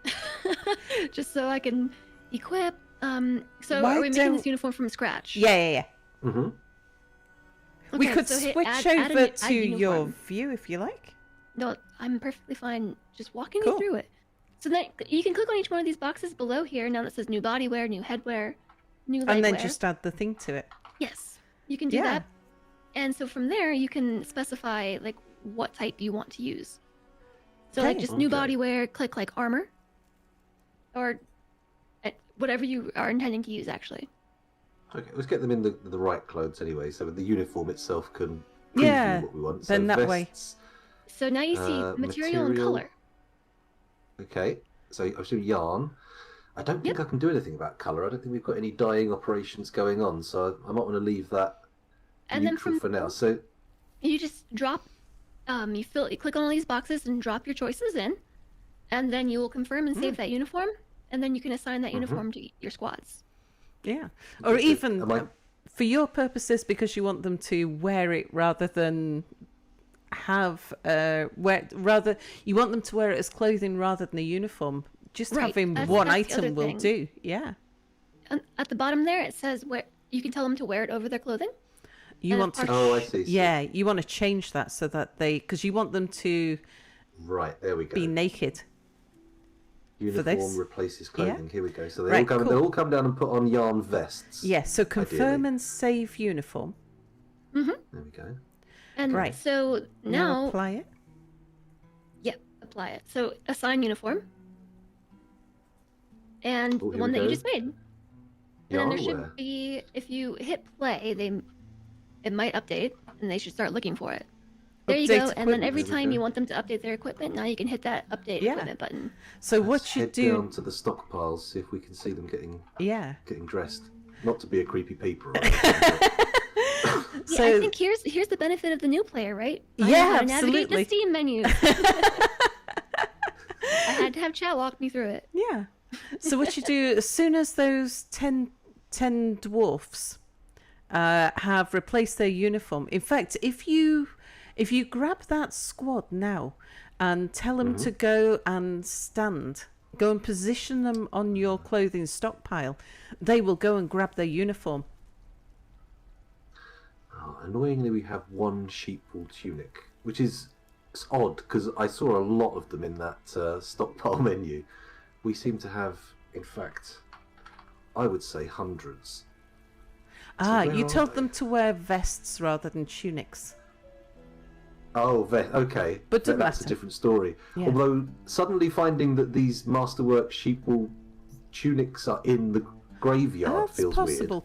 just so I can equip. So Why are we making don't- this uniform from scratch? Yeah. Mm-hmm. We Okay, could so hit switch add over add to your uniform. view if you like. No, I'm perfectly fine just walking Cool. you through it. So then you can click on each one of these boxes below here. Now that says new bodywear, new headwear, new legwear. And then just add the thing to it. Yes, you can do Yeah. that. And so from there, you can specify like what type you want to use. So like Okay. just new Okay. bodywear, click like armor, or whatever you are intending to use actually. Okay, let's get them in the right clothes anyway, so the uniform itself can preview Yeah, what we want. then so that way. vests, So now you see material and color. Okay, so I've seen yarn. I don't think I can do anything about colour. I don't think we've got any dyeing operations going on, so I might want to leave that And then neutral from for now. So you just drop, you click on all these boxes and drop your choices in, and then you will confirm and save that uniform, and then you can assign that uniform to your squads. Yeah. Or Okay, even am I- for your purposes, because you want them to wear it rather than have rather you want them to wear it as clothing rather than a uniform. Just Right, having that's- one that's the other item will thing. do. Yeah. And at the bottom there, it says where you can tell them to wear it over their clothing. You And want to apart- Oh, I see. So- Yeah, you want to change that so that because you want them to right, there we go. be naked. Uniform this. replaces clothing. Here we go. So they Right, all come. cool. They'll all come down and put on yarn vests. Yeah, so confirm Ideally. and save uniform. There we go. And Right. so now, apply it. apply it. So assign uniform. And Oh, the here one we that you go. just made. And then there Yarn wear. should be, if you hit play, it might update, and they should start looking for it. There you Update go. And then equipment. every There we time go. you want them to update their equipment, now you can hit that update Yeah. equipment button. So Let's what you head do? down to the stockpiles, see if we can see them getting Yeah. dressed. Not to be a creepy peeper. Or anything, but- Yeah, So I think here's the benefit of the new player, right? I know Yeah, how to navigate the absolutely. Steam menus. I had to have chat walk me through it. yeah. So what you do as soon as those 10 dwarfs have replaced their uniform. In fact, if you grab that squad now and tell them to go and go and position them on your clothing stockpile, they will go and grab their uniform. Oh, annoyingly, we have one sheepwool tunic, which is it's odd because I saw a lot of them in that stockpile menu. We seem to have, in fact, I would say hundreds. Ah, where you are told they? them to wear vests rather than tunics. Oh, okay. But doesn't That's a matter. different story. Yeah. Although, suddenly finding that these masterwork sheepwool tunics are in the graveyard That's feels possible.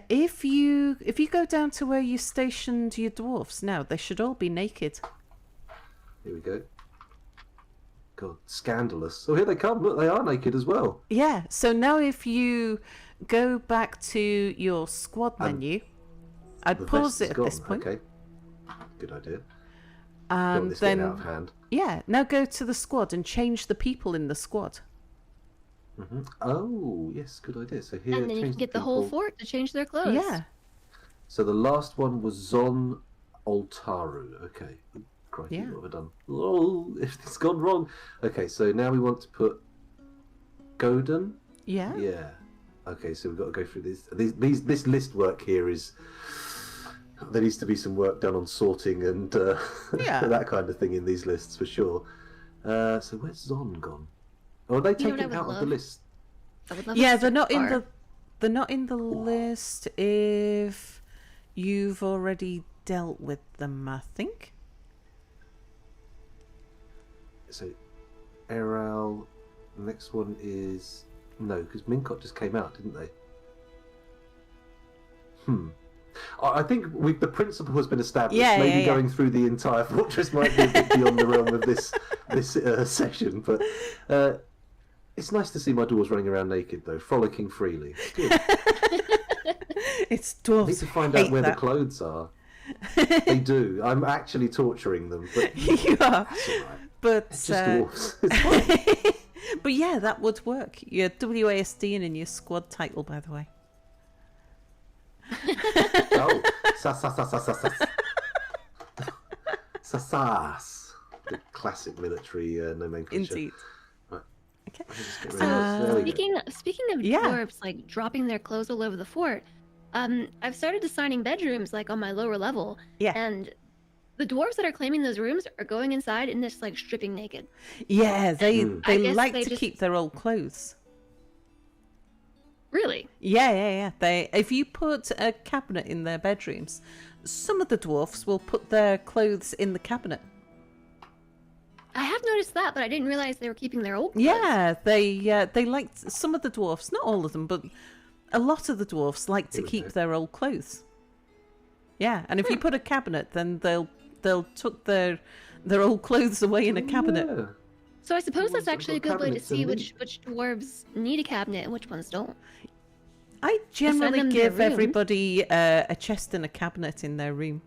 If you go down to where you stationed your dwarfs now, they should all be naked. weird. Here we go. God, scandalous. Oh, here they come. Look, they are naked as well. Yeah. So now if you go back to your squad menu, I'd The pause vest it is at gone. this point, Okay. Good idea. and this getting out of then hand. yeah, now go to the squad and change the people in the squad. Oh, yes, good idea. So here, And then you change can get the whole people. fort to change their clothes. Yeah. So the last one was Zon Oltaru. Okay. Crikey, Yeah. what have I done? Oh, it's gone wrong. Okay, so now we want to put Godin. Yeah. Yeah. Okay, so we've got to go through this list work here is. There needs to be some work done on sorting and Yeah. that kind of thing in these lists for sure. So where's Zon gone? Or are they You know what I taken would out of the love? list? I would love Yeah, a they're not in bar. the list if you've already dealt with them, I think. So, Eral. The next one is no, because Mincott just came out, didn't they? I think the principle has been established. Yeah, Maybe yeah. going through the entire fortress might be a bit beyond the realm of this session, but it's nice to see my dwarves running around naked, though, frolicking freely. It's good. It's I need dwarves. to find out hate where that. the clothes are. They do. I'm actually torturing them, but You are, that's all right. but It's just dwarves. It's fine. but yeah, that would work. Your WASD and in your squad title, by the way. Oh, sas. the classic military nomenclature. Indeed. Right. Okay. Let me just get rid So of this. There we go. speaking of Yeah. dwarves like dropping their clothes all over the fort, I've started assigning bedrooms like on my lower level, Yeah. and the dwarves that are claiming those rooms are going inside and just like stripping naked. Yeah, they I guess like they to just- keep their old clothes. Really? Yeah. If you put a cabinet in their bedrooms, some of the dwarfs will put their clothes in the cabinet. I have noticed that, but I didn't realize they were keeping their old clothes. Yeah, they like some of the dwarfs, not all of them, but a lot of the dwarfs like to Here we keep go. their old clothes. Yeah, and if you put a cabinet, then they'll tuck their old clothes away in a cabinet. Yeah. So I suppose Well, that's actually a got good way to cabinets and see neat. which dwarves need a cabinet and which ones don't. I generally them their give rooms. everybody a chest and a cabinet in their room.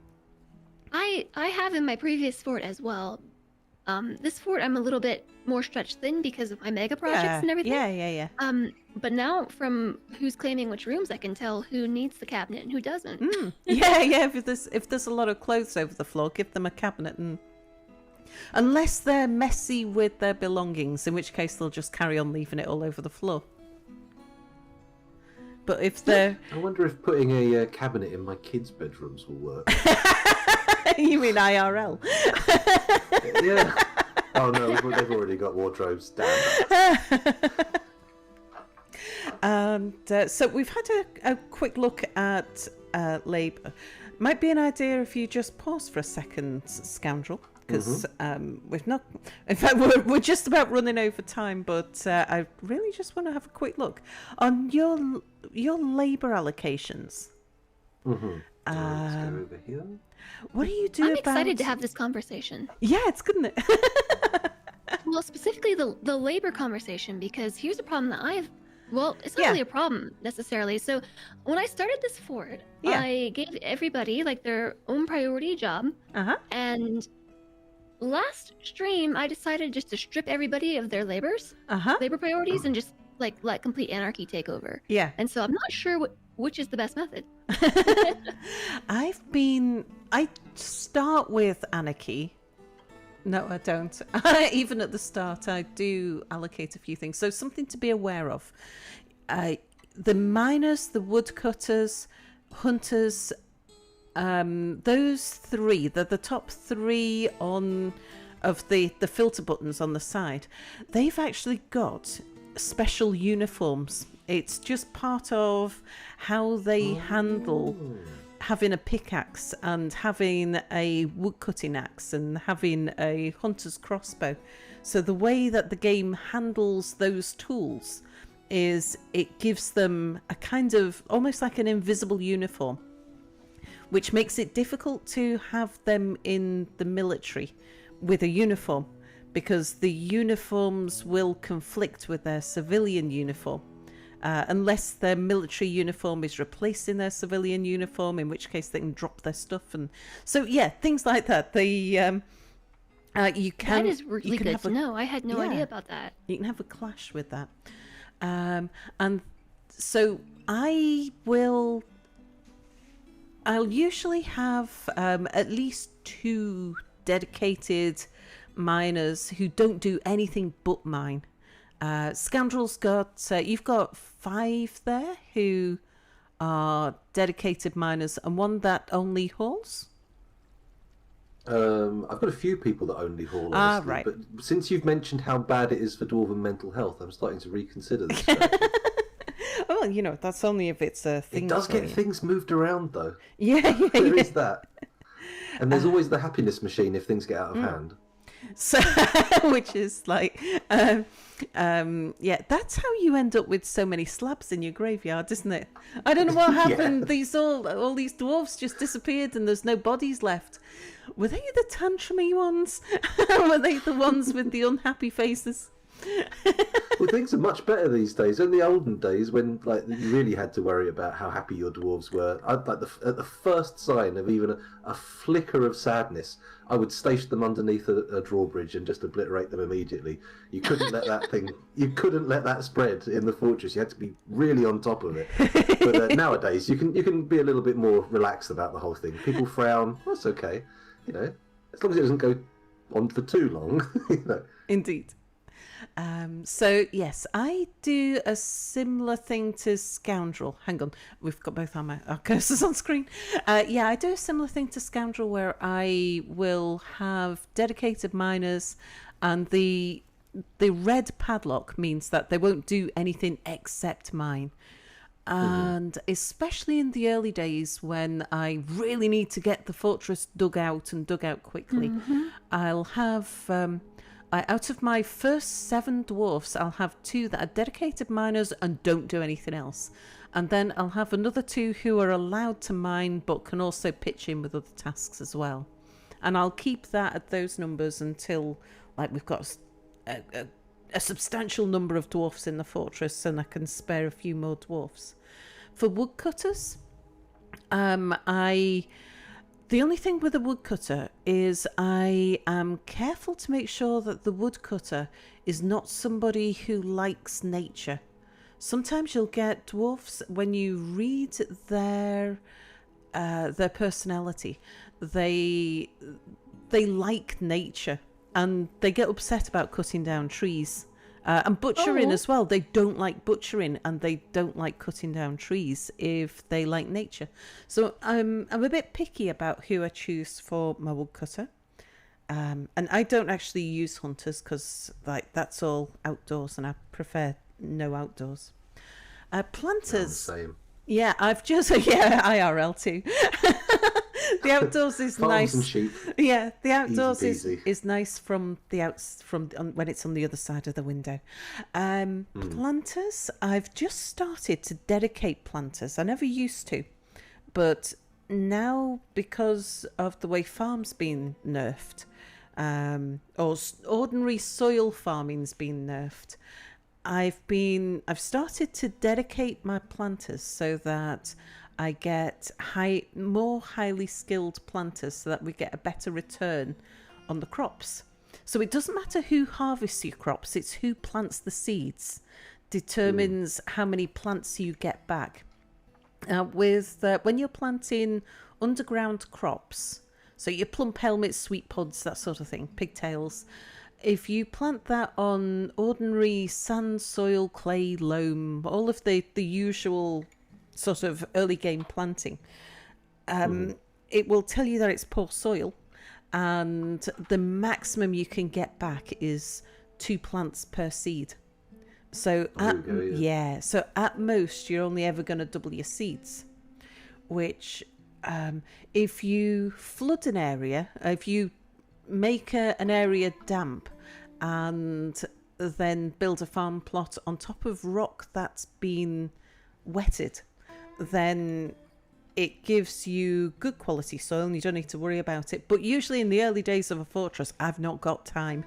I have in my previous fort as well. This fort I'm a little bit more stretched thin because of my mega projects and everything. Yeah. But now from who's claiming which rooms, I can tell who needs the cabinet and who doesn't. Yeah. If there's a lot of clothes over the floor, give them a cabinet, and unless they're messy with their belongings, in which case they'll just carry on leaving it all over the floor. But if they're I wonder if putting a cabinet in my kids' bedrooms will work. you mean IRL? Yeah. Oh no, they've already got wardrobes. Damn. And so we've had a quick look at labour. Might be an idea if you just pause for a second, Scoundrel, because we've not. In fact, we're just about running over time. But I really just want to have a quick look on your labour allocations. Let's go over here. What do you do I'm about? excited to have this conversation. Yeah, it's good, isn't it? Well, specifically the labor conversation, because here's a problem that I've. Well, it's not Yeah. really a problem necessarily. So, when I started this fort, Yeah. I gave everybody like their own priority job, and last stream I decided just to strip everybody of their labor priorities, and just like let complete anarchy take over. Yeah. And so I'm not sure which is the best method. I start with anarchy. No, I don't. Even at the start, I do allocate a few things. So something to be aware of. The miners, the woodcutters, hunters, those three, they're the top three of the filter buttons on the side. They've actually got special uniforms. It's just part of how they handle having a pickaxe and having a woodcutting axe and having a hunter's crossbow. So the way that the game handles those tools is it gives them a kind of almost like an invisible uniform, which makes it difficult to have them in the military with a uniform, because the uniforms will conflict with their civilian uniform. Unless their military uniform is replacing their civilian uniform, in which case they can drop their stuff. And so, yeah, things like that. You can. That is really good to know. I had no Yeah. idea about that. You can have a clash with that. And so I'll usually have at least 2 dedicated miners who don't do anything but mine. Scoundrel's got, you've got 5 there who are dedicated miners, and 1 that only hauls. I've got a few people that only haul, honestly, right. but since you've mentioned how bad it is for dwarven mental health, I'm starting to reconsider this strategy. Oh, you know, that's only if it's a thing. It does for get you. things moved around, though. Yeah. There is that. And there's always the happiness machine if things get out of hand. So, which is like, yeah, that's how you end up with so many slabs in your graveyard, isn't it? I don't know what happened. Yeah. These all these dwarves just disappeared, and there's no bodies left. Were they the tantrumy ones? Were they the ones with the unhappy faces? Well, things are much better these days. In the olden days, when like you really had to worry about how happy your dwarves were, at the first sign of even a flicker of sadness, I would station them underneath a drawbridge and just obliterate them immediately. You couldn't let that thing. You couldn't let that spread in the fortress. You had to be really on top of it. But nowadays, you can be a little bit more relaxed about the whole thing. People frown. That's okay. You know, as long as it doesn't go on for too long. Indeed. So yes, I do a similar thing to Scoundrel. Hang on, we've got both our cursors on screen. Yeah, I do a similar thing to Scoundrel where I will have dedicated miners, and the red padlock means that they won't do anything except mine. And especially in the early days when I really need to get the fortress dug out quickly, I'll have out of my first 7 dwarfs, I'll have 2 that are dedicated miners and don't do anything else, and then I'll have another 2 who are allowed to mine but can also pitch in with other tasks as well, and I'll keep that at those numbers until we've got a substantial number of dwarfs in the fortress and I can spare a few more dwarfs. For woodcutters, the only thing with a woodcutter is I am careful to make sure that the woodcutter is not somebody who likes nature. Sometimes you'll get dwarfs, when you read their personality, they like nature and they get upset about cutting down trees. And butchering as well. They don't like butchering and they don't like cutting down trees if they like nature. So I'm a bit picky about who I choose for my woodcutter. And I don't actually use hunters because that's all outdoors and I prefer no outdoors. Planters. Same. Yeah, I've just IRL too. The outdoors is Farms nice. And sheep. Yeah, the outdoors Easy peasy. is nice from when it's on the other side of the window. Planters, I've just started to dedicate planters. I never used to, but now because of the way farms been nerfed, or ordinary soil farming's been nerfed, I've started to dedicate my planters so that I get more highly skilled planters so that we get a better return on the crops. So it doesn't matter who harvests your crops, it's who plants the seeds determines how many plants you get back. When you're planting underground crops, so your plump helmets, sweet pods, that sort of thing, pigtails, if you plant that on ordinary sand, soil, clay, loam, all of the usual sort of early game planting, it will tell you that it's poor soil, and the maximum you can get back is 2 plants per seed. So so at most you're only ever going to double your seeds, which if you flood an area, if you make an area damp and then build a farm plot on top of rock that's been wetted, then it gives you good quality soil and you don't need to worry about it. But usually in the early days of a fortress, I've not got time.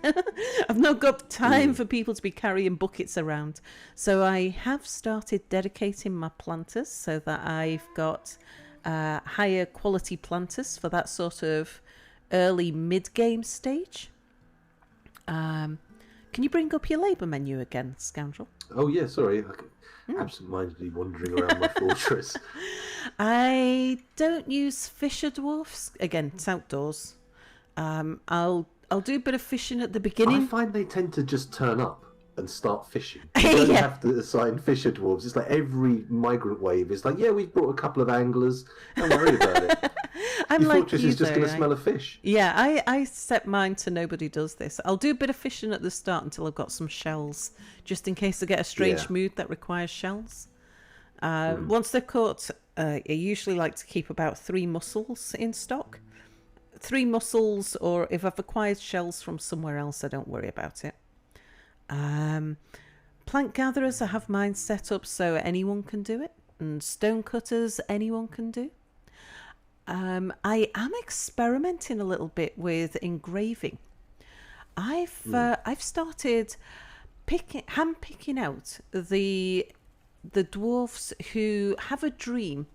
I've not got time for people to be carrying buckets around. So I have started dedicating my planters so that I've got higher quality planters for that sort of early mid-game stage. Can you bring up your labour menu again, Scoundrel? Oh yeah, sorry. Absent-mindedly wandering around my fortress. I don't use fisher dwarfs. Again, it's outdoors. I'll do a bit of fishing at the beginning. I find they tend to just turn up and start fishing. You don't have to assign fisher dwarves. It's like every migrant wave is like, yeah, we've brought a couple of anglers. Don't worry about it. I'm Your like fortress you, is just though, going to smell of fish. Yeah, I set mine to nobody does this. I'll do a bit of fishing at the start until I've got some shells, just in case I get a strange mood that requires shells. Once they're caught, I usually like to keep about 3 mussels in stock. 3 mussels, or if I've acquired shells from somewhere else, I don't worry about it. Plant gatherers, I have mine set up so anyone can do it, and stone cutters anyone can do. I am experimenting a little bit with engraving. I've started hand-picking out the dwarfs who have a dream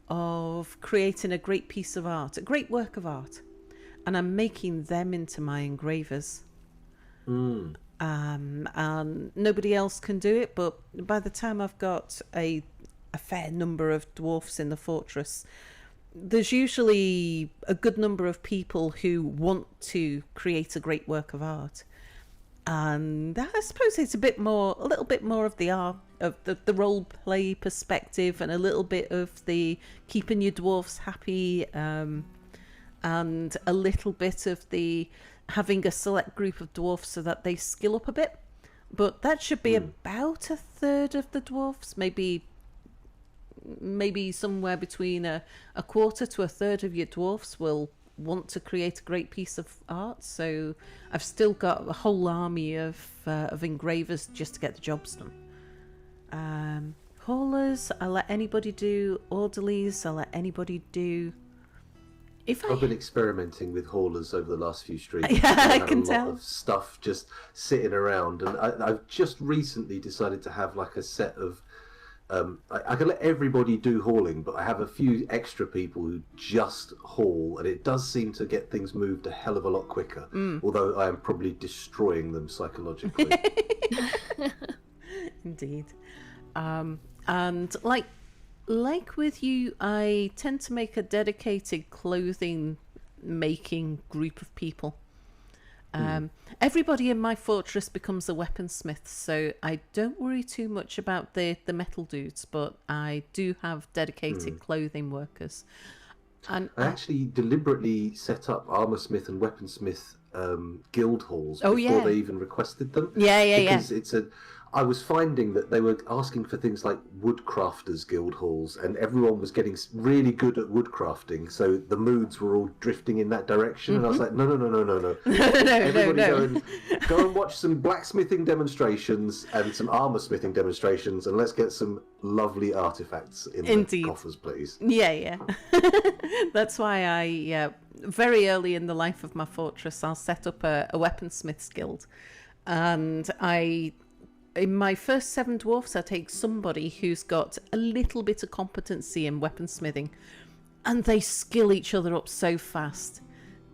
of creating a great piece of art, a great work of art, and I'm making them into my engravers. And nobody else can do it, but by the time I've got a fair number of dwarfs in the fortress, there's usually a good number of people who want to create a great work of art. And I suppose it's a little bit more of the art, of the role play perspective, and a little bit of the keeping your dwarfs happy, and a little bit of the having a select group of dwarfs so that they skill up a bit. But that should be about a third of the dwarfs, maybe somewhere between a quarter to a third of your dwarfs will want to create a great piece of art. So I've still got a whole army of engravers just to get the jobs done. Haulers, I let anybody do. Orderlies, I let anybody do. I've been experimenting with haulers over the last few streams. Yeah, I had can a lot tell. of stuff just sitting around, and I've just recently decided to have like a set of. I can let everybody do hauling, but I have a few extra people who just haul, and it does seem to get things moved a hell of a lot quicker. Although I am probably destroying them psychologically. Indeed. And like with you, I tend to make a dedicated clothing making group of people. Everybody in my fortress becomes a weaponsmith, so I don't worry too much about the metal dudes, but I do have dedicated clothing workers. And I actually deliberately set up armorsmith and weaponsmith guild halls before they even requested them. Because I was finding that they were asking for things like woodcrafters guild halls, and everyone was getting really good at woodcrafting, so the moods were all drifting in that direction. And I was like, no. Everybody go and watch some blacksmithing demonstrations and some armorsmithing demonstrations, and let's get some lovely artifacts in the coffers, please. Yeah. That's why I, very early in the life of my fortress, I'll set up a weaponsmiths guild. And in my first 7 dwarfs, I take somebody who's got a little bit of competency in weaponsmithing, and they skill each other up so fast,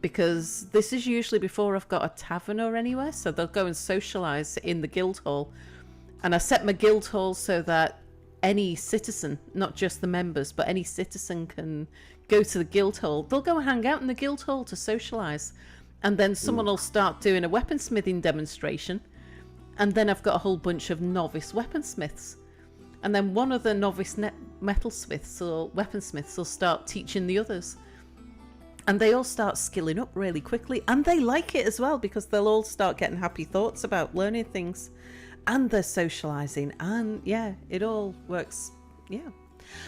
because this is usually before I've got a tavern or anywhere, so they'll go and socialise in the guild hall. And I set my guild hall so that any citizen, not just the members, but any citizen can go to the guild hall. They'll go and hang out in the guild hall to socialise, and then someone will start doing a weaponsmithing demonstration. And then I've got a whole bunch of novice weaponsmiths. And then one of the novice metalsmiths or weaponsmiths will start teaching the others. And they all start skilling up really quickly. And they like it as well, because they'll all start getting happy thoughts about learning things. And they're socialising. And yeah, it all works. Yeah.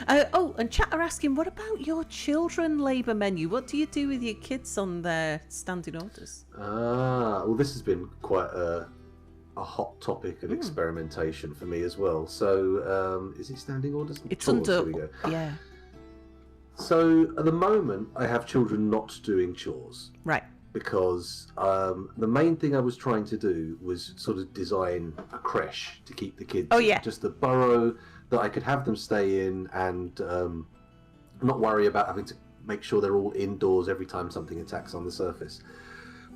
And chat are asking, what about your children labour menu? What do you do with your kids on their standing orders? Well, this has been quite a hot topic of experimentation for me as well. So is it standing orders? It's chores? under, Here we go. yeah. So at the moment I have children not doing chores. Right. Because the main thing I was trying to do was sort of design a creche to keep the kids in. Just a burrow that I could have them stay in, and not worry about having to make sure they're all indoors every time something attacks on the surface.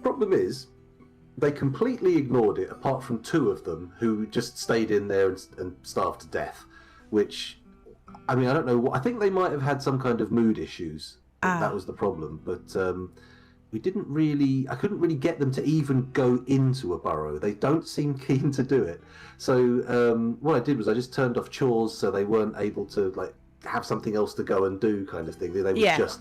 Problem is, they completely ignored it, apart from 2 of them who just stayed in there and starved to death. Which, I mean, I don't know. I think they might have had some kind of mood issues. That was the problem. But I couldn't really get them to even go into a burrow. They don't seem keen to do it. So what I did was I just turned off chores, so they weren't able to like have something else to go and do, kind of thing. They would just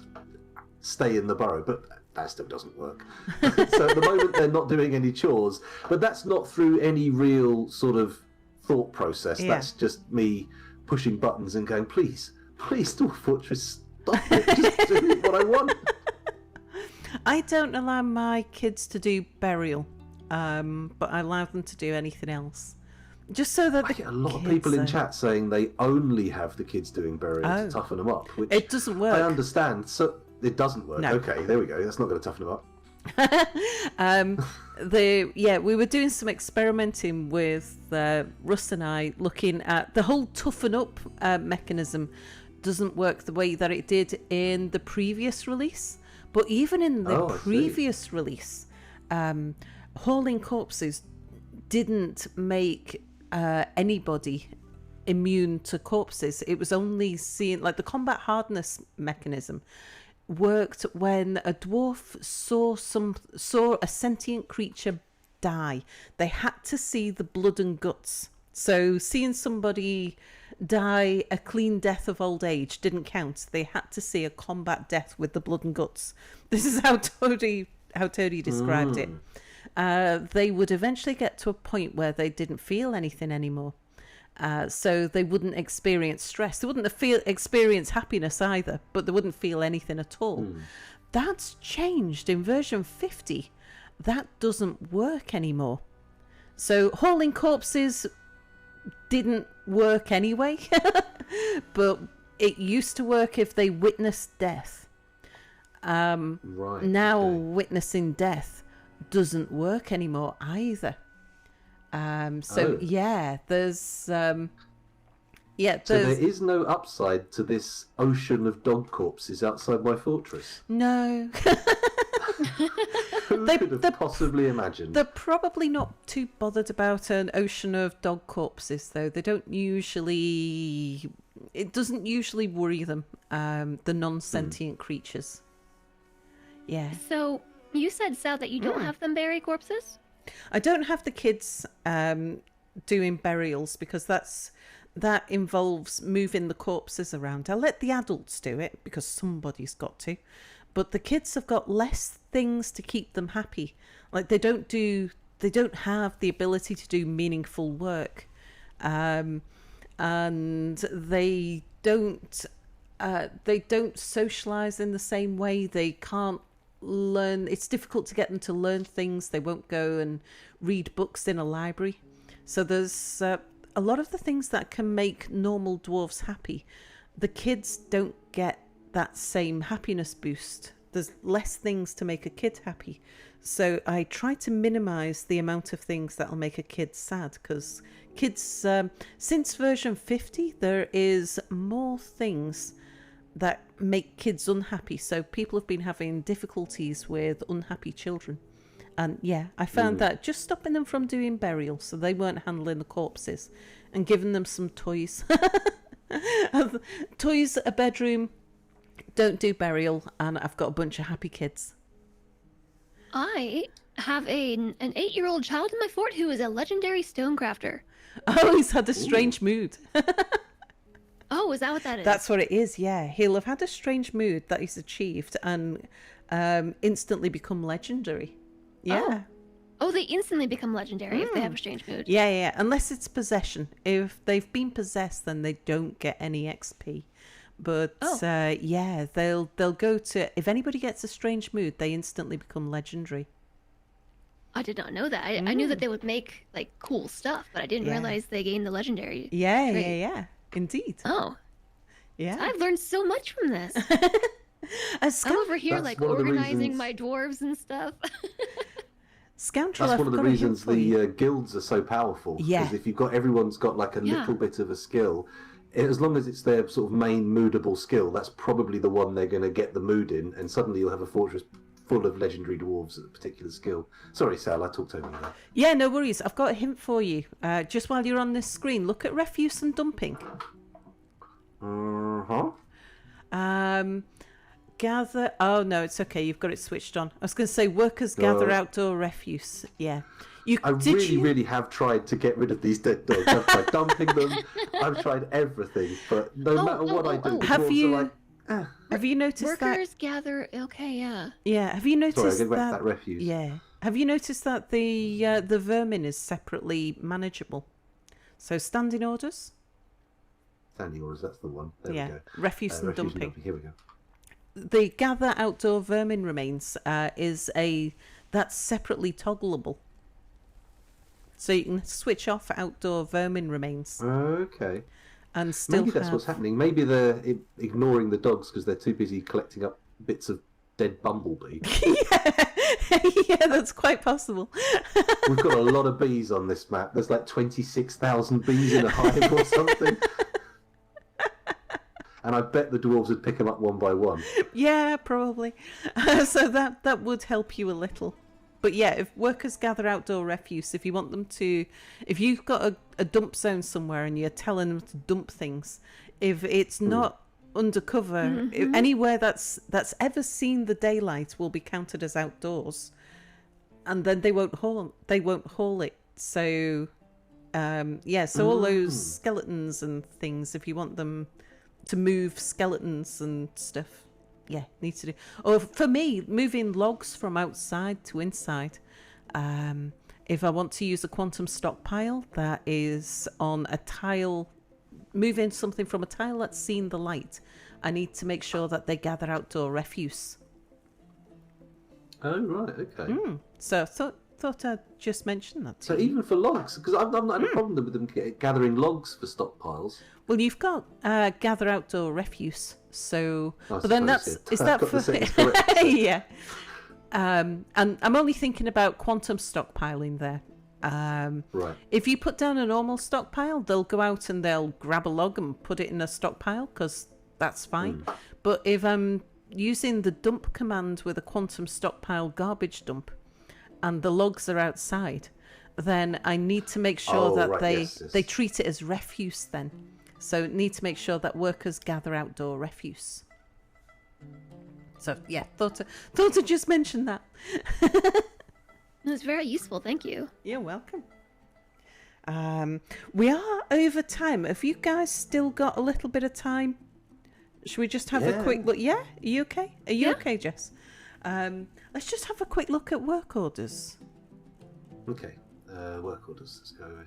stay in the burrow. But that still doesn't work. So at the moment they're not doing any chores, but that's not through any real sort of thought process. That's just me pushing buttons and going, please Dwarf Fortress, stop it, just do what I want. I don't allow my kids to do burial, but I allow them to do anything else. Just so that I get a lot of people in chat saying they only have the kids doing burial to toughen them up, which it doesn't work. I understand. So it doesn't work. No. Okay, there we go. That's not going to toughen them up. We were doing some experimenting with Russ and I, looking at the whole toughen up mechanism. Doesn't work the way that it did in the previous release, but even in the previous release, hauling corpses didn't make anybody immune to corpses. It was only seeing, like, the combat hardness mechanism worked when a dwarf saw a sentient creature die. They had to see the blood and guts. So seeing somebody die a clean death of old age didn't count. They had to see a combat death with the blood and guts. This is how Toady described it. They would eventually get to a point where they didn't feel anything anymore. So they wouldn't experience stress. They wouldn't experience happiness either, but they wouldn't feel anything at all. That's changed in version 50. That doesn't work anymore. So hauling corpses didn't work anyway, but it used to work if they witnessed death. Now witnessing death doesn't work anymore either. There's So there is no upside to this ocean of dog corpses outside my fortress. No. Who could have possibly imagined? They're probably not too bothered about an ocean of dog corpses, though. They don't usually... It doesn't usually worry them, the non-sentient creatures. Yeah. So, you said, Sal, that you don't have them bury corpses? I don't have the kids doing burials because that involves moving the corpses around. I'll let the adults do it because somebody's got to. But the kids have got less things to keep them happy. Like they don't have the ability to do meaningful work. And they don't socialize in the same way. They can't learn. It's difficult to get them to learn things. They won't go and read books in a library. So there's a lot of the things that can make normal dwarves happy. The kids don't get that same happiness boost. There's less things to make a kid happy. So I try to minimize the amount of things that'll make a kid sad, because kids, since version 50, there is more things that make kids unhappy. So people have been having difficulties with unhappy children. And yeah, I found that just stopping them from doing burials so they weren't handling the corpses and giving them some toys. Toys, a bedroom, don't do burial, and I've got a bunch of happy kids. I have an 8-year-old child in my fort who is a legendary stonecrafter. Oh, he's had a strange mood. Oh, is that what that is? That's what it is, yeah. He'll have had a strange mood that he's achieved and instantly become legendary. Yeah. Oh, they instantly become legendary if they have a strange mood. Yeah. Unless it's possession. If they've been possessed, then they don't get any XP. But yeah, they'll go to... If anybody gets a strange mood, they instantly become legendary. I did not know that. I knew that they would make like cool stuff, but I didn't realize they gained the legendary trait. Yeah. Indeed. Oh. Yeah. I've learned so much from this. I'm over here like organizing my dwarves and stuff. Scoundrel. That's one of the reasons the guilds are so powerful. Yeah. Because if everyone's got like a little bit of a skill, as long as it's their sort of main moodable skill, that's probably the one they're going to get the mood in, and suddenly you'll have a fortress full of legendary dwarves at a particular skill. Sorry, Sal, I talked over you there. Yeah, no worries. I've got a hint for you. Just while you're on this screen, look at refuse and dumping. Gather... Oh, no, it's okay. You've got it switched on. I was going to say workers gather outdoor refuse. Yeah. I really have tried to get rid of these dead dogs. I've tried dumping them. I've tried everything. But no matter what I do, the dwarves are like... Have you noticed that... Workers gather... Okay, yeah. Yeah, have you noticed Sorry, I get back to that refuse. Yeah. Have you noticed that the vermin is separately manageable? So standing orders... Standing orders, that's the one. There we go. Refuse and dumping. Here we go. The gather outdoor vermin remains that's separately toggleable. So you can switch off outdoor vermin remains. Okay. And still Maybe that's what's happening. Maybe they're ignoring the dogs because they're too busy collecting up bits of dead bumblebee. Yeah, that's quite possible. We've got a lot of bees on this map. There's like 26,000 bees in a hive or something. And I bet the dwarves would pick them up one by one. Yeah, probably. So that would help you a little. But yeah, if workers gather outdoor refuse, if you want them to, if you've got a dump zone somewhere and you're telling them to dump things, if it's not undercover, anywhere that's ever seen the daylight will be counted as outdoors, and then they won't haul it. So so all those skeletons and things, if you want them to move skeletons and stuff, need to do. Or for me, moving logs from outside to inside. If I want to use a quantum stockpile that is on a tile, moving something from a tile that's seen the light, I need to make sure that they gather outdoor refuse. Oh, right, okay. So I thought I'd just mention that. So even for logs, because I've not had a problem with them gathering logs for stockpiles. Well, you've got gather outdoor refuse. So, I but then suppose, is that got for? the settings correct, so. Yeah. And I'm only thinking about quantum stockpiling there. Right. If you put down a normal stockpile, they'll go out and they'll grab a log and put it in a stockpile because that's fine. But if I'm using the dump command with a quantum stockpile garbage dump and the logs are outside, then I need to make sure that they treat it as refuse then. So need to make sure that workers gather outdoor refuse. So yeah, thought to just mention that. That's very useful. Thank you. You're welcome. We are over time. Have you guys still got a little bit of time? Should we just have a quick look? Yeah? Are you okay? Are you okay, Jess? Let's just have a quick look at work orders. Okay. Work orders. Let's go.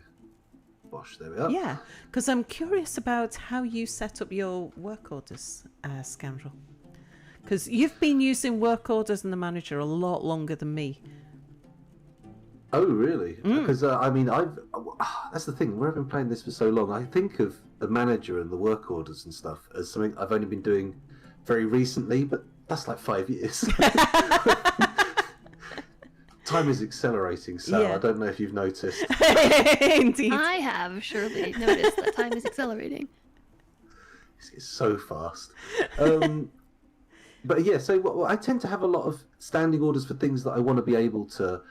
Bosh, there we are. Yeah, because I'm curious about how you set up your work orders, Scoundrel. Because you've been using work orders and the manager a lot longer than me. Oh, really? Because, that's the thing. Where I've been playing this for so long, I think of the manager and the work orders and stuff as something I've only been doing very recently, but that's like 5 years. Time is accelerating, Sal. I don't know if you've noticed. Indeed. I have surely noticed that time is accelerating. It's so fast. But yeah, so I tend to have a lot of standing orders for things that I want to be able to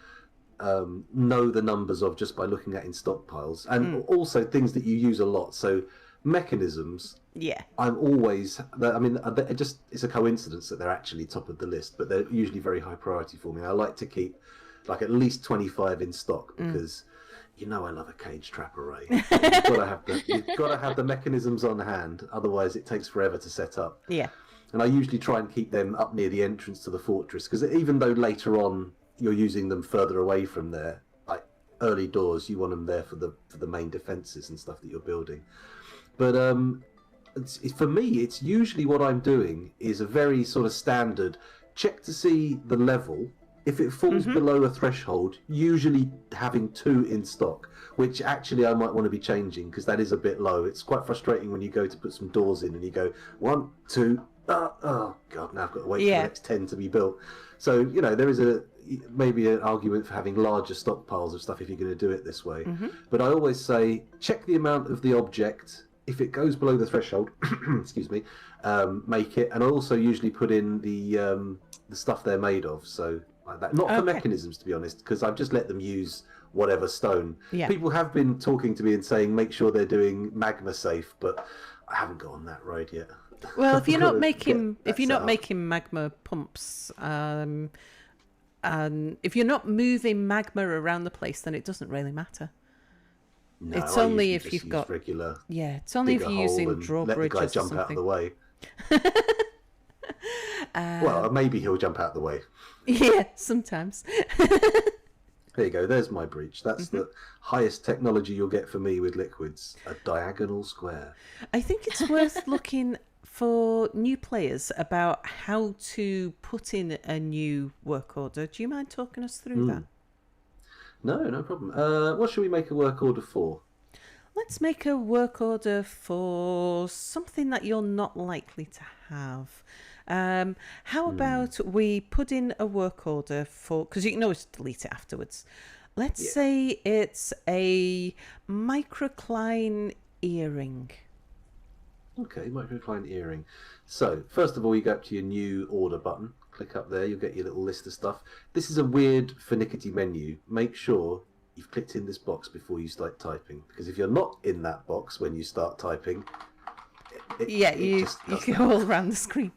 know the numbers of just by looking at in stockpiles, and also things that you use a lot. So mechanisms. Yeah. I'm always. It's a coincidence that they're actually top of the list, but they're usually very high priority for me. I like to keep like at least 25 in stock because I love a cage trap array. You've got to have the mechanisms on hand, otherwise it takes forever to set up. Yeah. And I usually try and keep them up near the entrance to the fortress, because even though later on you're using them further away from there, like early doors, you want them there for the main defences and stuff that you're building. But for me, it's usually what I'm doing is a very sort of standard check to see the level. If it falls below a threshold, usually having 2 in stock, which actually I might want to be changing because that is a bit low. It's quite frustrating when you go to put some doors in and you go 1, 2, oh god, now I've got to wait for the next 10 to be built. So there is maybe an argument for having larger stockpiles of stuff if you're going to do it this way. But I always say check the amount of the object. If it goes below the threshold, excuse me, make it. And I also usually put in the stuff they're made of. So like that, not for mechanisms, to be honest, because I've just let them use whatever stone. Yeah. People have been talking to me and saying make sure they're doing magma safe, but I haven't got on that road yet. Well, if you're not making magma pumps, and if you're not moving magma around the place, then it doesn't really matter. No, it's only if you've got regular. Yeah, it's only if you're using drawbridges let the guy jump out of the way. Well, maybe he'll jump out of the way. Yeah, sometimes. There you go. There's my breach. That's the highest technology you'll get for me with liquids. A diagonal square. I think it's worth looking for new players about how to put in a new work order. Do you mind talking us through that? No problem. What should we make a work order for? Let's make a work order for something that you're not likely to have. How about we put in a work order for, because you can always delete it afterwards. Let's say it's a microcline earring. Okay, microcline earring. So, first of all, you go up to your new order button, Click up there, you'll get your little list of stuff. This is a weird finicky menu. Make sure you've clicked in this box before you start typing, because if you're not in that box when you start typing, you go all around the screen.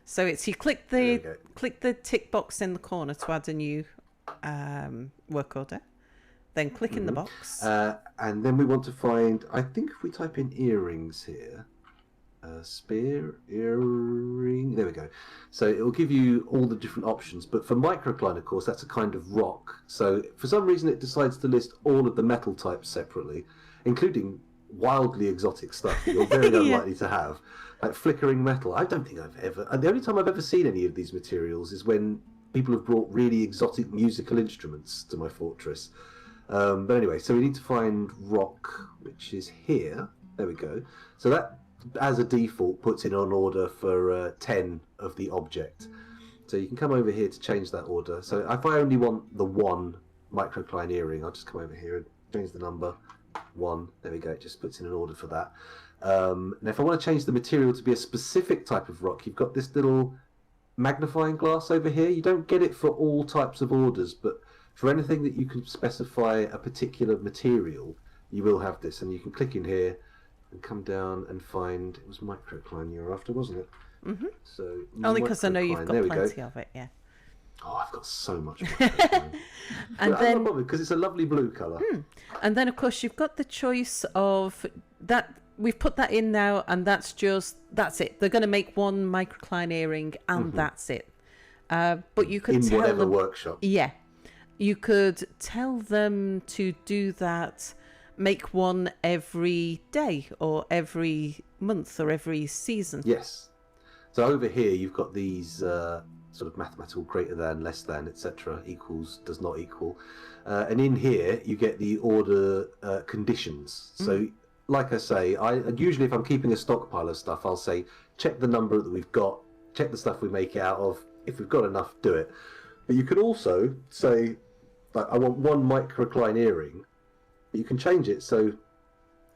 So it's you click the tick box in the corner to add a new work order, then click in the box, and then we want to find, I think if we type in earrings here, spear, earring, there we go. So it will give you all the different options, but for microcline, of course, that's a kind of rock. So for some reason it decides to list all of the metal types separately, including wildly exotic stuff that you're very unlikely to have, like flickering metal. I don't think I've ever, and the only time I've ever seen any of these materials is when people have brought really exotic musical instruments to my fortress. But anyway, so we need to find rock, which is here. There we go. So that, as a default, puts in an order for 10 of the object. So you can come over here to change that order. So if I only want the one microcline earring, I'll just come over here and change the number 1. There we go. It just puts in an order for that. Now if I want to change the material to be a specific type of rock, you've got this little magnifying glass over here. You don't get it for all types of orders, but for anything that you can specify a particular material, you will have this. And you can click in here and come down and find, it was microcline you were after, wasn't it? Mm-hmm. So only because I know you've got plenty of it, yeah. Oh, I've got so much microcline. And but then, because it's a lovely blue colour. And then, of course, you've got the choice of that. We've put that in now, and that's it. They're going to make one microcline earring, and that's it. But you could tell whatever them, workshop. Yeah, you could tell them to do that. Make one every day, or every month, or every season. Yes. So over here, you've got these sort of mathematical greater than, less than, etc. Equals, does not equal. And in here, you get the order conditions. So, like I say, usually if I'm keeping a stockpile of stuff, I'll say, check the number that we've got, check the stuff we make it out of. If we've got enough, do it. But you could also say, like, I want one microcline earring. But you can change it so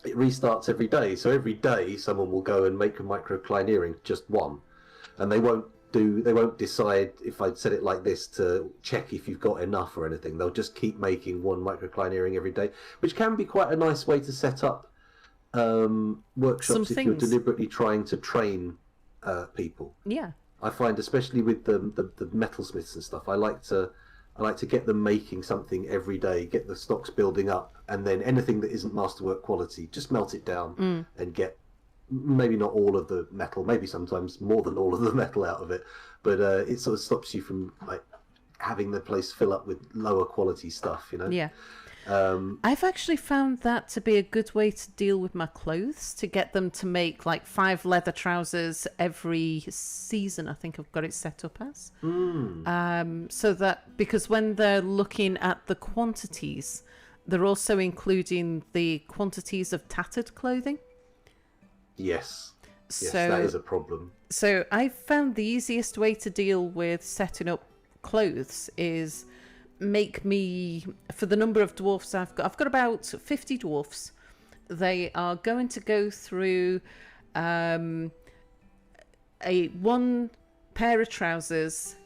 it restarts every day. So every day, someone will go and make a microcline earring, just one. And they won't decide, if I set it like this, to check if you've got enough or anything. They'll just keep making one microcline earring every day, which can be quite a nice way to set up workshops if you're deliberately trying to train people. Yeah, I find, especially with the metalsmiths and stuff, I like to get them making something every day, get the stocks building up, and then anything that isn't masterwork quality, just melt it down and get maybe not all of the metal, maybe sometimes more than all of the metal out of it, but it sort of stops you from like having the place fill up with lower quality stuff, you know? Yeah. I've actually found that to be a good way to deal with my clothes, to get them to make like 5 leather trousers every season. I think I've got it set up as so that, because when they're looking at the quantities, they're also including the quantities of tattered clothing. Yes, so that is a problem. So I found the easiest way to deal with setting up clothes is make me, for the number of dwarfs I've got about 50 dwarfs. They are going to go through one pair of trousers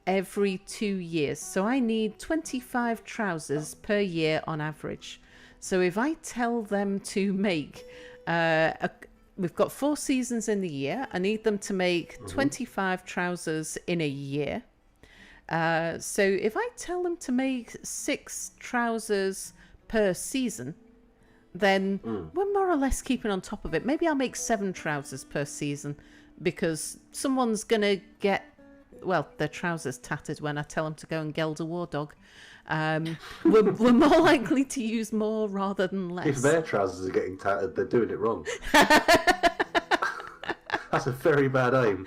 every 2 years. So I need 25 trousers per year on average. So if I tell them to make we've got 4 seasons in the year, I need them to make 25 trousers in a year. So if I tell them to make 6 trousers per season, then we're more or less keeping on top of it. Maybe I'll make 7 trousers per season, because someone's going to get, well, their trousers tattered when I tell them to go and geld a war dog. We're more likely to use more rather than less. If their trousers are getting tattered, they're doing it wrong. That's a very bad aim.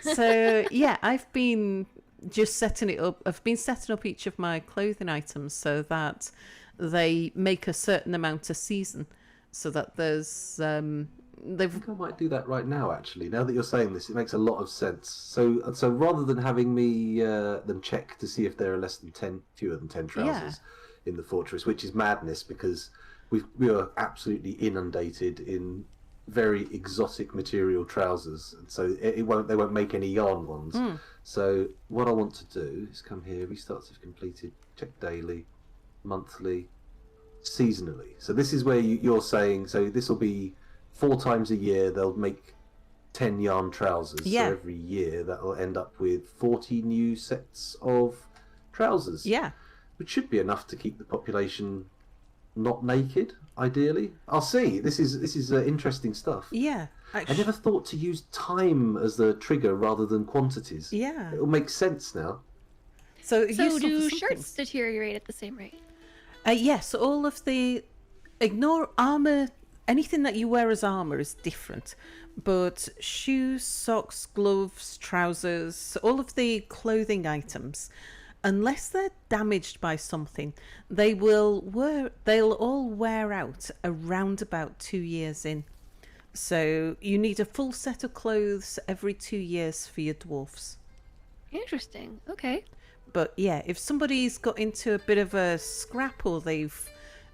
So yeah, I've been just setting it up. I've been setting up each of my clothing items so that they make a certain amount a season, so that there's I think I might do that right now, actually. Now that you're saying this, it makes a lot of sense. So rather than having me them check to see if there are fewer than 10 trousers in the fortress, which is madness, because we are absolutely inundated in very exotic material trousers, so they won't make any yarn ones. So what I want to do is come here, restarts if completed, check daily, monthly, seasonally. So this is where you're saying, so this will be 4 times a year they'll make 10 yarn trousers. Yeah. So every year that will end up with 40 new sets of trousers. Yeah. Which should be enough to keep the population not naked, ideally. I'll see. This is interesting stuff. Yeah. I never thought to use time as the trigger rather than quantities. Yeah. It'll make sense now. So do shirts deteriorate at the same rate? Yes, all of the... Ignore armour. Anything that you wear as armour is different. But shoes, socks, gloves, trousers, all of the clothing items, unless they're damaged by something, they'll all wear out around about 2 years in. So you need a full set of clothes every 2 years for your dwarfs. Interesting. Okay. But yeah, if somebody's got into a bit of a scrap, or they've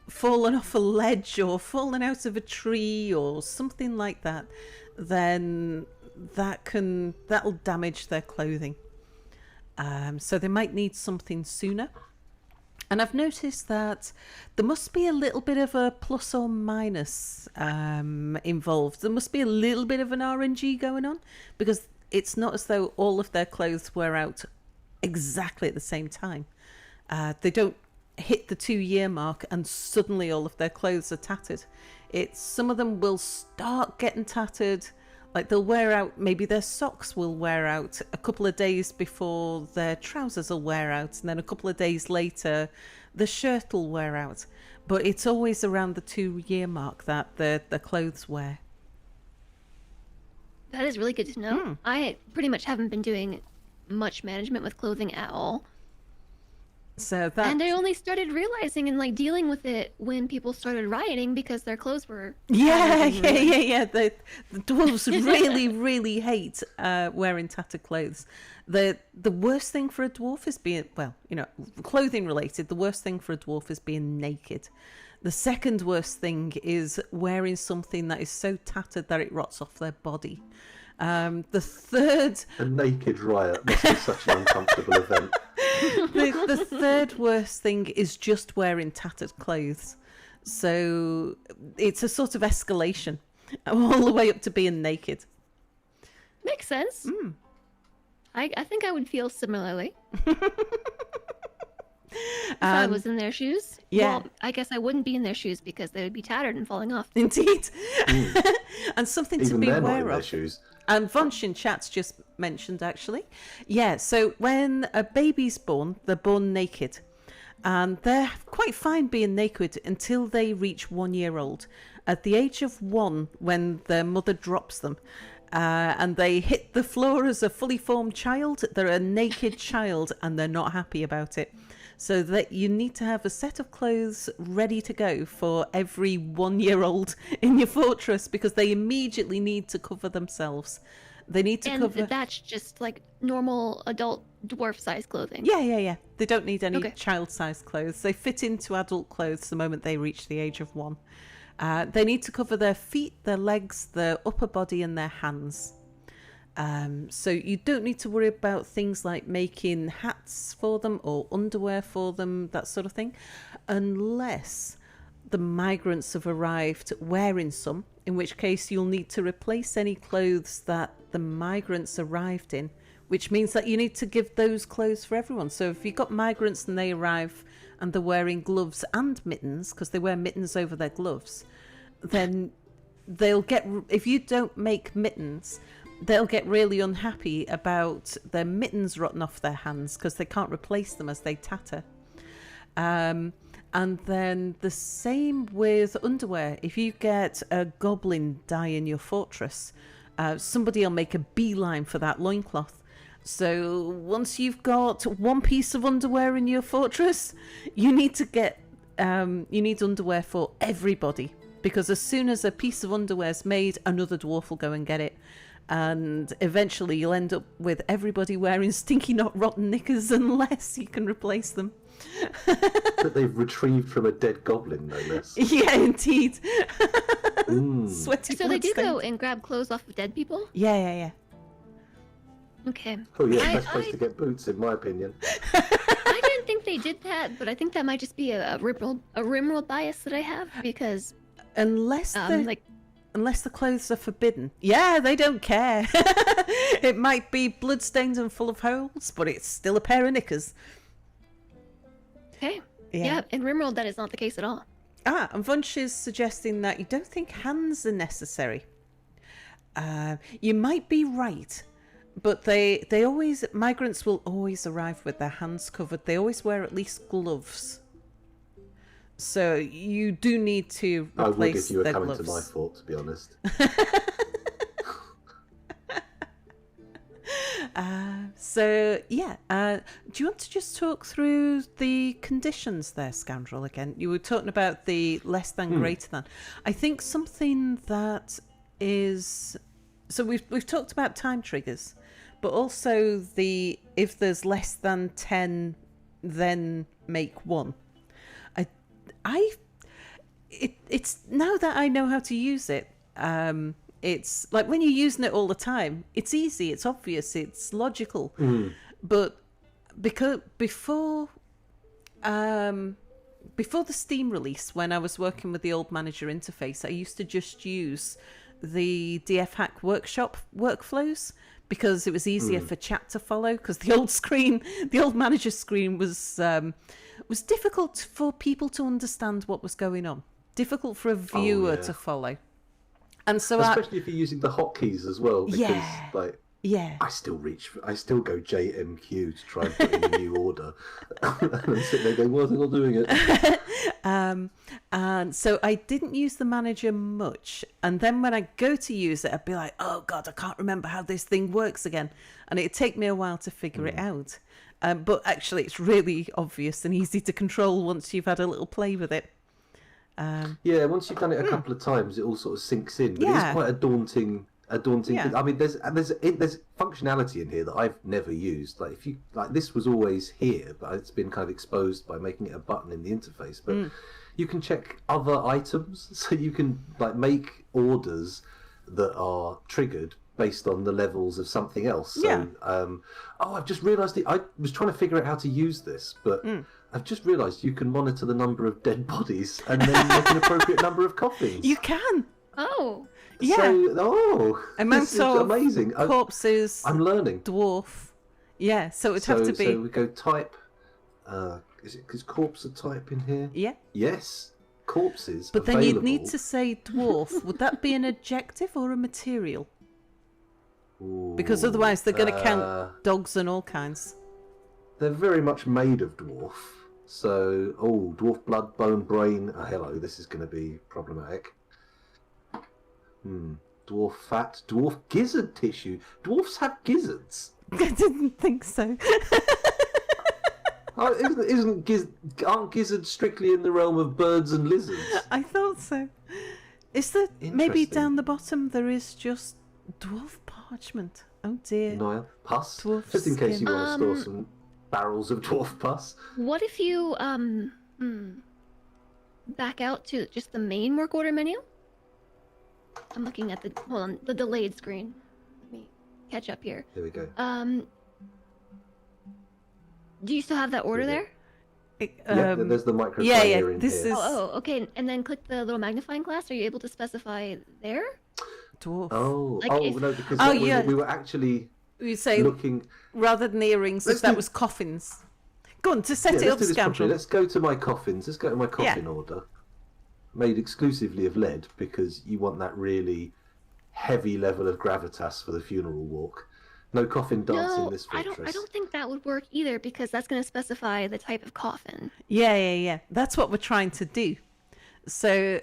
fallen off a ledge or fallen out of a tree or something like that, then that'll damage their clothing. So they might need something sooner. And I've noticed that there must be a little bit of a plus or minus involved. There must be a little bit of an RNG going on, because it's not as though all of their clothes wear out exactly at the same time. They don't hit the 2 year mark and suddenly all of their clothes are tattered. Some of them will start getting tattered. Like they'll wear out, maybe their socks will wear out a couple of days before their trousers will wear out, and then a couple of days later the shirt will wear out. But it's always around the 2 year mark that the clothes wear. That is really good to know. I pretty much haven't been doing much management with clothing at all. So that... And I only started realizing and like dealing with it when people started rioting because their clothes were... Yeah. The dwarves really, really hate wearing tattered clothes. The worst thing for a dwarf is being... Well, clothing related, the worst thing for a dwarf is being naked. The second worst thing is wearing something that is so tattered that it rots off their body. The third... A naked riot must be such an uncomfortable event. The third worst thing is just wearing tattered clothes. So it's a sort of escalation all the way up to being naked. Makes sense. I think I would feel similarly. If I was in their shoes. Yeah. Well, I guess I wouldn't be in their shoes because they would be tattered and falling off. Indeed. And something Even to be they're not aware in their of. shoes. And Vonch in chat's just mentioned, actually. Yeah, so when a baby's born, they're born naked. And they're quite fine being naked until they reach 1 year old. At the age of 1, when their mother drops them, and they hit the floor as a fully formed child, they're a naked child and they're not happy about it. So that you need to have a set of clothes ready to go for every 1 year old in your fortress, because they immediately need to cover themselves. They need to cover... And that's just like normal adult dwarf size clothing. Yeah. They don't need any Okay. child-sized clothes. They fit into adult clothes the moment they reach the age of 1. They need to cover their feet, their legs, their upper body and their hands. So you don't need to worry about things like making hats for them or underwear for them, that sort of thing, unless the migrants have arrived wearing some, in which case you'll need to replace any clothes that the migrants arrived in, which means that you need to give those clothes for everyone. So if you've got migrants and they arrive and they're wearing gloves and mittens, because they wear mittens over their gloves, then they'll get... If you don't make mittens... they'll get really unhappy about their mittens rotting off their hands because they can't replace them as they tatter. And then the same with underwear. If you get a goblin die in your fortress, somebody will make a beeline for that loincloth. So once you've got one piece of underwear in your fortress, you need to get you need underwear for everybody, because as soon as a piece of underwear is made, another dwarf will go and get it. And eventually you'll end up with everybody wearing stinky not rotten knickers unless you can replace them. That they've retrieved from a dead goblin, no less. Yeah, indeed. Sweaty So they do bloodstains. go and grab clothes off of dead people? Yeah. Okay. Oh yeah, best place to get boots, in my opinion. I didn't think they did that, but I think that might just be a rimworld bias that I have because Unless the like unless the clothes are forbidden. Yeah, they don't care. It might be bloodstained and full of holes, but it's still a pair of knickers. okay. Yeah. Yeah, in rimworld that is not the case at all. And Vunch is suggesting that you don't think hands are necessary. You might be right, but migrants will always arrive with their hands covered. They always wear at least gloves. So you do need to I would replace if you were their coming gloves. to my fort, to be honest. Do you want to just talk through the conditions there, Scoundrel, again? You were talking about the less than, greater than. I think something that is... So we've talked about time triggers, but also if there's less than 10, then make 1. It's now that I know how to use it, it's like when you're using it all the time, it's easy, it's obvious, it's logical. But because before the Steam release, when I was working with the old manager interface, I used to just use the DF Hack workshop workflows because it was easier for chat to follow, because the old manager screen was difficult for people to understand what was going on, difficult for a viewer to follow. And so especially if you're using the hotkeys as well, because I still go JMQ to try and put in a new order. And sit there going, why are they not doing it? And so I didn't use the manager much. And then when I go to use it, I'd be like, oh God, I can't remember how this thing works again. And it'd take me a while to figure it out. But actually, it's really obvious and easy to control once you've had a little play with it. Yeah, once you've done it a couple of times, it all sort of sinks in. But it is quite a daunting. Yeah. I mean, there's functionality in here that I've never used. Like this was always here, but it's been kind of exposed by making it a button in the interface. But you can check other items, so you can like make orders that are triggered based on the levels of something else. So, I've just realised I was trying to figure out how to use this, but I've just realised you can monitor the number of dead bodies and then make an appropriate number of coffins. You can. Oh. Yeah. So, Amount this is of amazing. corpses. I'm learning. Dwarf. Yeah, so it'd have to be. So we go type. Is corpse a type in here? Yeah. Yes. Corpses. But then available. you'd need to say dwarf. Would that be an adjective or a material? Ooh, Because otherwise they're going to count dogs and all kinds. They're very much made of dwarf. So, dwarf blood, bone, brain. Oh, hello, this is going to be problematic. Dwarf fat, dwarf gizzard tissue. Dwarfs have gizzards. I didn't think so. Aren't gizzards strictly in the realm of birds and lizards? I thought so. Is there maybe down the bottom there is just dwarf parchment? Oh dear. Niall, pus. Dwarf Just in case skin. you want to store some barrels of dwarf pus. What if you back out to just the main work order menu? I'm looking at the delayed screen. Let me catch up here. Here we go. Do you still have that order there? There's the micro yeah, player in this here. is okay. And then click the little magnifying glass. Are you able to specify there? dwarf. No, because we were actually You say looking. rather than earrings, if that was coffins. Go on to set it Let's up, do this properly. Scoundrel. Let's go to my coffins. Let's go to my coffin order. Made exclusively of lead, because you want that really heavy level of gravitas for the funeral walk. No coffin dance in this fortress. I don't think that would work either, because that's going to specify the type of coffin. Yeah. That's what we're trying to do. So,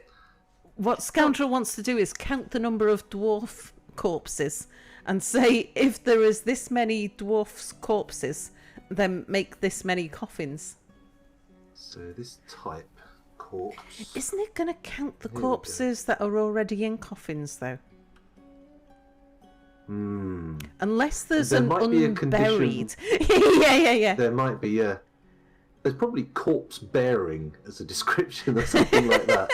what Scoundrel wants to do is count the number of dwarf corpses and say if there is this many dwarfs' corpses, then make this many coffins. So this type corpse. Isn't it going to count the corpses that are already in coffins, though? Unless there's There an might be a unburied. condition. yeah. There might be, yeah. There's probably corpse bearing as a description or something like that.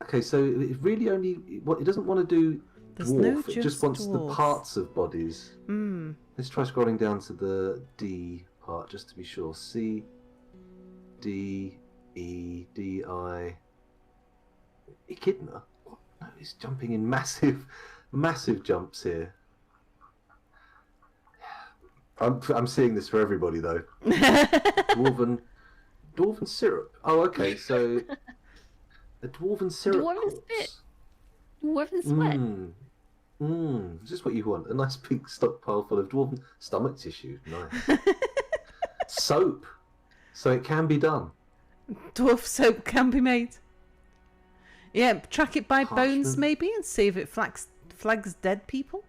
Okay, so it really only it doesn't want to do There's no dwarf. It just wants the dwarf. parts of bodies. Mm. Let's try scrolling down to the D part just to be sure. C, D, E, D, I. Echidna? What? No, he's jumping in massive jumps here. I'm seeing this for everybody though. Dwarven syrup. Oh, okay. So a dwarven syrup. Dwarven spit. Dwarven sweat. Just what you want. A nice pink stockpile full of dwarven stomach tissue. Nice. Soap. So it can be done. Dwarf soap can be made. Yeah, track it by bones Parchment. maybe and see if it flags dead people.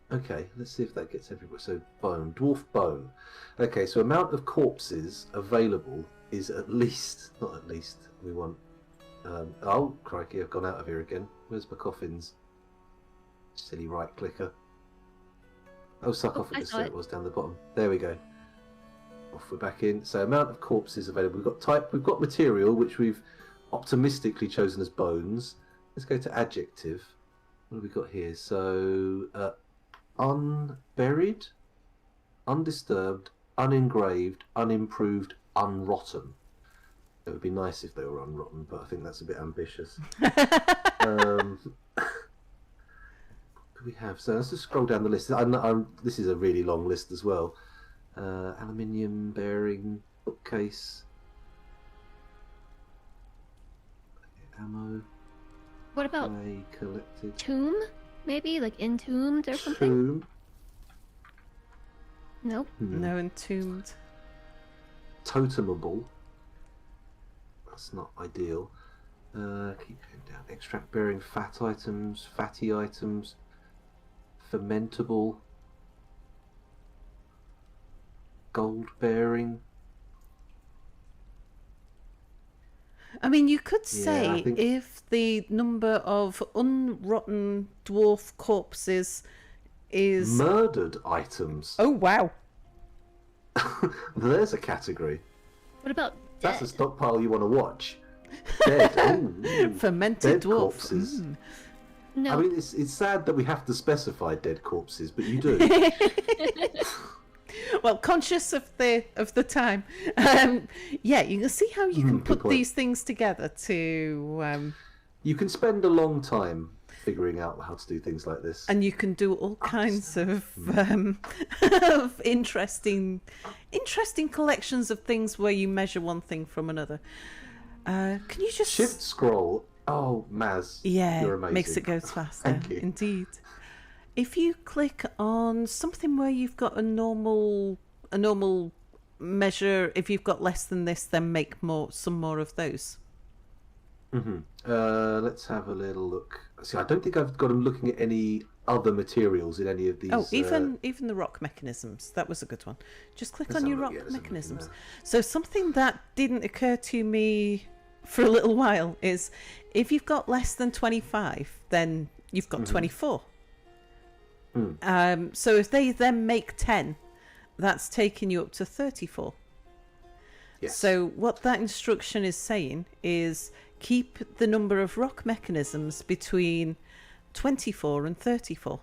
Okay, let's see if that gets everywhere. So bone, dwarf bone. Okay, so amount of corpses available is not at least. We want. Oh, crikey! I've gone out of here again. Where's my coffins? Silly right clicker. Oh, sarcophagus. saw There it. it was down the bottom. There we go. Off we're back in. So amount of corpses available. We've got type. We've got material, which we've optimistically chosen as bones. Let's go to adjective. What have we got here? So unburied, undisturbed, unengraved, unimproved, unrotten. It would be nice if they were unrotten, but I think that's a bit ambitious. What do we have? So let's just scroll down the list. This is a really long list as well. Aluminium bearing, bookcase, ammo. What about Clay collected. tomb? Maybe like entombed or something? Tomb. Nope. No entombed. Totemable. That's not ideal. Keep going down. Extract bearing fat items, fatty items, fermentable, gold bearing. I mean, you could Yeah, say I think- if the number of unrotten dwarf corpses is... Murdered items. Oh, wow. There's a category. What about That's a dead? stockpile you want to watch. Dead. Ooh. Fermented Dead dwarfs. corpses. No. I mean, it's sad that we have to specify dead corpses, but you do. Well, conscious of the time. Yeah, you can see how you can good put point. these things together to... You can spend a long time figuring out how to do things like this. and you can do all kinds of interesting collections of things where you measure one thing from another. Can you just... Shift scroll. Oh, Maz. Yeah, You're amazing. makes it go faster. Thank you. Indeed. If you click on something where you've got a normal measure, if you've got less than this, then make some more of those. Let's have a little look. See, I don't think I've got them looking at any other materials in any of these. Oh, even the rock mechanisms. That was a good one. Just click Let's on have your a rock look. Yeah, let's have a look mechanisms. in there. So something that didn't occur to me for a little while is if you've got less than 25, then you've got 24. So if they then make 10, that's taking you up to 34. Yes. So what that instruction is saying is keep the number of rock mechanisms between 24 and 34.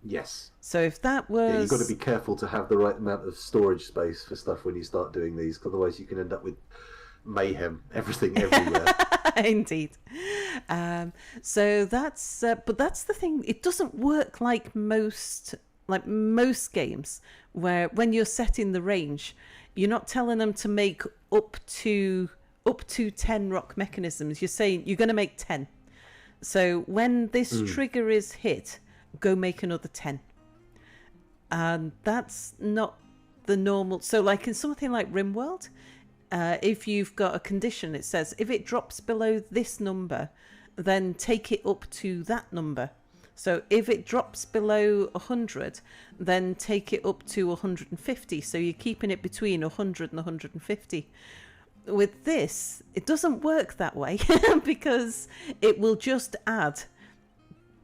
Yes. So if that was... Yeah, you've got to be careful to have the right amount of storage space for stuff when you start doing these, otherwise you can end up with mayhem, everything everywhere. Indeed. So that's... but that's the thing. It doesn't work like most games where when you're setting the range, you're not telling them to make up to 10 rock mechanisms. You're saying you're going to make 10. So when this trigger is hit, go make another 10. And that's not the normal. So like in something like RimWorld, if you've got a condition, it says if it drops below this number, then take it up to that number. So if it drops below 100, then take it up to 150. So you're keeping it between 100 and 150. With this, it doesn't work that way because it will just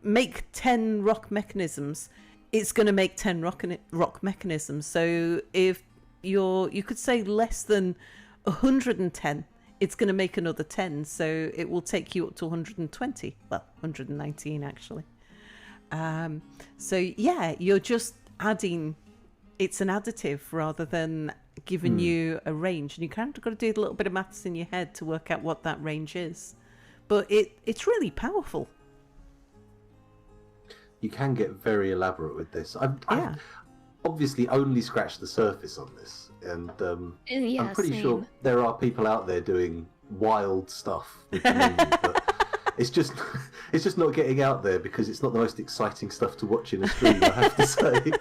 make 10 rock mechanisms. It's going to make 10 rock mechanisms. So if you could say less than 110 it's going to make another 10, so it will take you up to 120. Well, 119 actually. So yeah, you're just adding. It's an additive rather than giving you a range, and you kind of got to do a little bit of maths in your head to work out what that range is. But it's really powerful. You can get very elaborate with this. I've obviously only scratched the surface on this, and I'm pretty sure there are people out there doing wild stuff with the menu, but it's just not getting out there because it's not the most exciting stuff to watch in a stream, I have to say.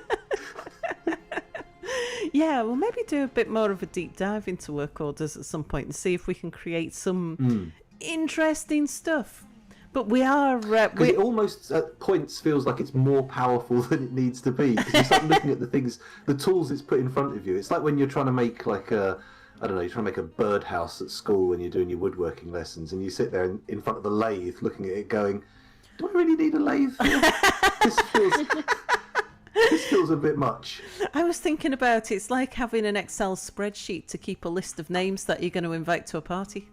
Yeah, we'll maybe do a bit more of a deep dive into work orders at some point and see if we can create some interesting stuff. But we are... it almost at points feels like it's more powerful than it needs to be. Because you start looking at the tools it's put in front of you. It's like when you're trying to make like a... I don't know, you're trying to make a birdhouse at school when you're doing your woodworking lessons, and you sit there in front of the lathe looking at it going, do I really need a lathe? This feels a bit much. I was thinking about it's like having an Excel spreadsheet to keep a list of names that you're going to invite to a party.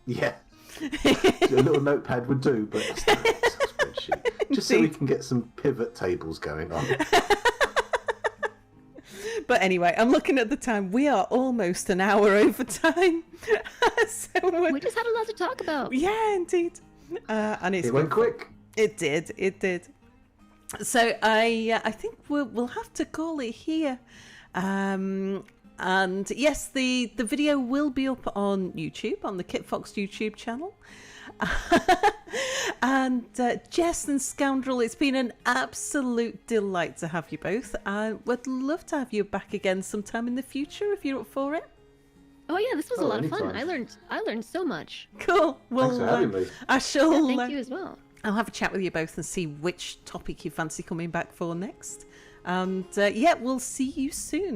Yeah. A little notepad would do, but that's not an Excel spreadsheet. Just so we can get some pivot tables going on. But anyway, I'm looking at the time. We are almost an hour over time. We just had a lot to talk about. Yeah, indeed. And it went quick. It did. So I think we'll have to call it here. And yes, the video will be up on YouTube, on the Kit Fox YouTube channel. And Jess and Scoundrel, it's been an absolute delight to have you both. I would love to have you back again sometime in the future if you're up for it. Oh yeah, this was a lot of anytime. fun. I learned so much. Cool. Well, thanks for having me. I shall. Thank you as well. I'll have a chat with you both and see which topic you fancy coming back for next. And yeah, we'll see you soon.